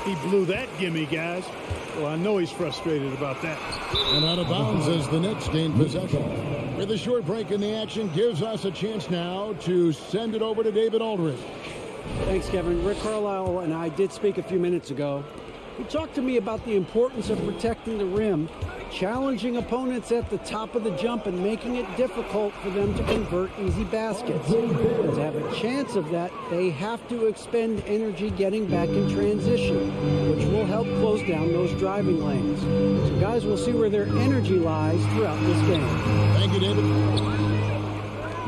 [SPEAKER 6] he blew that gimme, guys. Well, I know he's frustrated about that.
[SPEAKER 2] And out of bounds as the Knicks gain possession. With a short break in the action, gives us a chance now to send it over to David Aldridge.
[SPEAKER 9] Thanks, Kevin. Rick Carlisle and I did speak a few minutes ago. He talked to me about the importance of protecting the rim, challenging opponents at the top of the jump and making it difficult for them to convert easy baskets. To have a chance of that, they have to expend energy getting back in transition, which will help close down those driving lanes. So guys, we'll see where their energy lies throughout this game.
[SPEAKER 2] Thank you, David.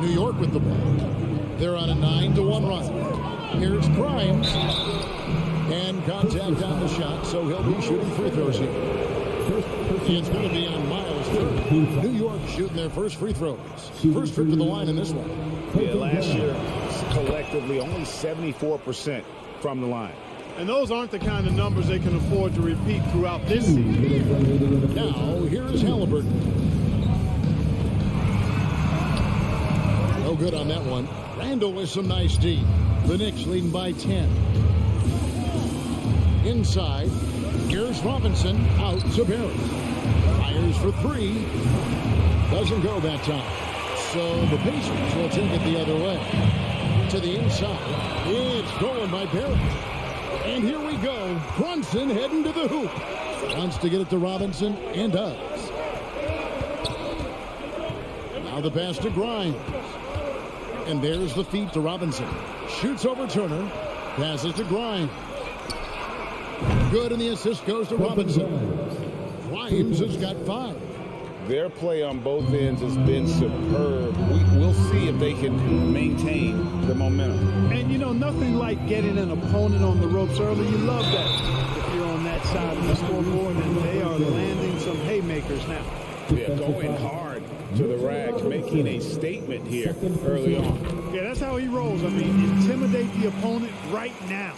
[SPEAKER 2] New York with the ball. They're on a 9-1 run. Here's Grimes. And contact on the shot, so he'll be shooting free throws here. It's going to be on Miles Turner. New York shooting their first free throws. First trip to the line in this one.
[SPEAKER 1] Yeah, last year, collectively, only 74% from the line.
[SPEAKER 6] And those aren't the kind of numbers they can afford to repeat throughout this season.
[SPEAKER 2] Now, here is Halliburton. No good on that one. Randall with some nice D. The Knicks leading by 10. Inside, here's Robinson, out to Barrett. Fires for 3. Doesn't go that time. So the Pacers will take it the other way. To the inside. It's going by Barrett. And here we go. Brunson heading to the hoop. Wants to get it to Robinson and does. Now the pass to Grimes. And there's the feed to Robinson. Shoots over Turner. Passes to Grimes. Good, and the assist goes to Robinson. Grimes has got 5.
[SPEAKER 1] Their play on both ends has been superb. We'll see if they can maintain the momentum.
[SPEAKER 6] And, you know, nothing like getting an opponent on the ropes early. You love that if you're on that side of the scoreboard, and they are landing some haymakers now.
[SPEAKER 1] Yeah, going hard to the rack, making a statement here early on.
[SPEAKER 6] Yeah, that's how he rolls. I mean, intimidate the opponent right now.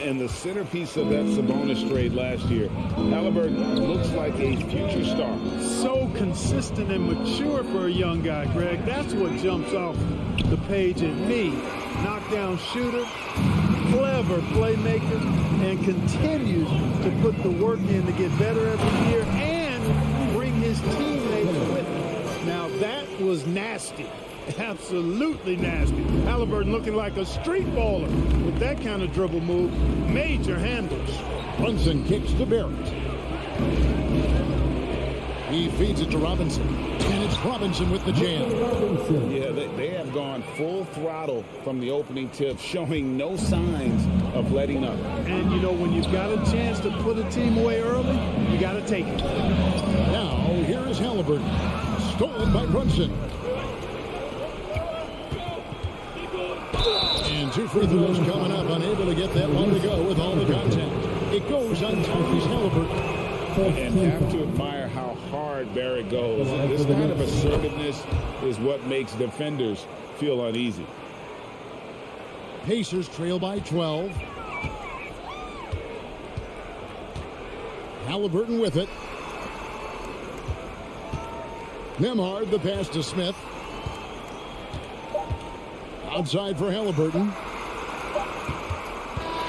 [SPEAKER 1] And the centerpiece of that Sabonis trade last year, Halliburton looks like a future star.
[SPEAKER 6] So consistent and mature for a young guy, Greg. That's what jumps off the page at me. Knockdown shooter, clever playmaker, and continues to put the work in to get better every year and bring his teammates with him. Now, that was nasty. Absolutely nasty. Halliburton looking like a street baller with that kind of dribble move. Major handles.
[SPEAKER 2] Brunson kicks to Barrett. He feeds it to Robinson. And it's Robinson with the jam.
[SPEAKER 1] Yeah, they have gone full throttle from the opening tip, showing no signs of letting up.
[SPEAKER 6] And, you know, when you've got a chance to put a team away early, you got to take it.
[SPEAKER 2] Now, here is Halliburton. Stolen by Brunson. And 2 free throws coming up, unable to get that one to go with all the contact. It goes on Tyrese Halliburton.
[SPEAKER 1] And have to admire how hard Barrett goes. This kind of assertiveness is what makes defenders feel uneasy.
[SPEAKER 2] Pacers trail by 12. Halliburton with it. Nembhard, the pass to Smith. Outside for Halliburton.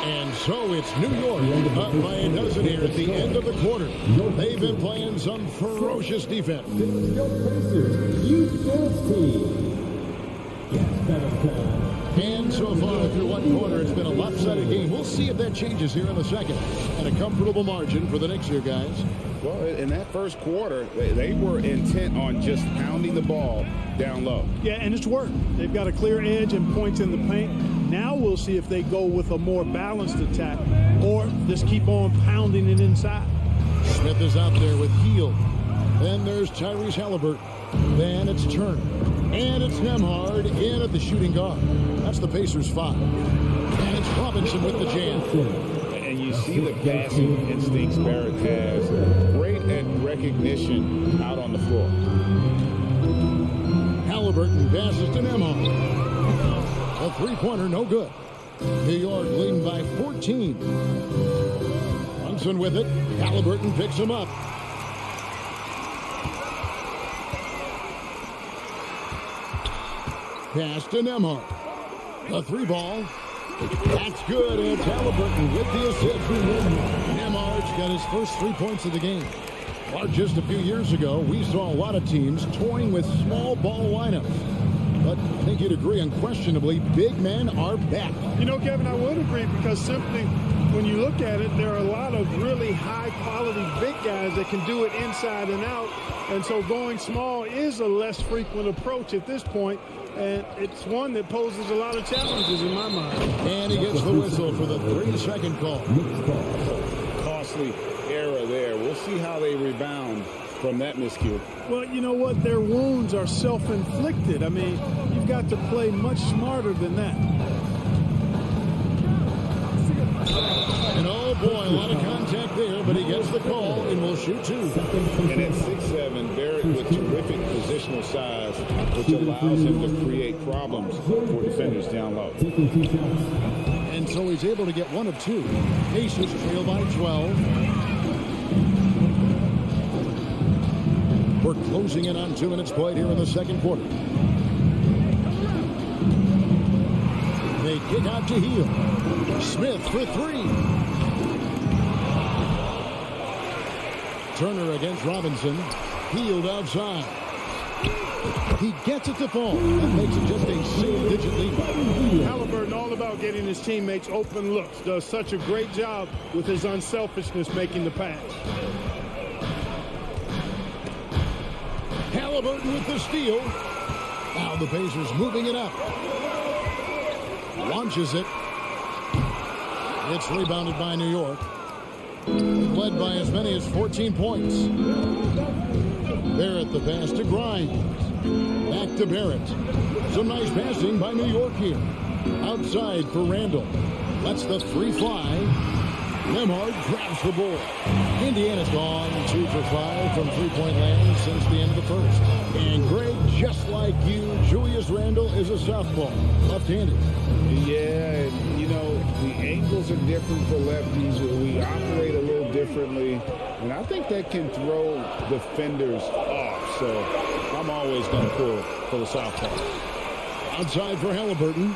[SPEAKER 2] And so it's New York up by a dozen here at the end of the quarter. They've been playing some ferocious defense. And so far through one quarter, it's been a lopsided game. We'll see if that changes here in the second. And a comfortable margin for the Knicks here, guys.
[SPEAKER 1] Well, in that first quarter, they were intent on just pounding the ball down low.
[SPEAKER 6] Yeah, and it's worked. They've got a clear edge and points in the paint. Now we'll see if they go with a more balanced attack or just keep on pounding it inside.
[SPEAKER 2] Smith is out there with Hield. Then there's Tyrese Halliburton. Then it's Turner. And it's Nembhard in at the shooting guard. That's the Pacers 5. And it's Robinson with the jam.
[SPEAKER 1] And you see the passing instincts Barrett has. Great at recognition out on the floor.
[SPEAKER 2] Halliburton passes to Nembhard. A three-pointer, no good. New York leading by 14. Brunson with it. Halliburton picks him up. Pass to Nembhard. A three ball. That's good. And it's Halliburton with the assist. Nembhard's got his first 3 points of the game. Well, just a few years ago, we saw a lot of teams toying with small ball lineups. But I think you'd agree, unquestionably, big men are back.
[SPEAKER 6] You know, Kevin, I would agree because simply when you look at it, there are a lot of really high-quality big guys that can do it inside and out. And so going small is a less frequent approach at this point. And it's one that poses a lot of challenges in my mind.
[SPEAKER 2] And he gets the whistle for the 3-second call.
[SPEAKER 1] Costly error there. We'll see how they rebound from that miscue.
[SPEAKER 6] Well, you know what? Their wounds are self-inflicted. I mean, you've got to play much smarter than that.
[SPEAKER 2] And oh boy, a lot of contact there, but he gets the call and will shoot two.
[SPEAKER 1] And at 6'7", Barrett with terrific positional size, which allows him to create problems for defenders down low.
[SPEAKER 2] And so he's able to get one of two. Pacers trail by 12. We're closing in on 2 minutes played here in the second quarter. They kick out to Hield. Smith for 3. Turner against Robinson. Hield outside. He gets it to fall. That makes it just a single-digit lead.
[SPEAKER 6] Halliburton, all about getting his teammates open looks. Does such a great job with his unselfishness making the pass.
[SPEAKER 2] Halliburton with the steal. Now the Pacers moving it up. Launches it. It's rebounded by New York. Led by as many as 14 points. Barrett the pass to Grimes. Back to Barrett. Some nice passing by New York here. Outside for Randall. That's the free fly. Nembhard grabs the board. Indiana's gone 2 for 5 from three-point land since the end of the first. And Greg, just like you, Julius Randle is a southpaw, left-handed.
[SPEAKER 1] Yeah, and you know, the angles are different for lefties. We operate a little differently. And I think that can throw defenders off. So I'm always going to pull for the southpaw.
[SPEAKER 2] Outside for Halliburton.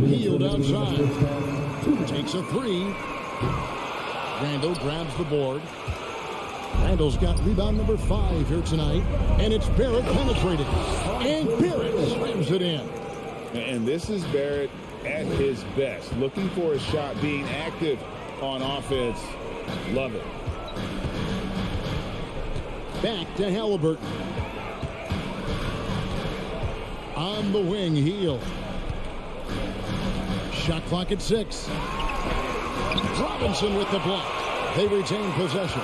[SPEAKER 2] Hield outside. Takes a 3. Randall grabs the board. Randall's got rebound number 5 here tonight. And it's Barrett penetrating. And Barrett slams it in.
[SPEAKER 1] And this is Barrett at his best. Looking for a shot, being active on offense. Love it.
[SPEAKER 2] Back to Halliburton. On the wing, Hield. Shot clock at 6. Robinson with the block. They retain possession.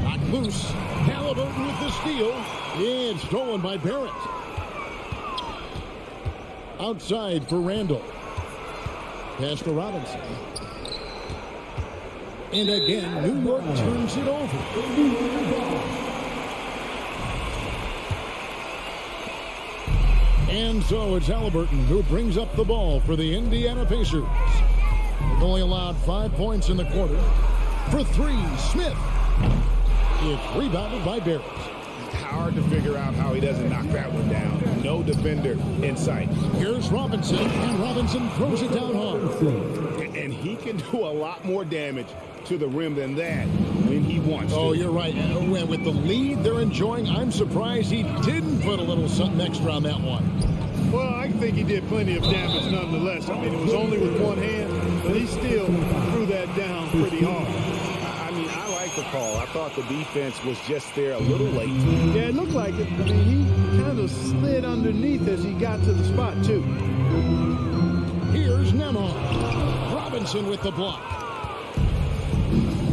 [SPEAKER 2] Knocked loose. Halliburton with the steal. And stolen by Barrett. Outside for Randall. Pass to Robinson. And again, New York turns it over. And so it's Halliburton who brings up the ball for the Indiana Pacers. They've only allowed 5 points in the quarter. For 3, Smith. It's rebounded by Barrett.
[SPEAKER 1] Hard to figure out how he doesn't knock that one down. no defender in sight.
[SPEAKER 2] Here's Robinson, and Robinson throws it down hard.
[SPEAKER 1] And he can do a lot more damage to the rim than that when he wants to.
[SPEAKER 2] Oh, you're right. And with the lead they're enjoying, I'm surprised he didn't put a little something extra on that one.
[SPEAKER 6] Well, I think he did plenty of damage nonetheless. I mean, it was only with one hand, but he still threw that down pretty hard.
[SPEAKER 1] I mean, I like the call. I thought the defense was just there a little late.
[SPEAKER 6] Yeah, it looked like it. I mean, he kind of slid underneath as he got to the spot, too.
[SPEAKER 2] Here's Nemhard. Robinson with the block.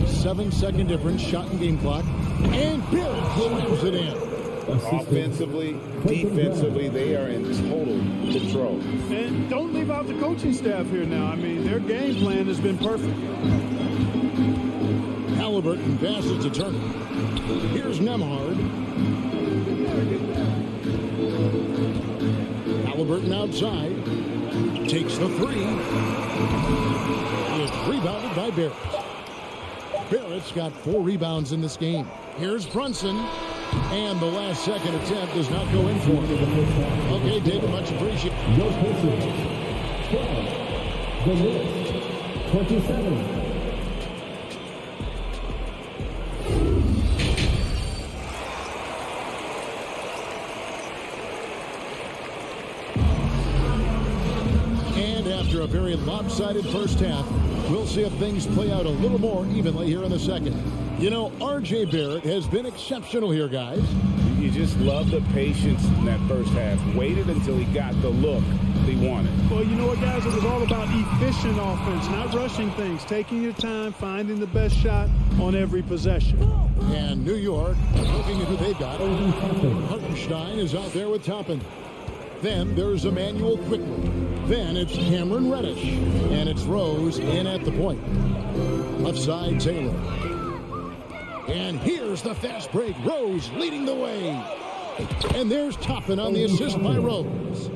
[SPEAKER 2] 7-second difference, shot and game clock. And Barrett slams it in.
[SPEAKER 1] Offensively, defensively, they are in total control.
[SPEAKER 6] And don't leave out the coaching staff here now. I mean, their game plan has been perfect.
[SPEAKER 2] Halliburton passes to Turner. Here's Nemhard. Halliburton outside. Takes the three. It's rebounded by Barrett. Barrett's got 4 rebounds in this game. Here's Brunson. And the last second attempt does not go in for him. Okay, David, much appreciated.
[SPEAKER 4] No Pacers. 12. The Knicks. 27.
[SPEAKER 2] And after a very lopsided first half, we'll see if things play out a little more evenly here in the second. You know, R.J. Barrett has been exceptional here, guys.
[SPEAKER 1] You just love the patience in that first half. Waited until he got the look he wanted.
[SPEAKER 6] Well, you know what, guys? It was all about efficient offense, not rushing things, taking your time, finding the best shot on every possession.
[SPEAKER 2] And New York, looking at who they've got. Hartenstein is out there with Toppin. Then there's Emmanuel Quickly. Then it's Cameron Reddish. And it's Rose in at the point. Left side, Taylor. And here's the fast break. Rose leading the way. And there's Toppin on the assist by Rose.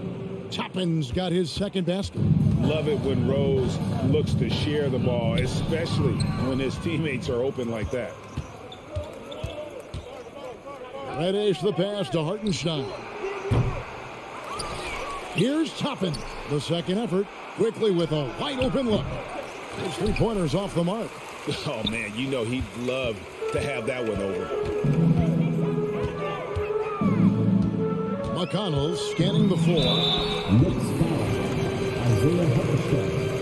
[SPEAKER 2] Toppin's got his second basket.
[SPEAKER 1] Love it when Rose looks to share the ball, especially when his teammates are open like that.
[SPEAKER 2] Reddish the pass to Hartenstein. Here's Toppin. The second effort. Quickly with a wide open look. His 3-pointers off the mark.
[SPEAKER 1] Oh, man, you know he'd love to have that one over.
[SPEAKER 2] McConnell scanning the floor.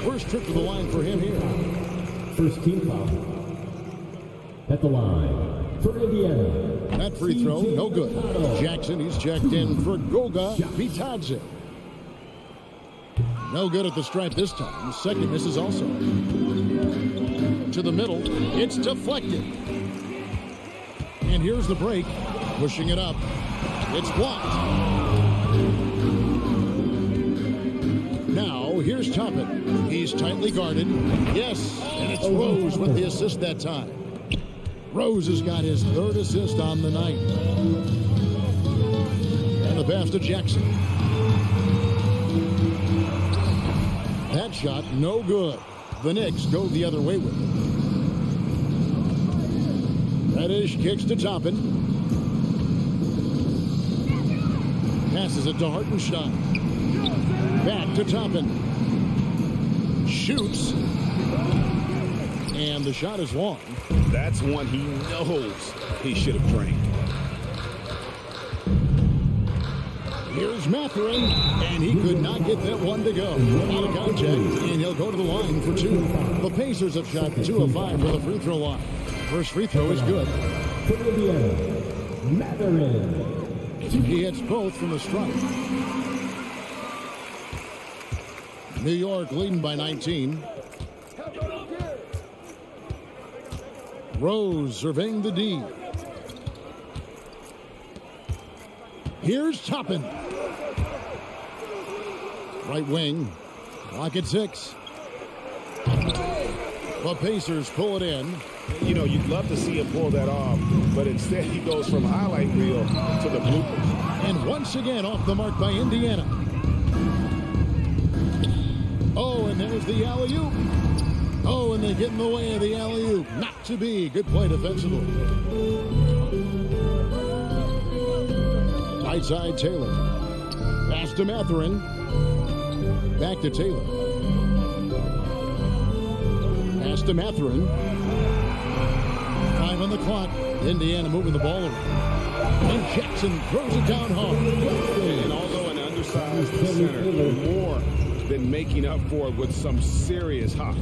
[SPEAKER 2] First trip to the line for him here.
[SPEAKER 4] First team foul. At the line for Indiana.
[SPEAKER 2] That free throw, no good. Jackson, he's checked in for Goga Bitadze. No good at the stripe this time. The second misses also. To the middle, it's deflected. And here's the break. Pushing it up. It's blocked. Now, here's Toppin. He's tightly guarded. Yes, and it's Rose with the assist that time. Rose has got his 3rd assist on the night. And the pass to Jackson. That shot, no good. The Knicks go the other way with it. Reddish kicks to Toppin. Passes it to Hartenstein. Back to Toppin. Shoots. And the shot is long.
[SPEAKER 1] That's one he knows he should have drained.
[SPEAKER 2] Here's Mathurin, and he could not get that one to go. Out of contact, and he'll go to the line for 2. The Pacers have shot 2 of 5 from the free throw line. First free throw is good.
[SPEAKER 4] Mathurin.
[SPEAKER 2] He hits both from the stripe. New York leading by 19. Rose surveying the D. Here's Toppin. Right wing. Clock at 6. The Pacers pull it in.
[SPEAKER 1] You know, you'd love to see him pull that off, but instead he goes from highlight reel to the bloopers.
[SPEAKER 2] And once again off the mark by Indiana. Oh, and there's the alley-oop. Oh, and they get in the way of the alley-oop. Not to be. Good play defensively. Right side, Taylor. Pass to Matherin. Back to Taylor. Pass to Matherin. 5 on the clock. Indiana moving the ball around. And Jackson throws it down hard.
[SPEAKER 1] And although an undersized center, more than making up for it with some serious hops.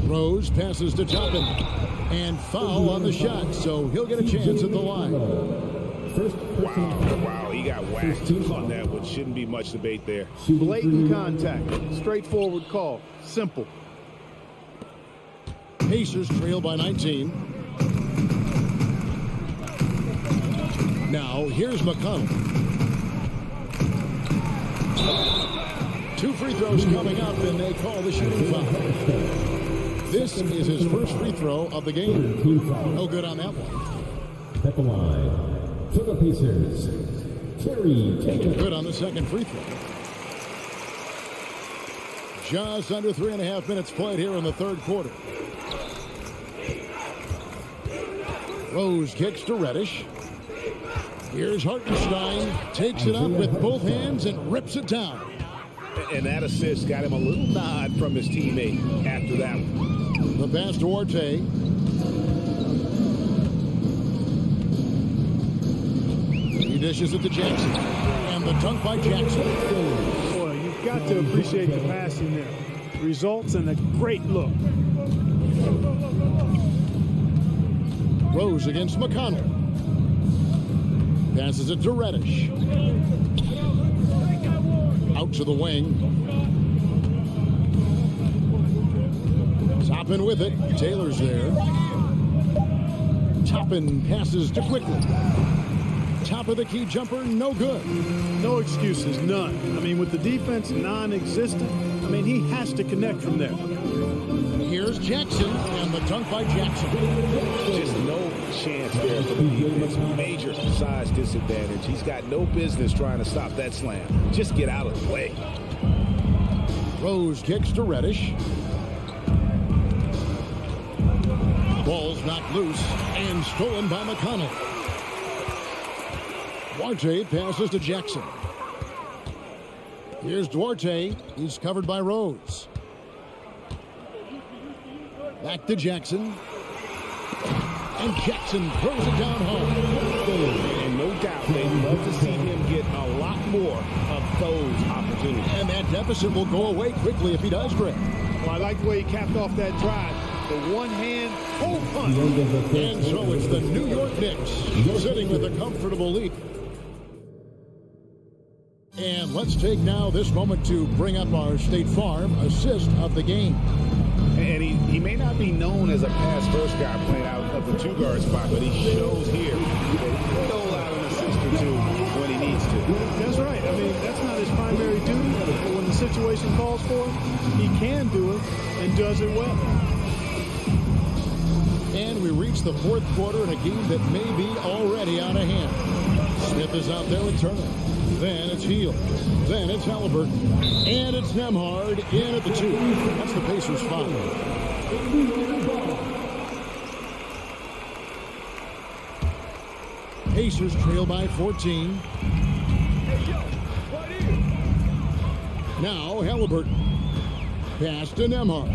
[SPEAKER 2] Rose passes to Toppin. And foul on the shot, so he'll get a chance at the line.
[SPEAKER 1] Wow, he got whacked on that one. Shouldn't be much debate there.
[SPEAKER 6] Blatant contact. Straightforward call. Simple.
[SPEAKER 2] Pacers trail by 19. Now, here's McConnell. 2 free throws coming up, and they call the shooting foul. This is his first free throw of the game. No good on that one.
[SPEAKER 4] At the line, for the Pacers, Terry Taylor.
[SPEAKER 2] Good on the second free throw. Just under 3.5 minutes played here in the third quarter. Rose kicks to Reddish. Here's Hartenstein. Takes it up with both hands and rips it down.
[SPEAKER 1] And that assist got him a little nod from his teammate after that one.
[SPEAKER 2] The pass to Orte. He dishes it to Jackson. And the dunk by Jackson.
[SPEAKER 6] Boy, you've got to appreciate the passing there. Results in a great look.
[SPEAKER 2] Rose against McConnell. Passes it to Reddish. Out to the wing. Toppin with it. Taylor's there. Toppin passes to Quickly. Top of the key jumper, no good.
[SPEAKER 6] No excuses, none. I mean, with the defense non-existent, I mean, he has to connect from there.
[SPEAKER 2] Here's Jackson, and the dunk by Jackson.
[SPEAKER 1] Just no chance there for the defense. Major size disadvantage. He's got no business trying to stop that slam. Just get out of the way.
[SPEAKER 2] Rose kicks to Reddish. Ball's knocked loose and stolen by McConnell. Duarte passes to Jackson. Here's Duarte. He's covered by Rose. Back to Jackson. And Jackson throws it down hard.
[SPEAKER 1] And no doubt they'd love to see him get a lot more of those opportunities.
[SPEAKER 2] And that deficit will go away quickly if he does, Greg.
[SPEAKER 6] Well, I like the way he capped off that drive. The one-hand full punch.
[SPEAKER 2] And so it's the New York Knicks sitting with a comfortable lead. And let's take now this moment to bring up our State Farm assist of the game.
[SPEAKER 1] And he may not be known as a pass-first guy playing out of the two-guard spot, but he shows here that he'll dole out an assist or two when he needs to.
[SPEAKER 6] That's right. I mean, that's not his primary duty, but when the situation calls for him, he can do it and does it well.
[SPEAKER 2] And we reach the fourth quarter in a game that may be already out of hand. Smith is out there with Turner. Then it's Hield. Then it's Halliburton. And it's Nembhard in at the 2. That's the Pacers' foul. Pacers trail by 14. Now Halliburton. Pass to Nembhard.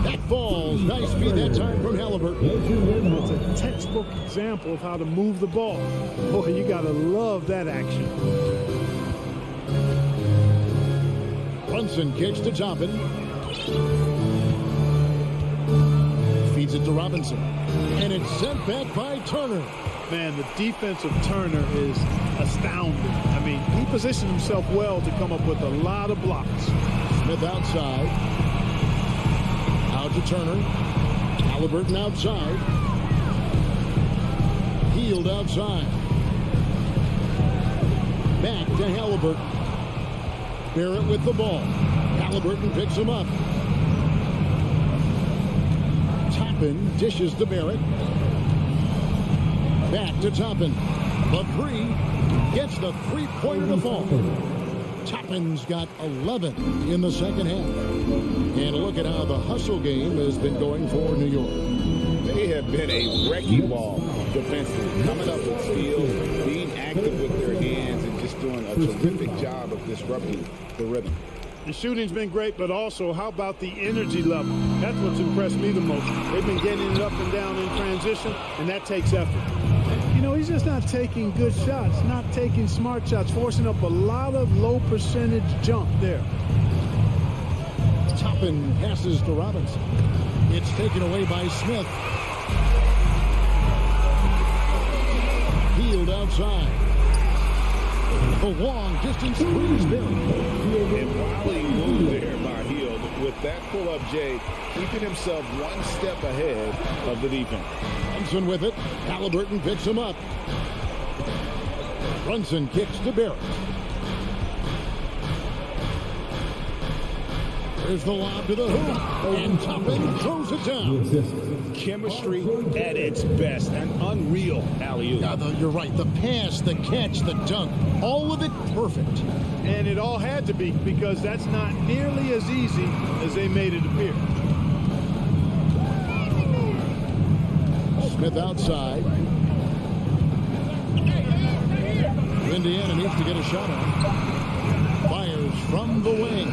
[SPEAKER 2] That falls. Nice feed that time from Halliburton.
[SPEAKER 6] It's a textbook example of how to move the ball. Boy, you got to love that action.
[SPEAKER 2] Brunson kicks to Toppin. Feeds it to Robinson. And it's sent back by Turner.
[SPEAKER 6] Man, the defense of Turner is astounding. I mean, he positioned himself well to come up with a lot of blocks.
[SPEAKER 2] Smith outside. Out to Turner. Halliburton outside. Hield outside. Back to Halliburton. Barrett with the ball. Halliburton picks him up. Toppin dishes to Barrett. Back to Toppin. The 3 gets the three-pointer to fall. Toppin's got 11 in the second half. And look at how the hustle game has been going for New York.
[SPEAKER 1] They have been a wrecking ball defensively, coming up with steals, being active with their hands, and just doing a terrific job of disrupting the rhythm.
[SPEAKER 6] The shooting's been great, but also how about the energy level? That's what's impressed me the most. They've been getting it up and down in transition, and that takes effort.
[SPEAKER 13] You know, he's just not taking good shots, not taking smart shots, forcing up a lot of low percentage jump there.
[SPEAKER 2] Toppin passes to Robinson. It's taken away by Smith. Field outside. The long distance three's there.
[SPEAKER 1] And while he moved there by Hield, with that pull-up J, keeping himself one step ahead of the defense.
[SPEAKER 2] Brunson with it. Halliburton picks him up. Brunson kicks to Barrett. There's the lob to the hoop, and Toppin throws it down.
[SPEAKER 1] Chemistry at its best, an unreal alley-oop.
[SPEAKER 2] Yeah, you're right. The pass, the catch, the dunk, all of it perfect.
[SPEAKER 6] And it all had to be, because that's not nearly as easy as they made it appear.
[SPEAKER 2] Smith outside. Indiana needs to get a shot on. Fires from the wing.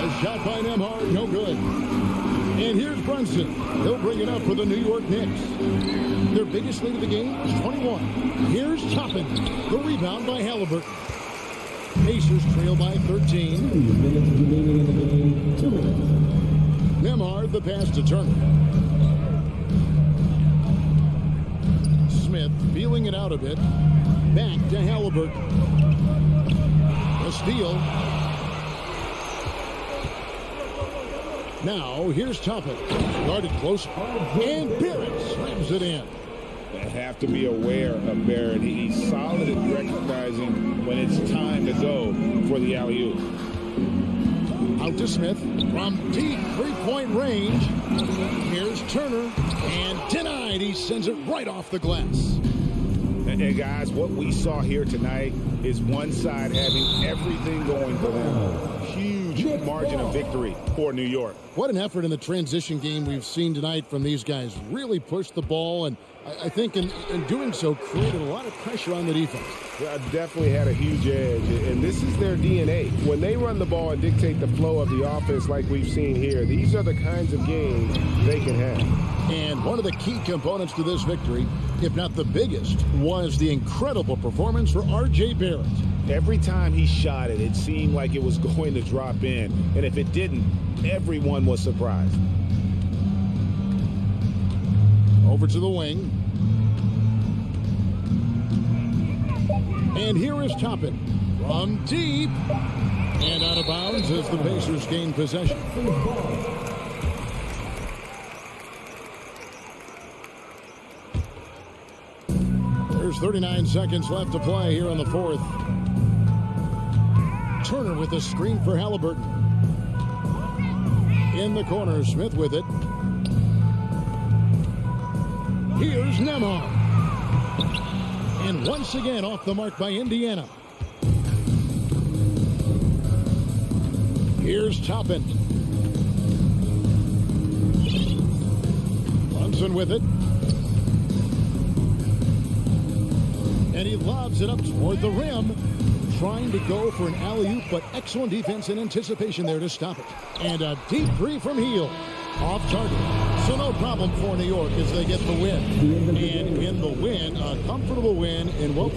[SPEAKER 2] A shot by Nembhard, no good. And here's Brunson. He'll bring it up for the New York Knicks. Their biggest lead of the game is 21. Here's Toppin. The rebound by Halliburton. Pacers trail by 13. Nembhard, the pass to Turner. Smith feeling it out a bit. Back to Halliburton. A steal. Now, here's Toppin. Guarded close. And Barrett slams it in.
[SPEAKER 1] They have to be aware of Barrett. He's solid at recognizing when it's time to go for the alley-oop.
[SPEAKER 2] Out to Smith from deep three-point range. Here's Turner. And denied. He sends it right off the glass.
[SPEAKER 1] And guys, what we saw here tonight is one side having everything going for them. Huge margin of victory for New York.
[SPEAKER 2] What an effort in the transition game we've seen tonight from these guys. Really pushed the ball, and I think in doing so created a lot of pressure on the defense.
[SPEAKER 5] Yeah, definitely had a huge edge, and this is their DNA. When they run the ball and dictate the flow of the offense like we've seen here, these are the kinds of games they can have.
[SPEAKER 2] And one of the key components to this victory, if not the biggest, was the incredible performance for R.J. Barrett.
[SPEAKER 1] Every time he shot it, it seemed like it was going to drop in. And if it didn't, everyone was surprised.
[SPEAKER 2] Over to the wing. And here is Toppin from deep. And out of bounds as the Pacers gain possession. There's 39 seconds left to play here in the fourth. Turner with a screen for Halliburton. In the corner, Smith with it. Here's Nembhard. And once again off the mark by Indiana. Here's Toppin. Brunson with it. And he lobs it up toward the rim. Trying to go for an alley-oop, but excellent defense and anticipation there to stop it. And a deep three from Hield. Off target. So no problem for New York as they get the win. And in the win, a comfortable win in what...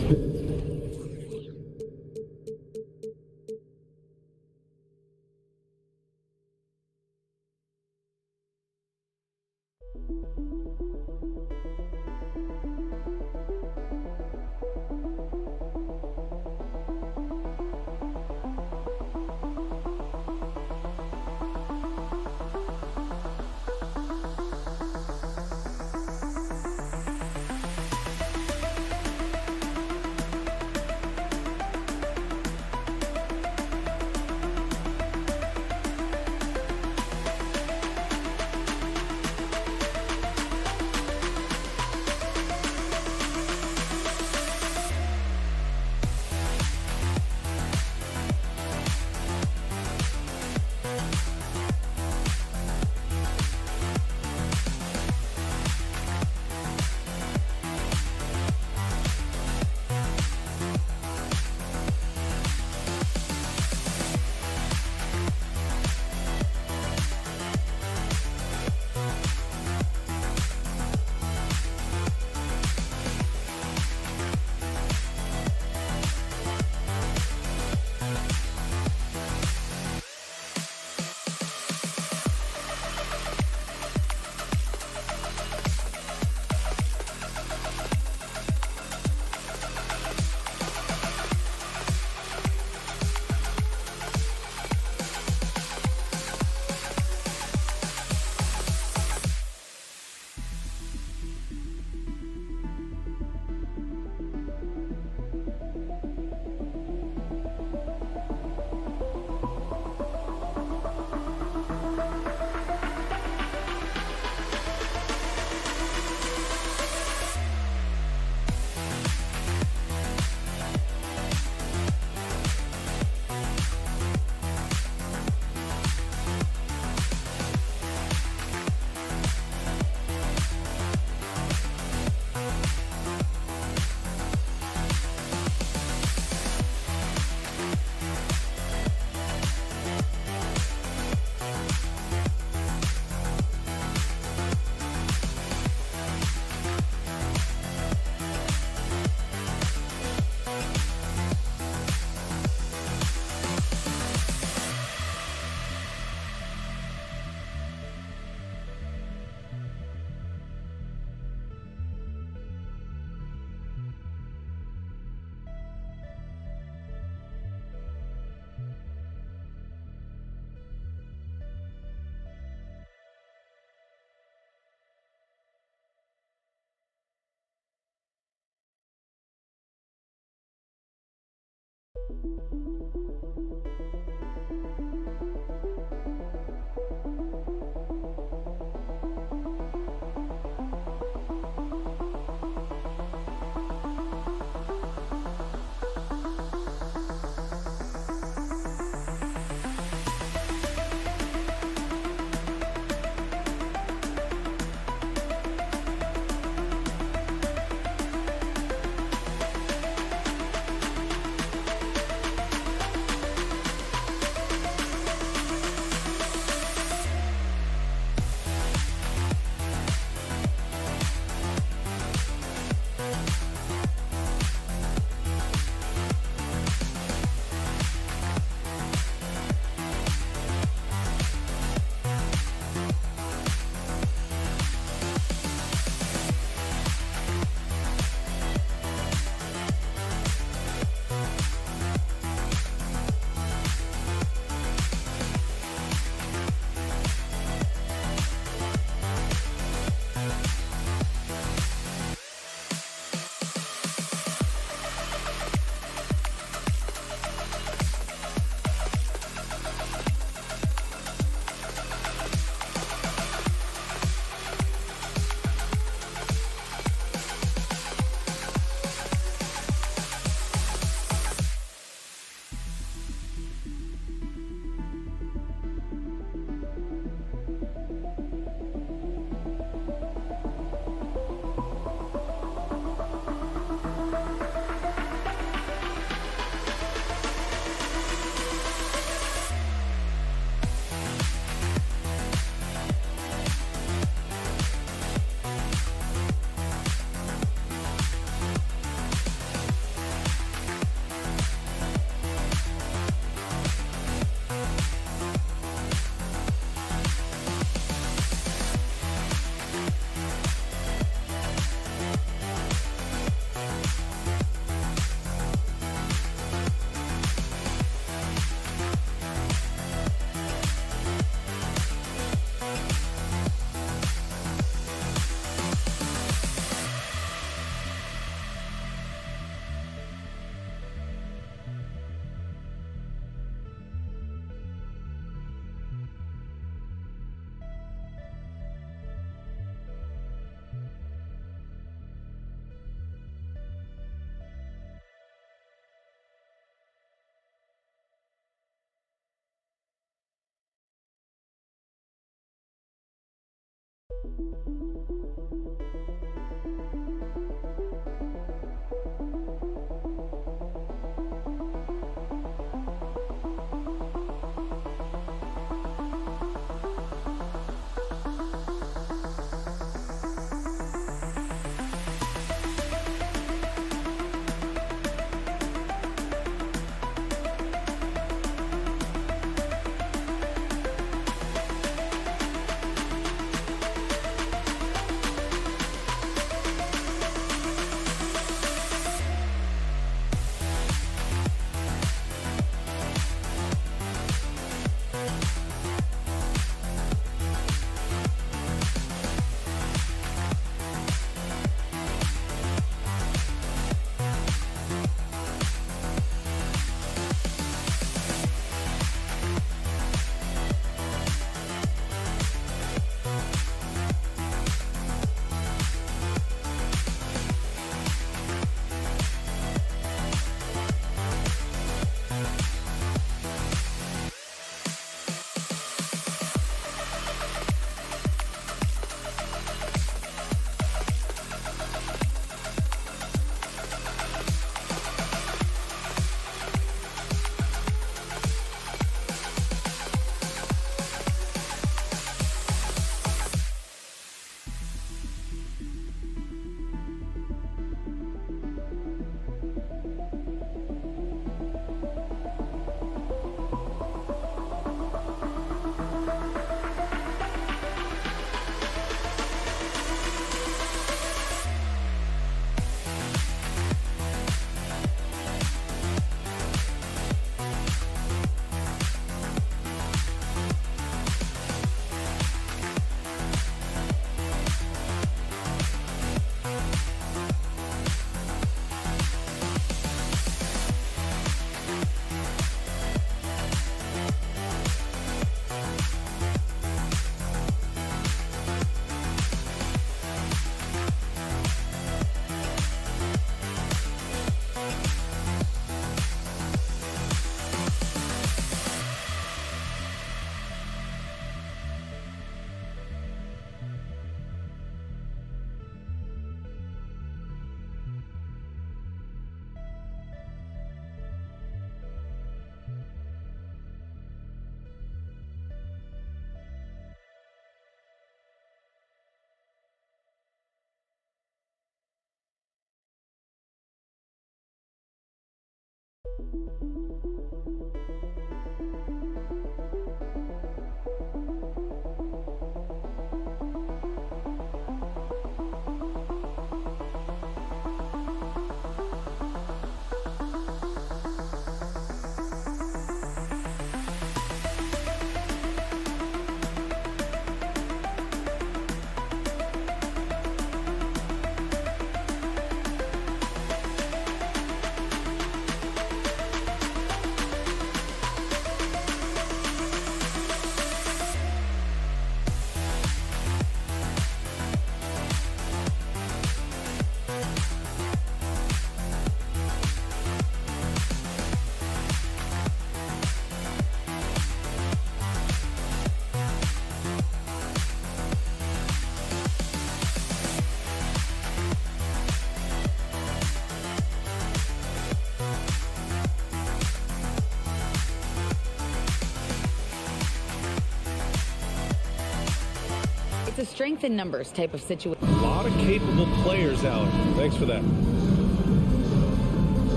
[SPEAKER 11] It's a strength in numbers type of situation.
[SPEAKER 5] A lot of capable players out. Thanks for that.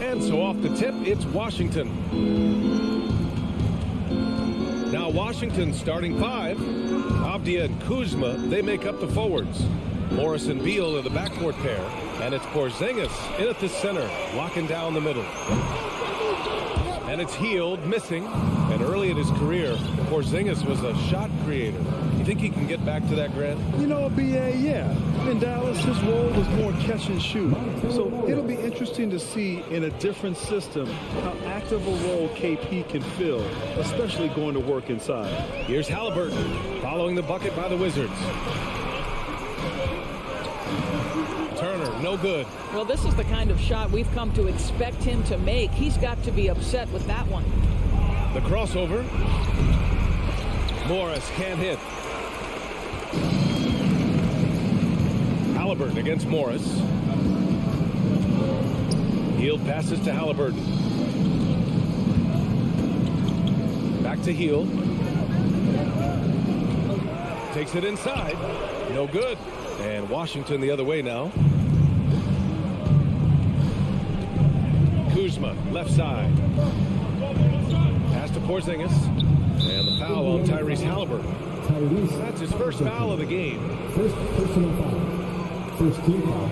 [SPEAKER 5] And so off the tip, it's Washington. Now Washington starting five. Avdia and Kuzma, they make up the forwards. Morris and Beal are the backcourt pair. And it's Porzingis in at the center, locking down the middle. And it's Hield missing. And early in his career, Porzingis was a shot creator. You think he can get back to that, Grant?
[SPEAKER 6] You know, BA, yeah. In Dallas, his role was more catch and shoot. So it'll be interesting to see in a different system how active a role KP can fill, especially going to work inside.
[SPEAKER 5] Here's Halliburton following the bucket by the Wizards. Turner, no good.
[SPEAKER 8] Well, this is the kind of shot we've come to expect him to make. He's got to be upset with that one.
[SPEAKER 5] The crossover. Morris can't hit. Halliburton against Morris. Hield passes to Halliburton. Back to Hield. Takes it inside. No good. And Washington the other way now. Kuzma, left side. Pass to Porzingis. And the foul on Tyrese Halliburton. That's his first foul of the game.
[SPEAKER 4] First personal foul. First team foul.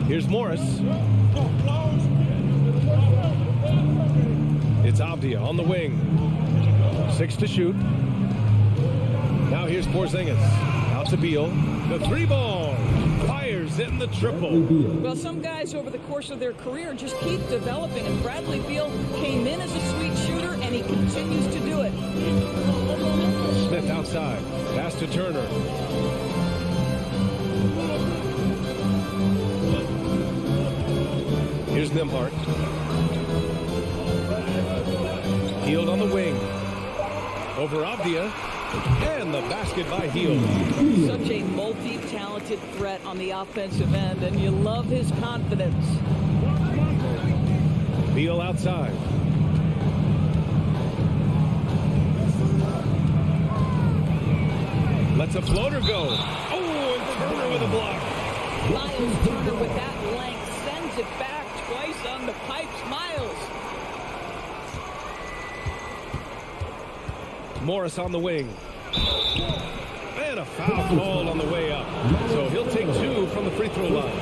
[SPEAKER 5] Here's Morris. It's Avdia on the wing. 6 to shoot. Now here's Porzingis. Out to Beal. The three ball. Fires in the triple.
[SPEAKER 8] Well, some guys over the course of their career just keep developing, and Bradley Beal came in as a sweet shooter, and he continues to do it.
[SPEAKER 5] Smith outside. Pass to Turner. Here's Nembhard. Hield on the wing. Over Avdia. And the basket by Hield.
[SPEAKER 8] Such a multi-talented threat on the offensive end, and you love his confidence.
[SPEAKER 5] Beal outside. Lets a floater go. Oh, and Turner with a block.
[SPEAKER 8] Miles Turner with that length sends it back twice on the pipes. Miles.
[SPEAKER 5] Morris on the wing. And a foul called on the way up. So he'll take 2 from the free throw line.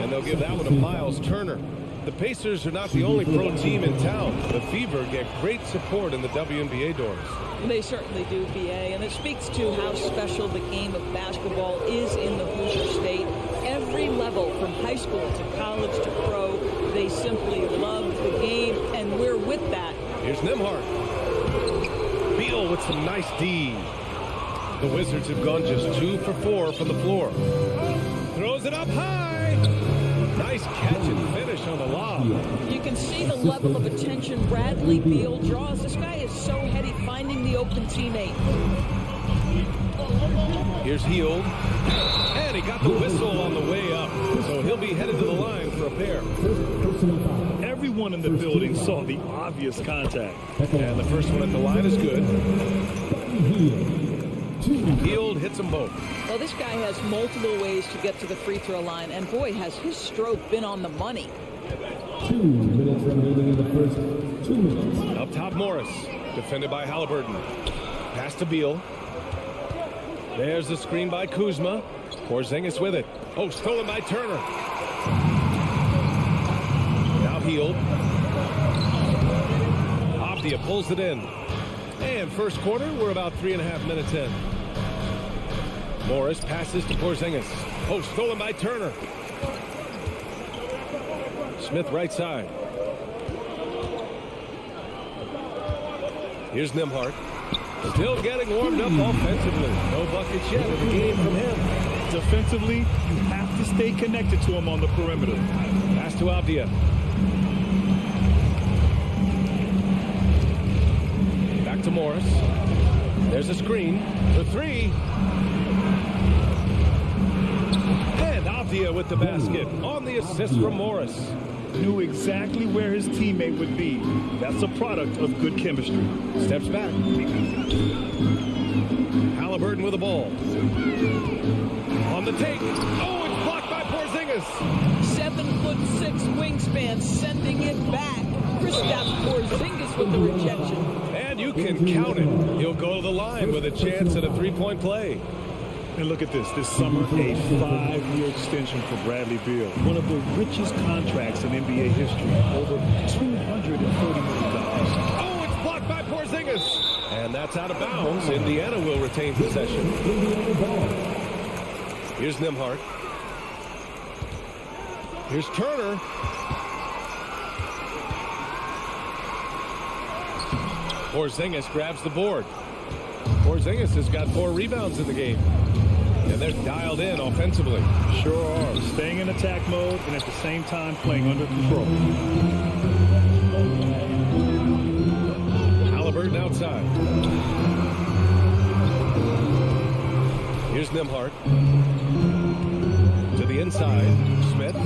[SPEAKER 5] And they'll give that one to Miles Turner. The Pacers are not the only pro team in town. The Fever get great support in the WNBA doors.
[SPEAKER 8] They certainly do, BA, and it speaks to how special the game of basketball is in the Hoosier State. Every level, from high school to college to pro, they simply love the game, and we're with that.
[SPEAKER 5] Here's Nembhard. Beal with some nice D. The Wizards have gone just 2 for 4 from the floor. Throws it up high. Nice catch and finish on the lob.
[SPEAKER 8] You can see the level of attention Bradley Beal draws. This guy is so heady finding the open teammate.
[SPEAKER 5] Here's Hield. And he got the whistle on the way up. So he'll be headed to the line for a pair.
[SPEAKER 7] Everyone in the building saw the obvious contact.
[SPEAKER 5] And the first one at the line is good. Hield hit hits them both.
[SPEAKER 8] Well, this guy has multiple ways to get to the free throw line, and boy, has his stroke been on the money.
[SPEAKER 4] 2 minutes remaining in the first 2 minutes.
[SPEAKER 5] Up top, Morris. Defended by Halliburton. Pass to Beal. There's the screen by Kuzma. Porzingis with it. Oh, stolen by Turner. Now Hield. Avdia pulls it in. And first quarter, we're about 3.5 minutes in. Morris passes to Porzingis. Oh, stolen by Turner. Smith right side. Here's Nembhard. Still getting warmed up offensively. No buckets yet in the game from him.
[SPEAKER 7] Defensively, you have to stay connected to him on the perimeter.
[SPEAKER 5] Pass to Avdia. Back to Morris. There's a screen for three. And Avdia with the basket on the assist from Morris.
[SPEAKER 7] Knew exactly where his teammate would be. That's a product of good chemistry.
[SPEAKER 5] Steps back. Halliburton with the ball. On the take. Oh, it's blocked by Porzingis.
[SPEAKER 8] 7'6" wingspan, sending it back. Kristaps Porzingis with the rejection.
[SPEAKER 5] And you can count it. He'll go to the line with a chance at a three-point play.
[SPEAKER 7] And look at this summer, a 5-year extension for Bradley Beal. One of the richest contracts in NBA history, over $240 million.
[SPEAKER 5] Oh, it's blocked by Porzingis. And that's out of bounds. Indiana will retain possession. Here's Nembhard. Here's Turner. Porzingis grabs the board. Porzingis has got 4 rebounds in the game. And they're dialed in offensively.
[SPEAKER 7] Sure are. Staying in attack mode and at the same time playing under control.
[SPEAKER 5] Halliburton outside. Here's Nembhard. To the inside. Smith.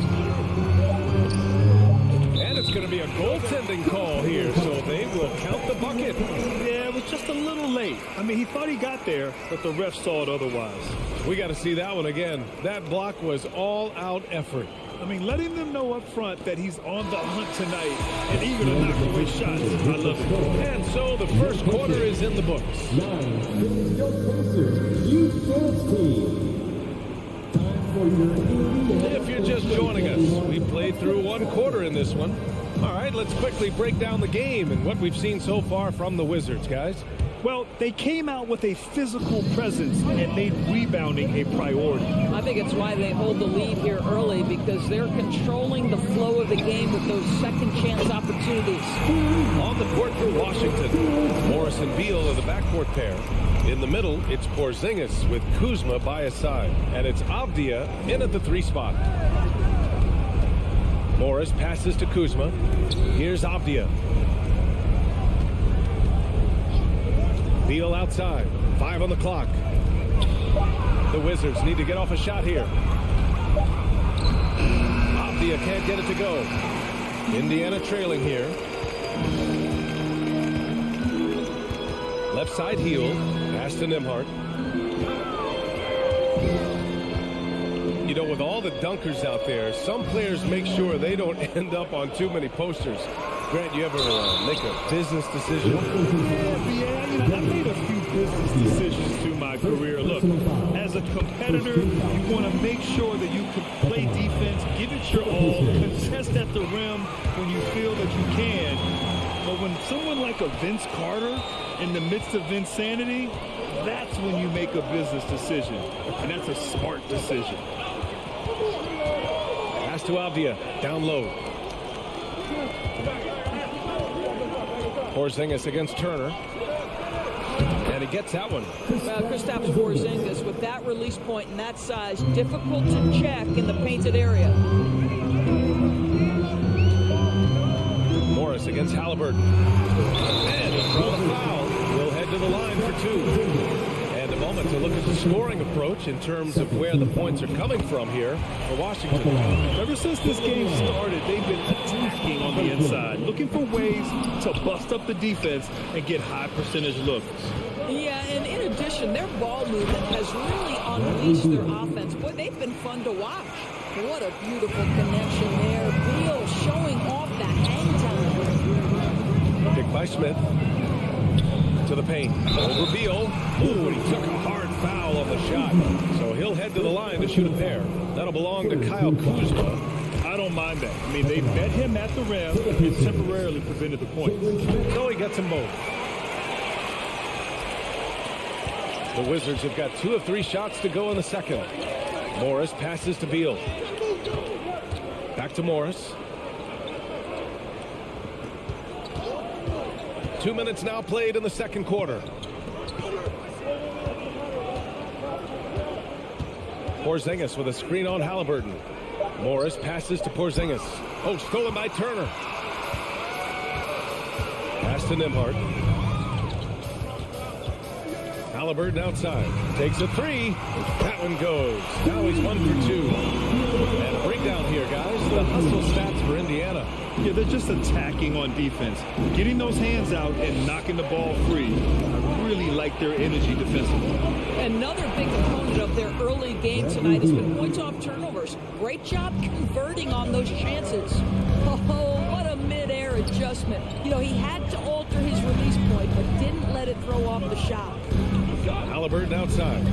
[SPEAKER 5] And it's going to be a goaltending call here, so they will count the bucket.
[SPEAKER 7] Yeah, it was just a little late. I mean, he thought he got there, but the ref saw it otherwise.
[SPEAKER 5] We got to see that one again. That block was all-out effort.
[SPEAKER 7] I mean, letting them know up front that he's on the hunt tonight and eager to knock away shots. I love it.
[SPEAKER 5] And so the first quarter is in the books.
[SPEAKER 4] 9, finish your Pacers Youth Dance Team. Time for your Indiana.
[SPEAKER 5] If you're just joining us, we played through 1 quarter in this one. All right, let's quickly break down the game and what we've seen so far from the Wizards, guys.
[SPEAKER 7] Well, they came out with a physical presence and made rebounding a priority.
[SPEAKER 8] I think it's why they hold the lead here early, because they're controlling the flow of the game with those second chance opportunities.
[SPEAKER 5] On the court for Washington, Morris and Beal are the backcourt pair. In the middle, it's Porzingis with Kuzma by his side. And it's Avdia in at the 3 spot. Morris passes to Kuzma. Here's Avdia. Beal outside. 5 on the clock. The Wizards need to get off a shot here. Avdia can't get it to go. Indiana trailing here. Left side Hield. Pass to Nembhard. You know, with all the dunkers out there, some players make sure they don't end up on too many posters. Grant, you ever make a business decision?
[SPEAKER 7] Yeah, you know, I've made a few business decisions through my career. Look, as a competitor, you want to make sure that you can play defense, give it your all, contest at the rim when you feel that you can. But when someone like a Vince Carter in the midst of insanity, that's when you make a business decision. And that's a smart decision.
[SPEAKER 5] Pass to Avdia, down low. Porzingis against Turner. And he gets that one.
[SPEAKER 8] Kristaps Porzingis with that release point and that size, difficult to check in the painted area.
[SPEAKER 5] Morris against Halliburton. And from the foul, we'll head to the line for 2. And a moment to look at the scoring approach in terms of where the points are coming from here for Washington.
[SPEAKER 7] Ever since this game started, they've been attacking on the inside, looking for ways to bust up the defense and get high percentage looks.
[SPEAKER 8] Yeah, and in addition, their ball movement has really unleashed their offense. Boy, they've been fun to watch. What a beautiful connection there. Beal showing off the hang time.
[SPEAKER 5] Pick by Smith. To the paint. Over Beal. Ooh, and he took a hard foul on the shot. So he'll head to the line to shoot a pair. That'll belong to Kyle Kuzma.
[SPEAKER 7] I don't mind that. I mean, they met him at the rim and temporarily prevented the point.
[SPEAKER 5] So he gets them both. The Wizards have got 2 of 3 shots to go in the second. Morris passes to Beal. Back to Morris. 2 minutes now played in the second quarter. Porzingis with a screen on Halliburton. Morris passes to Porzingis. Oh, stolen by Turner. Pass to Nembhard. Halliburton outside. Takes a 3. That one goes. Now he's 1 for 2. And a breakdown here, guys. The hustle stats for Indiana.
[SPEAKER 7] Yeah, they're just attacking on defense. Getting those hands out and knocking the ball free. I really like their energy defensively.
[SPEAKER 8] Another big component of their early game tonight has been points off turnovers. Great job converting on those chances. Oh, what a mid-air adjustment. You know, he had to alter his release point, but didn't let it throw off the shot.
[SPEAKER 5] Halliburton outside.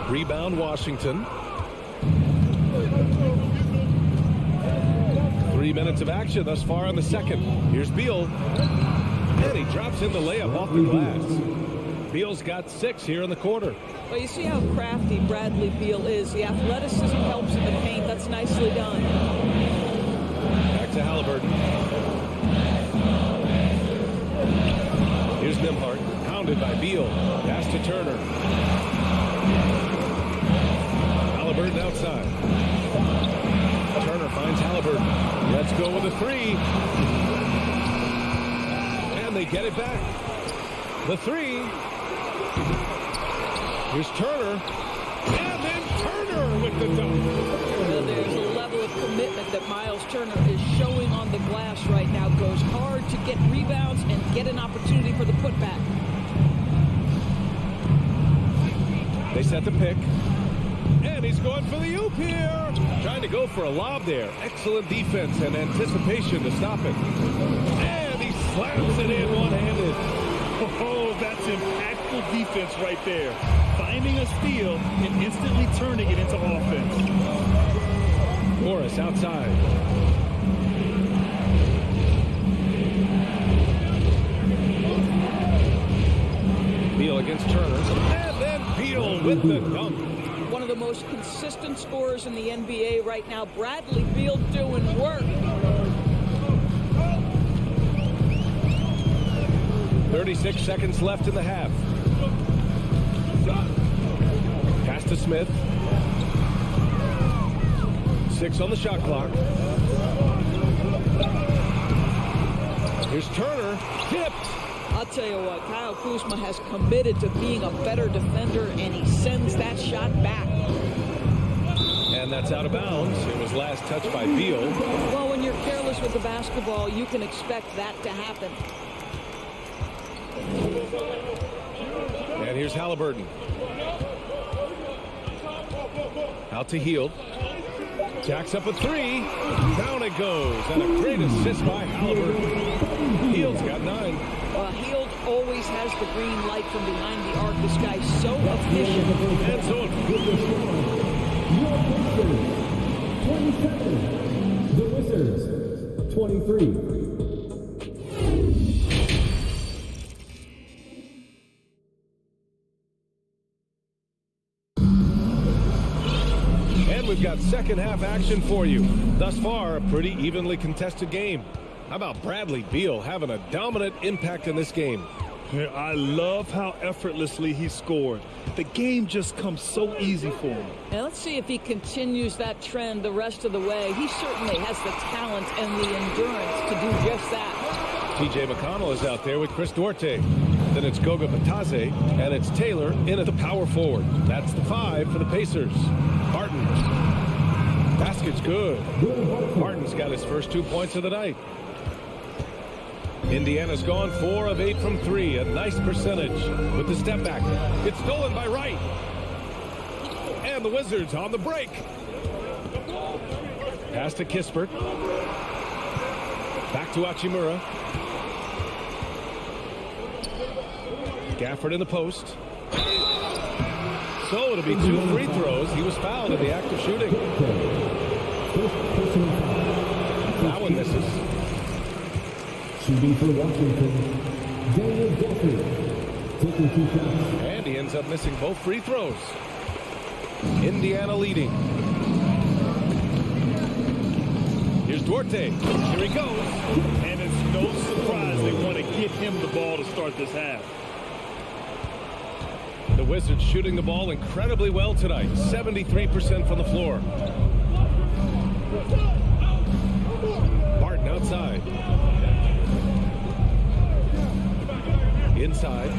[SPEAKER 5] Rebound Washington. 3 minutes of action thus far in the second. Here's Beal. And he drops in the layup off the glass. Beal's got 6 here in the quarter.
[SPEAKER 8] Well, you see how crafty Bradley Beal is. The athleticism helps in the paint. That's nicely done.
[SPEAKER 5] Back to Halliburton. Here's Nembhard. Pounded by Beal. Pass to Turner. Halliburton outside. Turner finds Halliburton. Let's go with a 3. And they get it back. The 3. Here's Turner. And then Turner with the dunk.
[SPEAKER 8] Well, there's a level of commitment that Miles Turner is showing on the glass right now. Goes hard to get rebounds and get an opportunity for the putback.
[SPEAKER 5] They set the pick. And he's going for the oop here. Trying to go for a lob there. Excellent defense and anticipation to stop it. And he slams it in one-handed.
[SPEAKER 7] Oh, that's impactful defense right there. Finding a steal and instantly turning it into offense.
[SPEAKER 5] Morris outside. Beal against Turner. And then Beal with the dunk.
[SPEAKER 8] One of the most consistent scorers in the NBA right now. Bradley Beal doing work.
[SPEAKER 5] 36 seconds left in the half. Pass to Smith. 6 on the shot clock. Here's Turner. Tipped.
[SPEAKER 8] I'll tell you what, Kyle Kuzma has committed to being a better defender, and he sends that shot back.
[SPEAKER 5] And that's out of bounds. It was last touched by Beal.
[SPEAKER 8] Well, when you're careless with the basketball, you can expect that to happen.
[SPEAKER 5] And here's Halliburton. Out to Hield. Jacks up a 3. Down it goes. And a great assist by Halliburton. Hield's got 9.
[SPEAKER 8] Hield always has the green light from behind the arc. This guy's so efficient.
[SPEAKER 5] And so
[SPEAKER 4] The Wizards, 23.
[SPEAKER 5] And we've got second half action for you. Thus far, a pretty evenly contested game. How about Bradley Beal having a dominant impact in this game?
[SPEAKER 7] I love how effortlessly he scored. The game just comes so easy for him.
[SPEAKER 8] Now let's see if he continues that trend the rest of the way. He certainly has the talent and the endurance to do just that.
[SPEAKER 5] TJ McConnell is out there with Chris Duarte. Then it's Goga Batadze, and it's Taylor in at the power forward. That's the 5 for the Pacers. Martin. Basket's good. Martin's got his first 2 points of the night. Indiana's gone 4 of 8 from 3. A nice percentage with the step back. It's stolen by Wright. And the Wizards on the break. Pass to Kispert. Back to Hachimura. Gafford in the post. So it'll be 2 free throws. He was fouled in the act of shooting. That one misses.
[SPEAKER 4] Shooting for Washington, Daniel Gafford, taking 2 shots.
[SPEAKER 5] And he ends up missing both free throws. Indiana leading. Here's Duarte. Here he goes.
[SPEAKER 7] And it's no surprise they want to get him the ball to start this half.
[SPEAKER 5] The Wizards shooting the ball incredibly well tonight. 73% from the floor. Barton outside. Inside.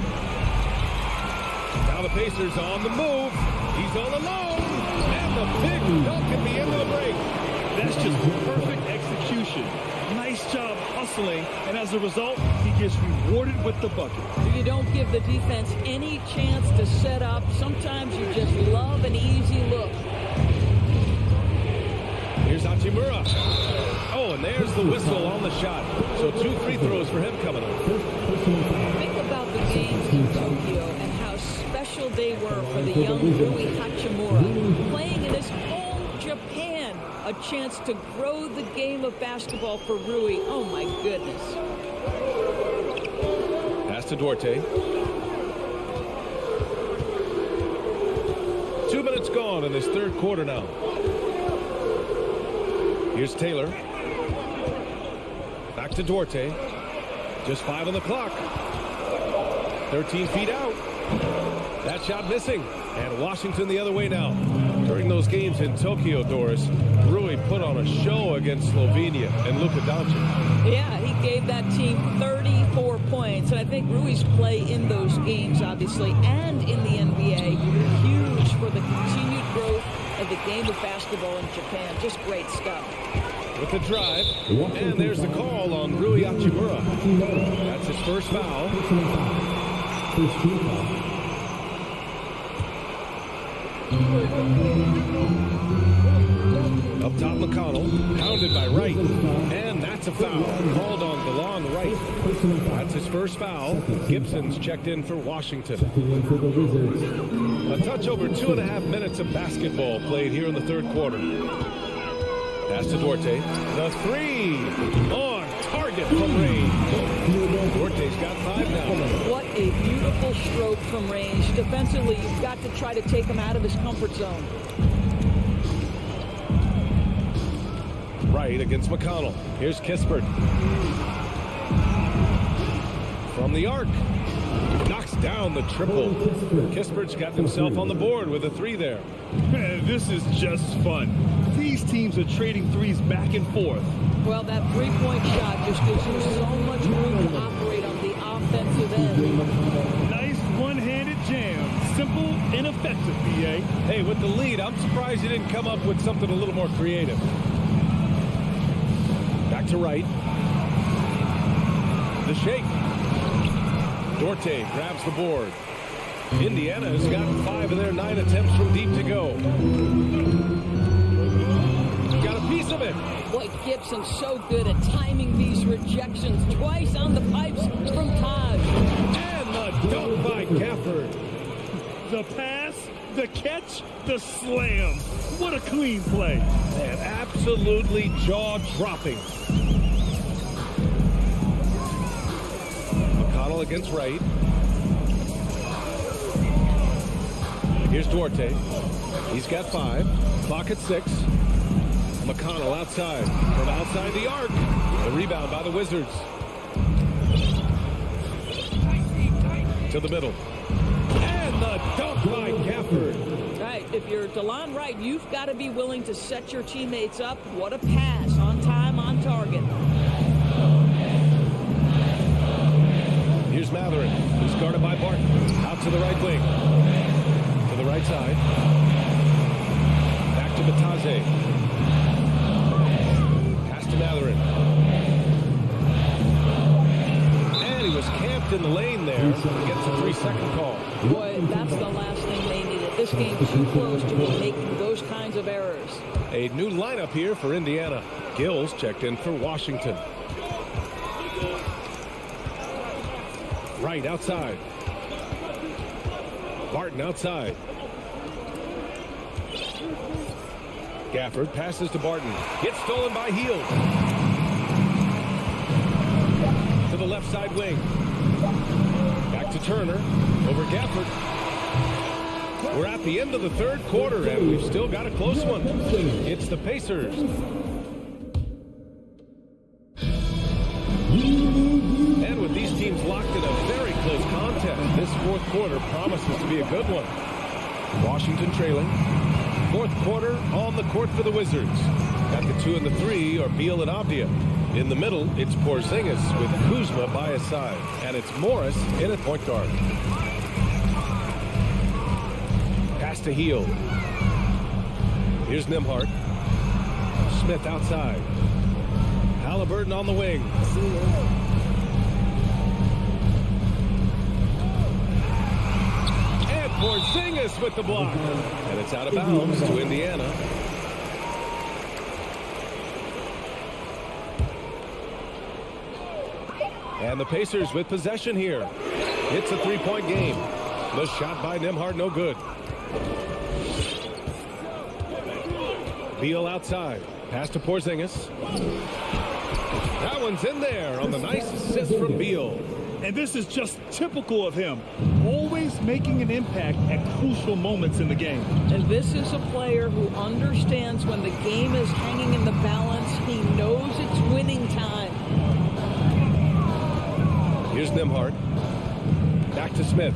[SPEAKER 5] Now the Pacers on the move. He's all alone. And the big dunk at the end of the break.
[SPEAKER 7] That's just perfect execution. Nice job hustling, and as a result, he gets rewarded with the bucket.
[SPEAKER 8] You don't give the defense any chance to set up. Sometimes you just love an easy look.
[SPEAKER 5] Here's Hachimura. Oh, and there's the whistle on the shot. So 2 free throws for him coming up.
[SPEAKER 8] Think about the games in Tokyo and how special they were for the young Rui Hachimura. Playing in his home Japan, a chance to grow the game of basketball for Rui. Oh my goodness.
[SPEAKER 5] Pass to Duarte. 2 minutes gone in this third quarter now. Here's Taylor. Back to Duarte. Just 5 on the clock. 13 feet out. That shot missing. And Washington the other way now. During those games in Tokyo, Doris, Rui put on a show against Slovenia and Luka Doncic.
[SPEAKER 8] Yeah, he gave that team 34 points. And I think Rui's play in those games, obviously, and in the NBA, huge for the continued growth of the game of basketball in Japan. Just great stuff.
[SPEAKER 5] With the drive, and there's the call on Rui Hachimura. That's his first foul. Up top, McConnell, pounded by Wright, and that's a foul called on DeLon Wright. That's his first foul. Gibson's checked in for Washington. A touch over 2.5 minutes of basketball played here in the third quarter. Pass to Duarte. The 3 on target from range. Duarte's got 5 now.
[SPEAKER 8] What a beautiful stroke from range. Defensively, you've got to try to take him out of his comfort zone.
[SPEAKER 5] Right against McConnell. Here's Kispert. From the arc. Knocks down the triple. Kispert's got himself on the board with a 3 there.
[SPEAKER 7] Man, this is just fun. These teams are trading threes back and forth.
[SPEAKER 8] Well, that three-point shot just gives you so much room to operate on the offensive end.
[SPEAKER 7] Nice one-handed jam. Simple and effective, B.A.
[SPEAKER 5] Hey, with the lead, I'm surprised he didn't come up with something a little more creative. Back to Wright. The shake. Duarte grabs the board. Indiana has gotten 5 of their 9 attempts from deep to go. Got a piece of it.
[SPEAKER 8] Boy, Gibson's so good at timing these rejections. Twice on the pipes from Taj.
[SPEAKER 5] And the dunk by Gafford.
[SPEAKER 7] The pass, the catch, the slam. What a clean play.
[SPEAKER 5] And absolutely jaw-dropping. McConnell against Wright. Here's Duarte. He's got 5. Clock at 6. McConnell outside. From outside the arc. The rebound by the Wizards. To the middle. And the dunk by Gafford.
[SPEAKER 8] Right, if you're DeLon Wright, you've got to be willing to set your teammates up. What a pass. On time, on target.
[SPEAKER 5] Here's Matherin. He's guarded by Barton. Out to the right wing. To the right side. Back to Bataze. Pass to Matherin. stepped in the lane there and gets a 3-second call.
[SPEAKER 8] Boy, that's the last thing they needed. This game's too close to be making those kinds of errors.
[SPEAKER 5] A new lineup here for Indiana. Gills checked in for Washington. Right outside. Barton outside. Gafford passes to Barton. Gets stolen by Hield. To the left side wing. Back to Turner. Over Gafford. We're at the end of the third quarter, and we've still got a close one. It's the Pacers. And with these teams locked in a very close contest, this fourth quarter promises to be a good one. Washington trailing. Fourth quarter on the court for the Wizards. At the 2 and the 3 are Beal and Avdia. In the middle, it's Porzingis with Kuzma by his side. And it's Morris in at point guard. Pass to Hield. Here's Nembhard. Smith outside. Halliburton on the wing. And Porzingis with the block. And it's out of bounds to Indiana. And the Pacers with possession here. It's a three-point game. The shot by Nembhard, no good. Beal outside. Pass to Porzingis. That one's in there on the nice assist from Beal.
[SPEAKER 7] And this is just typical of him. Always making an impact at crucial moments in the game.
[SPEAKER 8] And this is a player who understands when the game is hanging in the balance. He knows it's winning time.
[SPEAKER 5] Here's Nembhard. Back to Smith.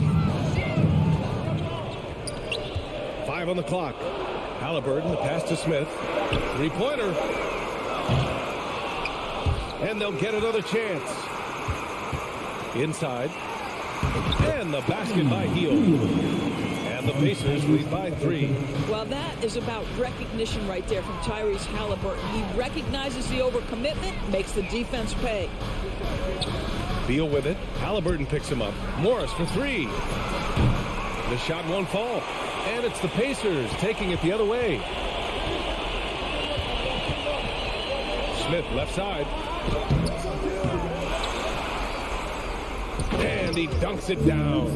[SPEAKER 5] 5 on the clock. Halliburton, the pass to Smith. Three-pointer. And they'll get another chance. Inside. And the basket by Hield. And the Pacers lead by 3.
[SPEAKER 8] Well, that is about recognition right there from Tyrese Halliburton. He recognizes the overcommitment, makes the defense pay.
[SPEAKER 5] Beal with it. Halliburton picks him up. Morris for 3. The shot won't fall. And it's the Pacers taking it the other way. Smith left side. And he dunks it down.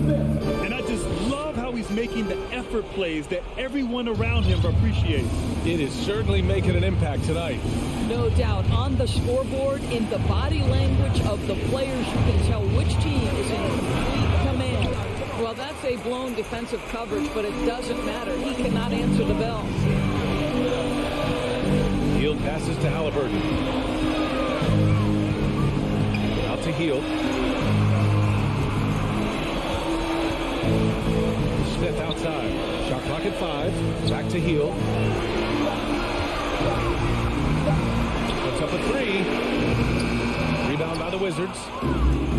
[SPEAKER 7] And I just love how he's making the effort plays that everyone around him appreciates.
[SPEAKER 5] It is certainly making an impact tonight.
[SPEAKER 8] No doubt. On the scoreboard, in the body language of the players, you can tell which team is in complete command. Well, that's a blown defensive coverage, but it doesn't matter. He cannot answer the bell.
[SPEAKER 5] Hield passes to Halliburton. Out to Hield. Smith outside. Shot clock at 5. Back to Hield. Puts up a 3. Rebound by the Wizards.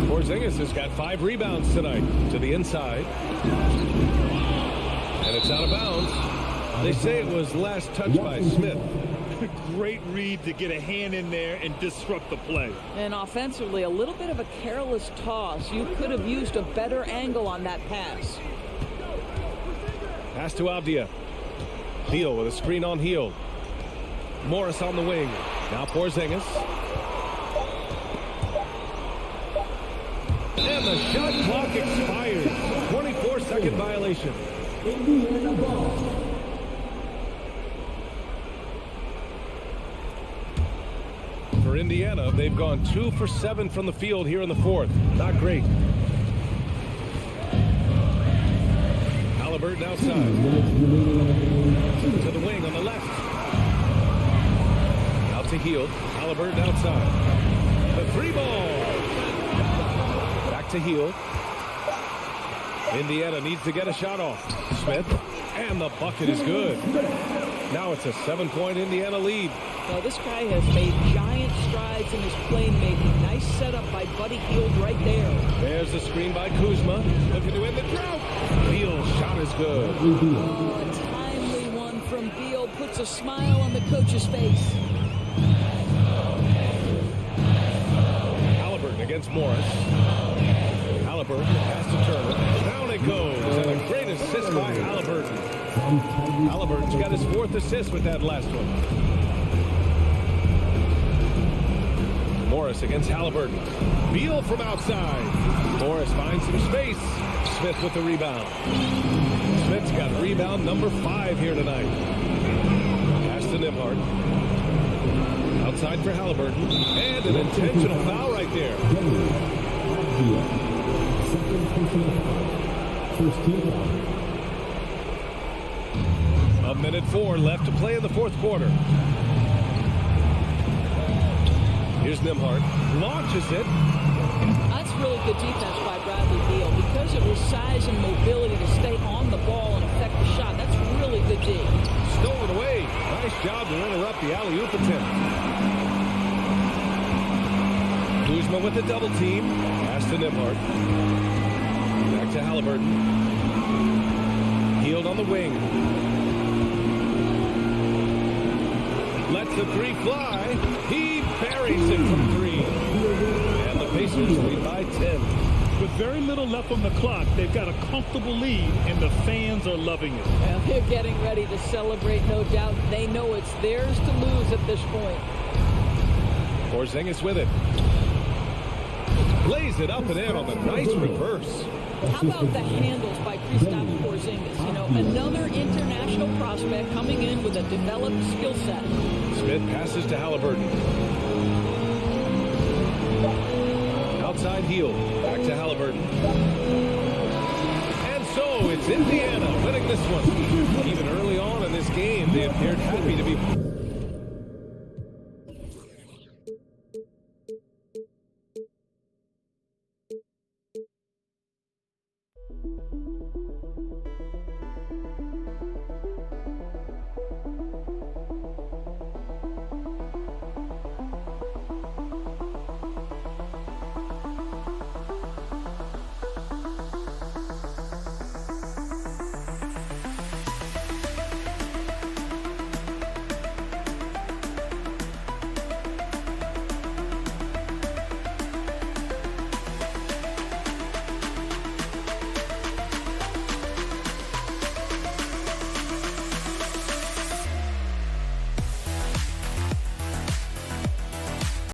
[SPEAKER 5] Porzingis has got 5 rebounds tonight to the inside. And it's out of bounds. They say it was last touched by Smith.
[SPEAKER 7] Great read to get a hand in there and disrupt the play.
[SPEAKER 8] And offensively, a little bit of a careless toss. You could have used a better angle on that pass.
[SPEAKER 5] Pass to Avdia. Beal with a screen on Hield. Morris on the wing. Now Porzingis. And the shot clock expires. 24-second violation. For Indiana, they've gone 2 for 7 from the field here in the fourth. Not great. Halliburton outside. To the wing on the left. Out to Hield. Halliburton outside. The 3-ball. Back to Hield. Indiana needs to get a shot off. Smith. And the bucket is good. Now it's a 7-point Indiana lead.
[SPEAKER 8] Well, this guy has made giant strides in his playmaking. Nice setup by Buddy Hield right there.
[SPEAKER 5] There's the screen by Kuzma. Looking to win the drought. Beal's shot is good.
[SPEAKER 8] Oh, a timely one from Beal puts a smile on the coach's face.
[SPEAKER 5] Halliburton against Morris. Halliburton. Pass to Turner. Down it goes. And a great assist by Halliburton. Halliburton's got his 4th assist with that last one. Morris against Halliburton. Beal from outside. Morris finds some space. Smith with the rebound. Smith's got rebound number 5 here tonight. Pass to Nembhard. Outside for Halliburton. And an intentional foul right there. A minute 4 left to play in the 4th quarter. Here's Nembhard. Launches it.
[SPEAKER 8] That's really good defense by Bradley Beal. Because it was size and mobility to stay on the ball and affect the shot. That's really good D.
[SPEAKER 5] Stolen away. Nice job to interrupt the alley-oop attempt. Kuzma with the double team. Pass to Nembhard. Back to Halliburton. Healed on the wing. Lets the 3 fly. He buries it from 3. And the Pacers lead by 10.
[SPEAKER 7] With very little left on the clock, they've got a comfortable lead, and the fans are loving it.
[SPEAKER 8] Well, they're getting ready to celebrate, no doubt. They know it's theirs to lose at this point.
[SPEAKER 5] Porzingis with it. Lays it up and in on the nice reverse.
[SPEAKER 8] How about the handles by Kristaps Porzingis? You know, another international prospect coming in with a developed skill set.
[SPEAKER 5] Smith passes to Halliburton. Outside heel. Back to Halliburton. And so it's Indiana winning this one. Even early on in this game, they appeared happy to be